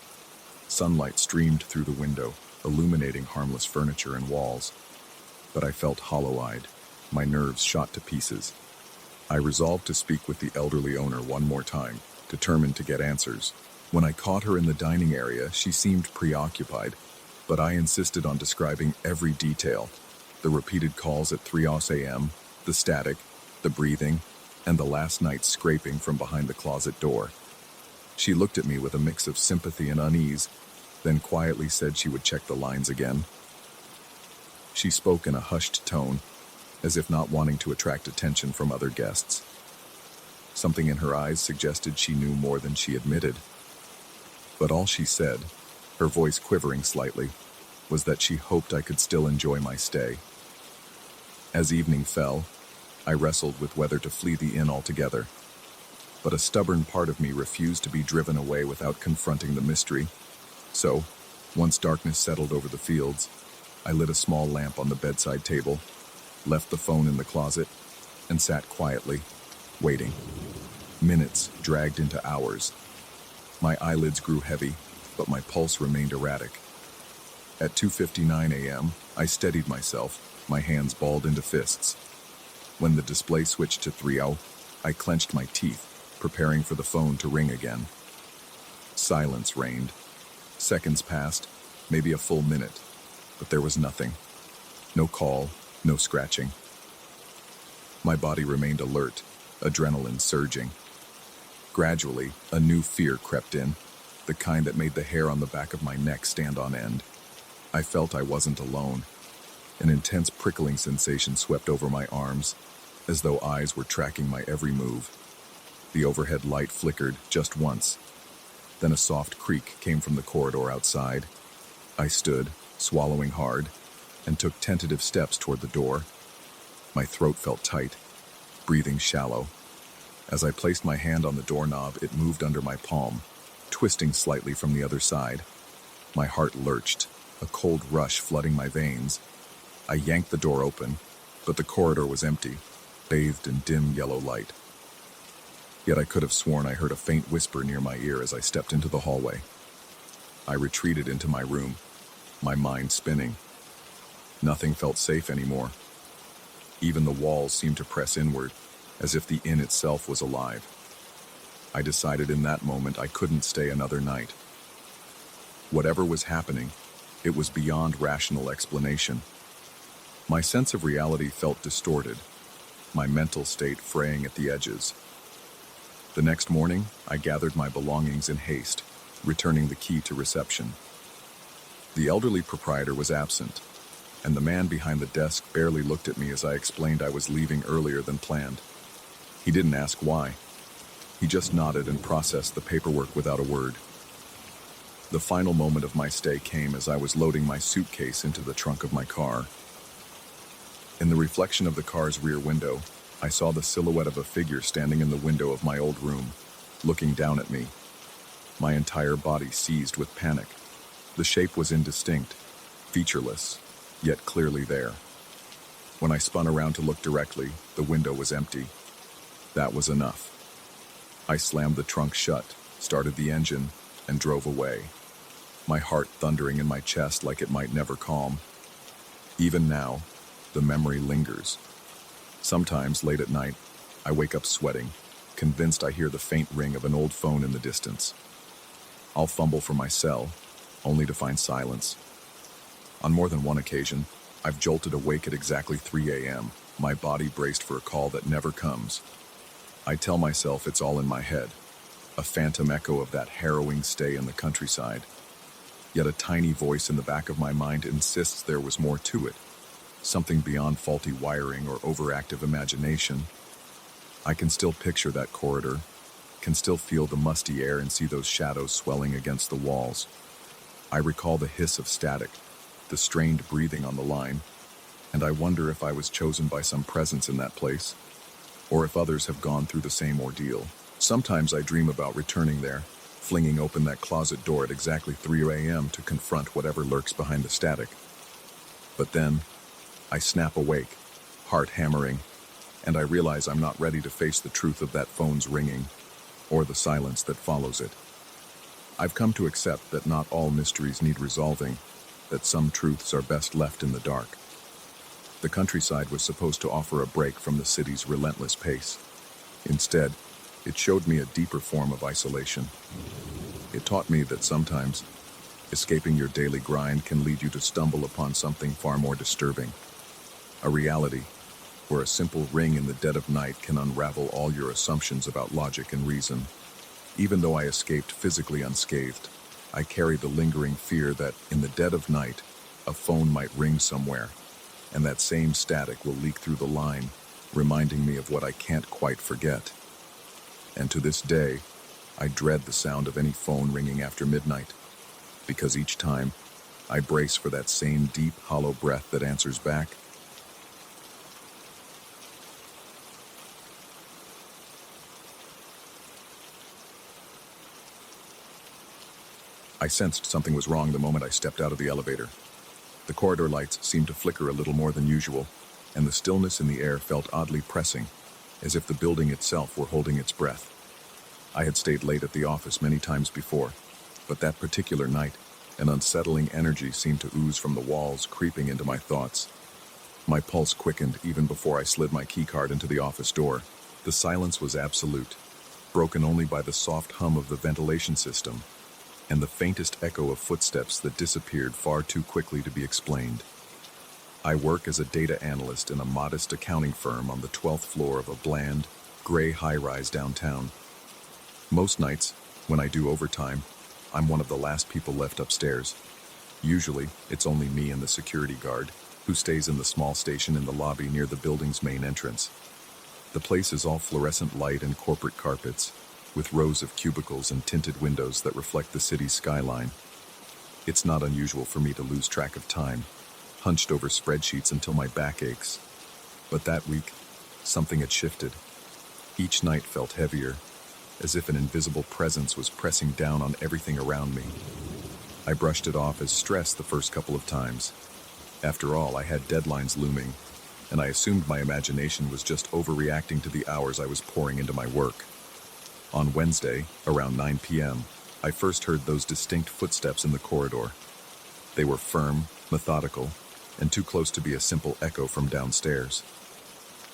Sunlight streamed through the window, illuminating harmless furniture and walls. But I felt hollow-eyed, my nerves shot to pieces. I resolved to speak with the elderly owner one more time, determined to get answers. When I caught her in the dining area, she seemed preoccupied, but I insisted on describing every detail. The repeated calls at 3 a.m., the static, the breathing, and the last night's scraping from behind the closet door. She looked at me with a mix of sympathy and unease, then quietly said she would check the lines again. She spoke in a hushed tone, as if not wanting to attract attention from other guests. Something in her eyes suggested she knew more than she admitted. But all she said, her voice quivering slightly, was that she hoped I could still enjoy my stay. As evening fell, I wrestled with whether to flee the inn altogether. But a stubborn part of me refused to be driven away without confronting the mystery. So, once darkness settled over the fields, I lit a small lamp on the bedside table, left the phone in the closet, and sat quietly, waiting. Minutes dragged into hours. My eyelids grew heavy, but my pulse remained erratic. At 2:59 a.m., I steadied myself, my hands balled into fists. When the display switched to 3:00, I clenched my teeth, preparing for the phone to ring again. Silence reigned. Seconds passed, maybe a full minute, but there was nothing. No call, no scratching. My body remained alert, adrenaline surging. Gradually, a new fear crept in, the kind that made the hair on the back of my neck stand on end. I felt I wasn't alone. An intense prickling sensation swept over my arms, as though eyes were tracking my every move. The overhead light flickered just once. Then a soft creak came from the corridor outside. I stood, swallowing hard, and took tentative steps toward the door. My throat felt tight, breathing shallow. As I placed my hand on the doorknob, it moved under my palm, twisting slightly from the other side. My heart lurched, a cold rush flooding my veins. I yanked the door open, but the corridor was empty, bathed in dim yellow light. Yet I could have sworn I heard a faint whisper near my ear as I stepped into the hallway. I retreated into my room, my mind spinning. Nothing felt safe anymore. Even the walls seemed to press inward, as if the inn itself was alive. I decided in that moment I couldn't stay another night. Whatever was happening, it was beyond rational explanation. My sense of reality felt distorted, my mental state fraying at the edges. The next morning, I gathered my belongings in haste, returning the key to reception. The elderly proprietor was absent, and the man behind the desk barely looked at me as I explained I was leaving earlier than planned. He didn't ask why. He just nodded and processed the paperwork without a word. The final moment of my stay came as I was loading my suitcase into the trunk of my car. In the reflection of the car's rear window, I saw the silhouette of a figure standing in the window of my old room, looking down at me. My entire body seized with panic. The shape was indistinct, featureless, yet clearly there. When I spun around to look directly, the window was empty. That was enough. I slammed the trunk shut, started the engine, and drove away, my heart thundering in my chest like it might never calm. Even now, the memory lingers. Sometimes, late at night, I wake up sweating, convinced I hear the faint ring of an old phone in the distance. I'll fumble for my cell, only to find silence. On more than one occasion, I've jolted awake at exactly 3 a.m., my body braced for a call that never comes. I tell myself it's all in my head, a phantom echo of that harrowing stay in the countryside. Yet a tiny voice in the back of my mind insists there was more to it, something beyond faulty wiring or overactive imagination. I can still picture that corridor, can still feel the musty air and see those shadows swelling against the walls. I recall the hiss of static, the strained breathing on the line, and I wonder if I was chosen by some presence in that place, or if others have gone through the same ordeal. Sometimes I dream about returning there, flinging open that closet door at exactly 3 a.m. to confront whatever lurks behind the static. But then, I snap awake, heart hammering, and I realize I'm not ready to face the truth of that phone's ringing, or the silence that follows it. I've come to accept that not all mysteries need resolving, that some truths are best left in the dark. The countryside was supposed to offer a break from the city's relentless pace. Instead, it showed me a deeper form of isolation. It taught me that sometimes, escaping your daily grind can lead you to stumble upon something far more disturbing. A reality where a simple ring in the dead of night can unravel all your assumptions about logic and reason. Even though I escaped physically unscathed, I carry the lingering fear that, in the dead of night, a phone might ring somewhere, and that same static will leak through the line, reminding me of what I can't quite forget. And to this day, I dread the sound of any phone ringing after midnight, because each time, I brace for that same deep, hollow breath that answers back, I sensed something was wrong the moment I stepped out of the elevator. The corridor lights seemed to flicker a little more than usual, and the stillness in the air felt oddly pressing, as if the building itself were holding its breath. I had stayed late at the office many times before, but that particular night, an unsettling energy seemed to ooze from the walls, creeping into my thoughts. My pulse quickened even before I slid my keycard into the office door. The silence was absolute, broken only by the soft hum of the ventilation system, and the faintest echo of footsteps that disappeared far too quickly to be explained. I work as a data analyst in a modest accounting firm on the 12th floor of a bland, gray high-rise downtown. Most nights, when I do overtime, I'm one of the last people left upstairs. Usually, it's only me and the security guard, who stays in the small station in the lobby near the building's main entrance. The place is all fluorescent light and corporate carpets, with rows of cubicles and tinted windows that reflect the city's skyline. It's not unusual for me to lose track of time, hunched over spreadsheets until my back aches. But that week, something had shifted. Each night felt heavier, as if an invisible presence was pressing down on everything around me. I brushed it off as stress the first couple of times. After all, I had deadlines looming, and I assumed my imagination was just overreacting to the hours I was pouring into my work. On Wednesday, around 9 p.m., I first heard those distinct footsteps in the corridor. They were firm, methodical, and too close to be a simple echo from downstairs.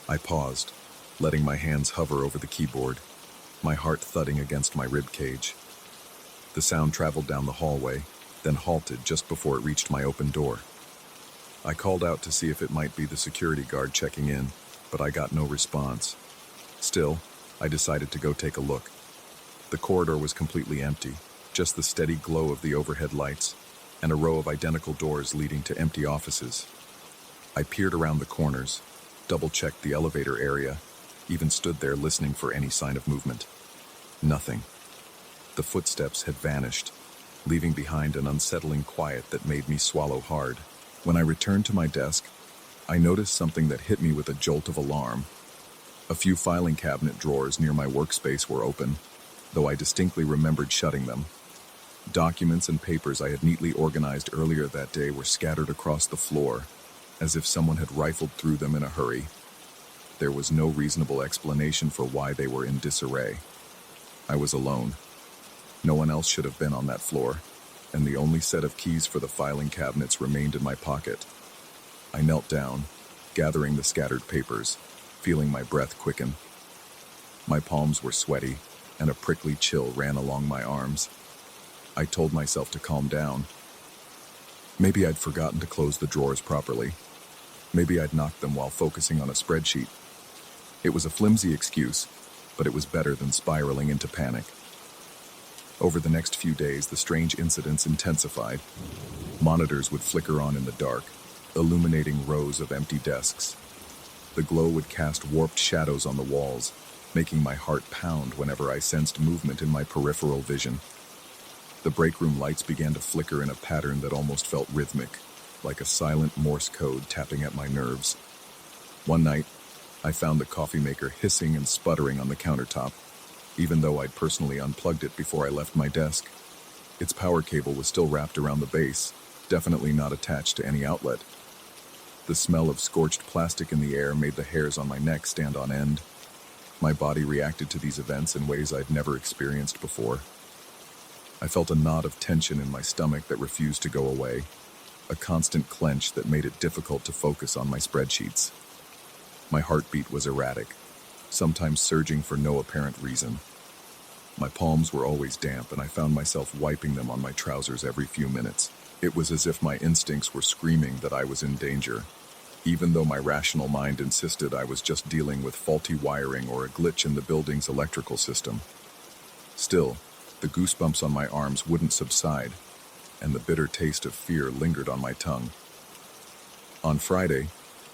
I paused, letting my hands hover over the keyboard, my heart thudding against my rib cage. The sound traveled down the hallway, then halted just before it reached my open door. I called out to see if it might be the security guard checking in, but I got no response. Still, I decided to go take a look. The corridor was completely empty, just the steady glow of the overhead lights, and a row of identical doors leading to empty offices. I peered around the corners, double-checked the elevator area, even stood there listening for any sign of movement. Nothing. The footsteps had vanished, leaving behind an unsettling quiet that made me swallow hard. When I returned to my desk, I noticed something that hit me with a jolt of alarm. A few filing cabinet drawers near my workspace were open, though I distinctly remembered shutting them. Documents and papers I had neatly organized earlier that day were scattered across the floor, as if someone had rifled through them in a hurry. There was no reasonable explanation for why they were in disarray. I was alone. No one else should have been on that floor, and the only set of keys for the filing cabinets remained in my pocket. I knelt down, gathering the scattered papers, feeling my breath quicken. My palms were sweaty, and a prickly chill ran along my arms. I told myself to calm down. Maybe I'd forgotten to close the drawers properly. Maybe I'd knocked them while focusing on a spreadsheet. It was a flimsy excuse, but it was better than spiraling into panic. Over the next few days, the strange incidents intensified. Monitors would flicker on in the dark, illuminating rows of empty desks. The glow would cast warped shadows on the walls, making my heart pound whenever I sensed movement in my peripheral vision. The break room lights began to flicker in a pattern that almost felt rhythmic, like a silent Morse code tapping at my nerves. One night, I found the coffee maker hissing and sputtering on the countertop, even though I'd personally unplugged it before I left my desk. Its power cable was still wrapped around the base, definitely not attached to any outlet. The smell of scorched plastic in the air made the hairs on my neck stand on end. My body reacted to these events in ways I'd never experienced before. I felt a knot of tension in my stomach that refused to go away, a constant clench that made it difficult to focus on my spreadsheets. My heartbeat was erratic, sometimes surging for no apparent reason. My palms were always damp, and I found myself wiping them on my trousers every few minutes. It was as if my instincts were screaming that I was in danger, even though my rational mind insisted I was just dealing with faulty wiring or a glitch in the building's electrical system. Still, the goosebumps on my arms wouldn't subside, and the bitter taste of fear lingered on my tongue. On Friday,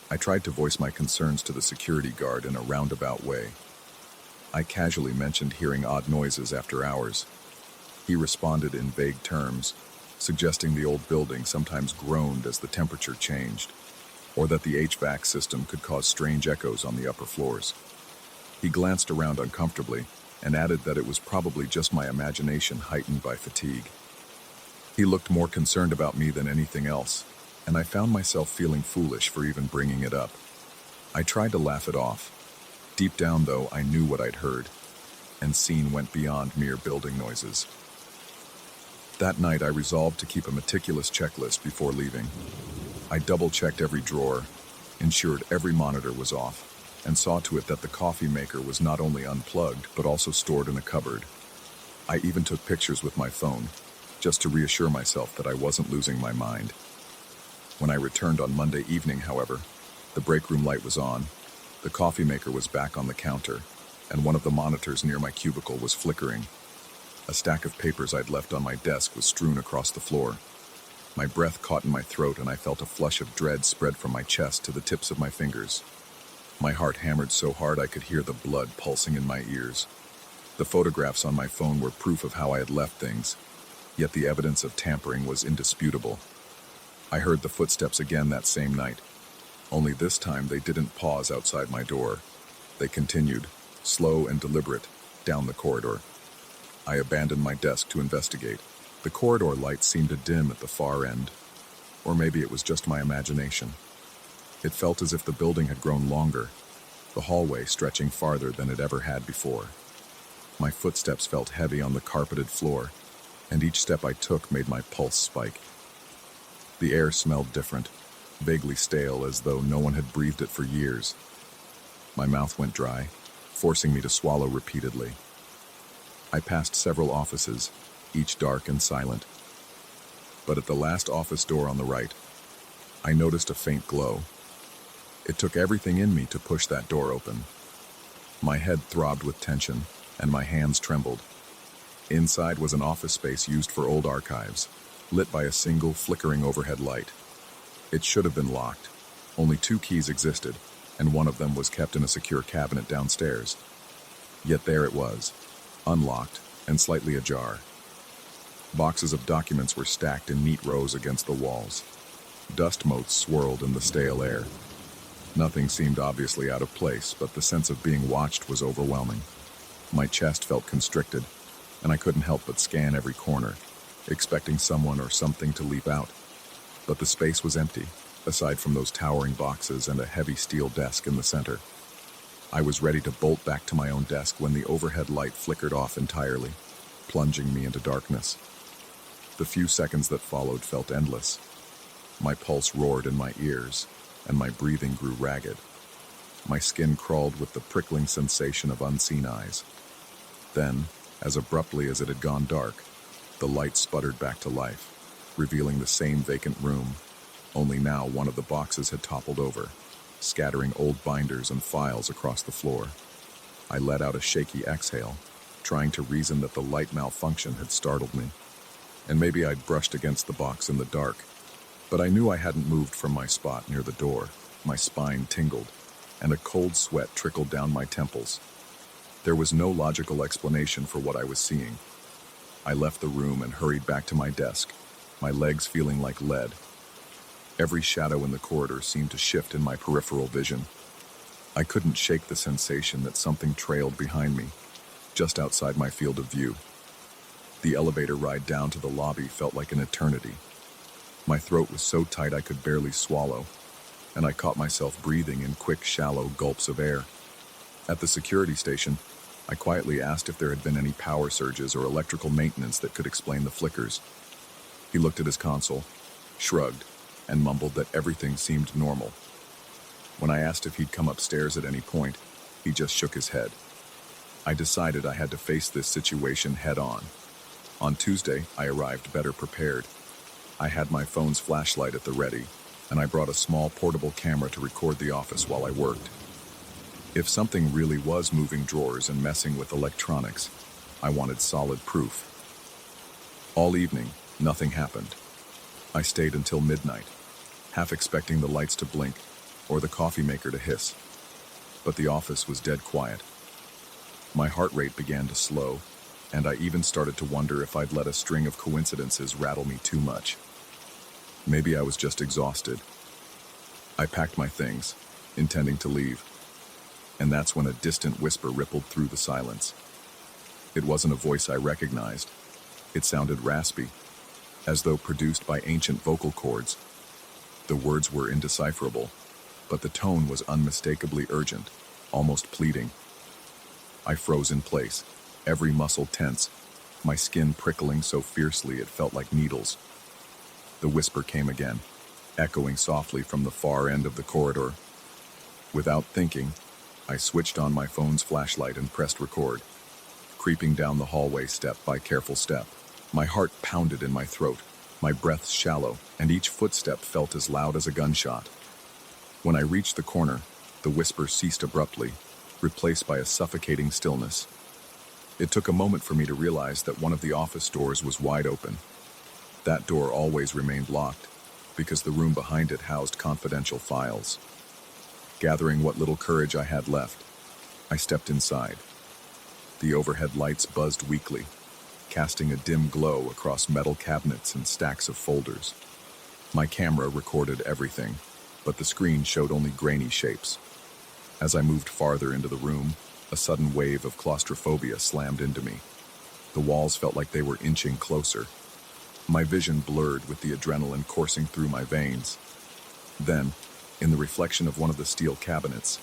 I tried to voice my concerns to the security guard in a roundabout way. I casually mentioned hearing odd noises after hours. He responded in vague terms, suggesting the old building sometimes groaned as the temperature changed, or that the HVAC system could cause strange echoes on the upper floors. He glanced around uncomfortably and added that it was probably just my imagination heightened by fatigue. He looked more concerned about me than anything else, and I found myself feeling foolish for even bringing it up. I tried to laugh it off. Deep down, though, I knew what I'd heard, and seen went beyond mere building noises. That night, I resolved to keep a meticulous checklist before leaving. I double-checked every drawer, ensured every monitor was off, and saw to it that the coffee maker was not only unplugged, but also stored in a cupboard. I even took pictures with my phone, just to reassure myself that I wasn't losing my mind. When I returned on Monday evening, however, the break room light was on, the coffee maker was back on the counter, and one of the monitors near my cubicle was flickering. A stack of papers I'd left on my desk was strewn across the floor. My breath caught in my throat, and I felt a flush of dread spread from my chest to the tips of my fingers. My heart hammered so hard I could hear the blood pulsing in my ears. The photographs on my phone were proof of how I had left things, yet the evidence of tampering was indisputable. I heard the footsteps again that same night, only this time they didn't pause outside my door. They continued, slow and deliberate, down the corridor. I abandoned my desk to investigate. The corridor light seemed to dim at the far end, or maybe it was just my imagination. It felt as if the building had grown longer, the hallway stretching farther than it ever had before. My footsteps felt heavy on the carpeted floor, and each step I took made my pulse spike. The air smelled different, vaguely stale, as though no one had breathed it for years. My mouth went dry, forcing me to swallow repeatedly. I passed several offices, each dark and silent. But at the last office door on the right, I noticed a faint glow. It took everything in me to push that door open. My head throbbed with tension, and my hands trembled. Inside was an office space used for old archives, lit by a single flickering overhead light. It should have been locked. Only 2 keys existed, and one of them was kept in a secure cabinet downstairs. Yet there it was, unlocked and slightly ajar. Boxes of documents were stacked in neat rows against the walls. Dust motes swirled in the stale air. Nothing seemed obviously out of place, but the sense of being watched was overwhelming. My chest felt constricted, and I couldn't help but scan every corner, expecting someone or something to leap out. But the space was empty, aside from those towering boxes and a heavy steel desk in the center. I was ready to bolt back to my own desk when the overhead light flickered off entirely, plunging me into darkness. The few seconds that followed felt endless. My pulse roared in my ears, and my breathing grew ragged. My skin crawled with the prickling sensation of unseen eyes. Then, as abruptly as it had gone dark, the light sputtered back to life, revealing the same vacant room, only now one of the boxes had toppled over, scattering old binders and files across the floor. I let out a shaky exhale, trying to reason that the light malfunction had startled me, and maybe I'd brushed against the box in the dark. But I knew I hadn't moved from my spot near the door. My spine tingled, and a cold sweat trickled down my temples. There was no logical explanation for what I was seeing. I left the room and hurried back to my desk, my legs feeling like lead. Every shadow in the corridor seemed to shift in my peripheral vision. I couldn't shake the sensation that something trailed behind me, just outside my field of view. The elevator ride down to the lobby felt like an eternity. My throat was so tight I could barely swallow, and I caught myself breathing in quick, shallow gulps of air. At the security station, I quietly asked if there had been any power surges or electrical maintenance that could explain the flickers. He looked at his console, shrugged, and mumbled that everything seemed normal. When I asked if he'd come upstairs at any point, he just shook his head. I decided I had to face this situation head-on. On Tuesday, I arrived better prepared. I had my phone's flashlight at the ready, and I brought a small portable camera to record the office while I worked. If something really was moving drawers and messing with electronics, I wanted solid proof. All evening, nothing happened. I stayed until midnight, half expecting the lights to blink or the coffee maker to hiss. But the office was dead quiet. My heart rate began to slow, and I even started to wonder if I'd let a string of coincidences rattle me too much. Maybe I was just exhausted. I packed my things, intending to leave, and that's when a distant whisper rippled through the silence. It wasn't a voice I recognized. It sounded raspy, as though produced by ancient vocal cords. The words were indecipherable, but the tone was unmistakably urgent, almost pleading. I froze in place, every muscle tense, my skin prickling so fiercely it felt like needles. The whisper came again, echoing softly from the far end of the corridor. Without thinking, I switched on my phone's flashlight and pressed record, creeping down the hallway step by careful step. My heart pounded in my throat, my breath shallow, and each footstep felt as loud as a gunshot. When I reached the corner, the whisper ceased abruptly, replaced by a suffocating stillness. It took a moment for me to realize that one of the office doors was wide open. That door always remained locked, because the room behind it housed confidential files. Gathering what little courage I had left, I stepped inside. The overhead lights buzzed weakly, casting a dim glow across metal cabinets and stacks of folders. My camera recorded everything, but the screen showed only grainy shapes. As I moved farther into the room, a sudden wave of claustrophobia slammed into me. The walls felt like they were inching closer. My vision blurred with the adrenaline coursing through my veins. Then, in the reflection of one of the steel cabinets,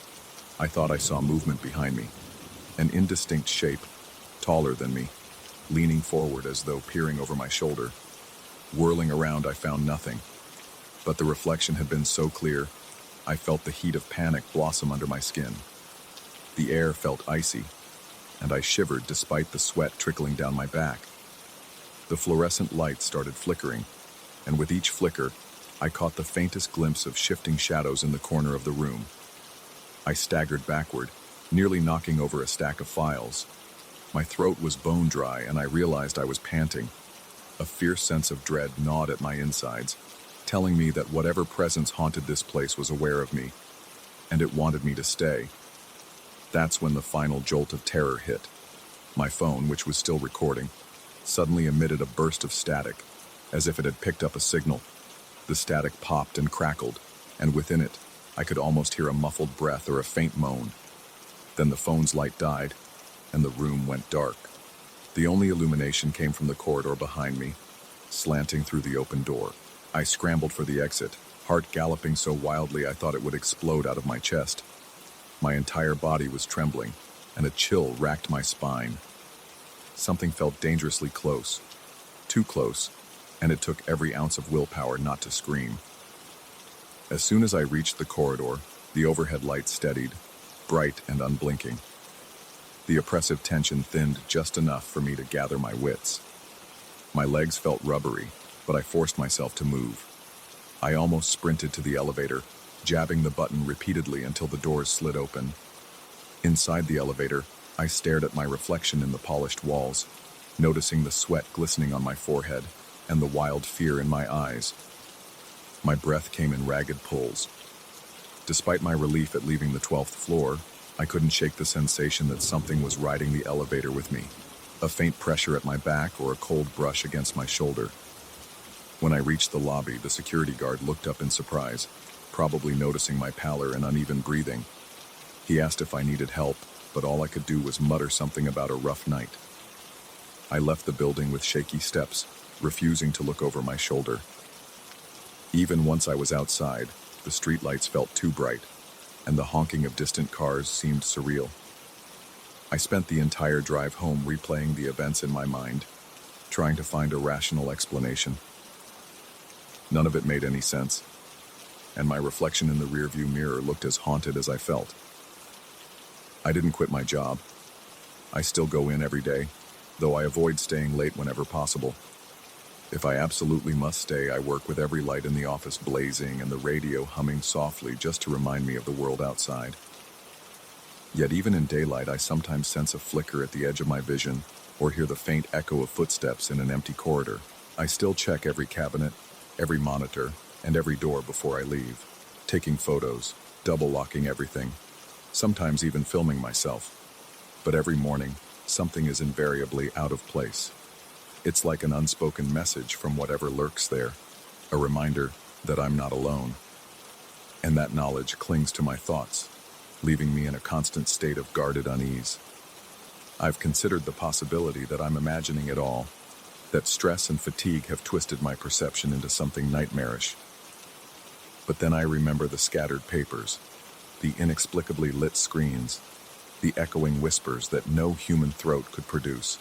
I thought I saw movement behind me. An indistinct shape, taller than me, leaning forward as though peering over my shoulder. Whirling around, I found nothing. But the reflection had been so clear, I felt the heat of panic blossom under my skin. The air felt icy, and I shivered despite the sweat trickling down my back. The fluorescent lights started flickering, and with each flicker, I caught the faintest glimpse of shifting shadows in the corner of the room. I staggered backward, nearly knocking over a stack of files. My throat was bone dry, and I realized I was panting. A fierce sense of dread gnawed at my insides, telling me that whatever presence haunted this place was aware of me, and it wanted me to stay. That's when the final jolt of terror hit. My phone, which was still recording, suddenly emitted a burst of static, as if it had picked up a signal. The static popped and crackled, and within it, I could almost hear a muffled breath or a faint moan. Then the phone's light died, and the room went dark. The only illumination came from the corridor behind me, slanting through the open door. I scrambled for the exit, heart galloping so wildly I thought it would explode out of my chest. My entire body was trembling, and a chill racked my spine. Something felt dangerously close, too close, and it took every ounce of willpower not to scream. As soon as I reached the corridor, the overhead lights steadied, bright and unblinking. The oppressive tension thinned just enough for me to gather my wits. My legs felt rubbery, but I forced myself to move. I almost sprinted to the elevator, jabbing the button repeatedly until the doors slid open. Inside the elevator, I stared at my reflection in the polished walls, noticing the sweat glistening on my forehead and the wild fear in my eyes. My breath came in ragged pulls. Despite my relief at leaving the 12th floor, I couldn't shake the sensation that something was riding the elevator with me, a faint pressure at my back or a cold brush against my shoulder. When I reached the lobby, the security guard looked up in surprise, probably noticing my pallor and uneven breathing. He asked if I needed help, but all I could do was mutter something about a rough night. I left the building with shaky steps, refusing to look over my shoulder. Even once I was outside, the streetlights felt too bright, and the honking of distant cars seemed surreal. I spent the entire drive home replaying the events in my mind, trying to find a rational explanation. None of it made any sense, and my reflection in the rearview mirror looked as haunted as I felt. I didn't quit my job. I still go in every day, though I avoid staying late whenever possible. If I absolutely must stay, I work with every light in the office blazing and the radio humming softly just to remind me of the world outside. Yet even in daylight, I sometimes sense a flicker at the edge of my vision or hear the faint echo of footsteps in an empty corridor. I still check every cabinet, every monitor, and every door before I leave, taking photos, double-locking everything, sometimes even filming myself. But every morning, something is invariably out of place. It's like an unspoken message from whatever lurks there, a reminder that I'm not alone. And that knowledge clings to my thoughts, leaving me in a constant state of guarded unease. I've considered the possibility that I'm imagining it all, that stress and fatigue have twisted my perception into something nightmarish. But then I remember the scattered papers, the inexplicably lit screens, the echoing whispers that no human throat could produce.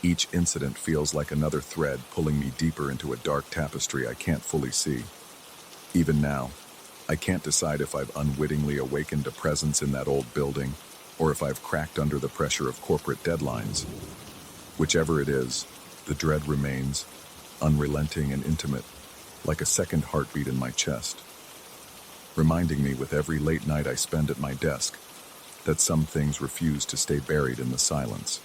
Each incident feels like another thread pulling me deeper into a dark tapestry I can't fully see. Even now, I can't decide if I've unwittingly awakened a presence in that old building, or if I've cracked under the pressure of corporate deadlines. Whichever it is, the dread remains, unrelenting and intimate, like a second heartbeat in my chest, reminding me with every late night I spend at my desk that some things refuse to stay buried in the silence.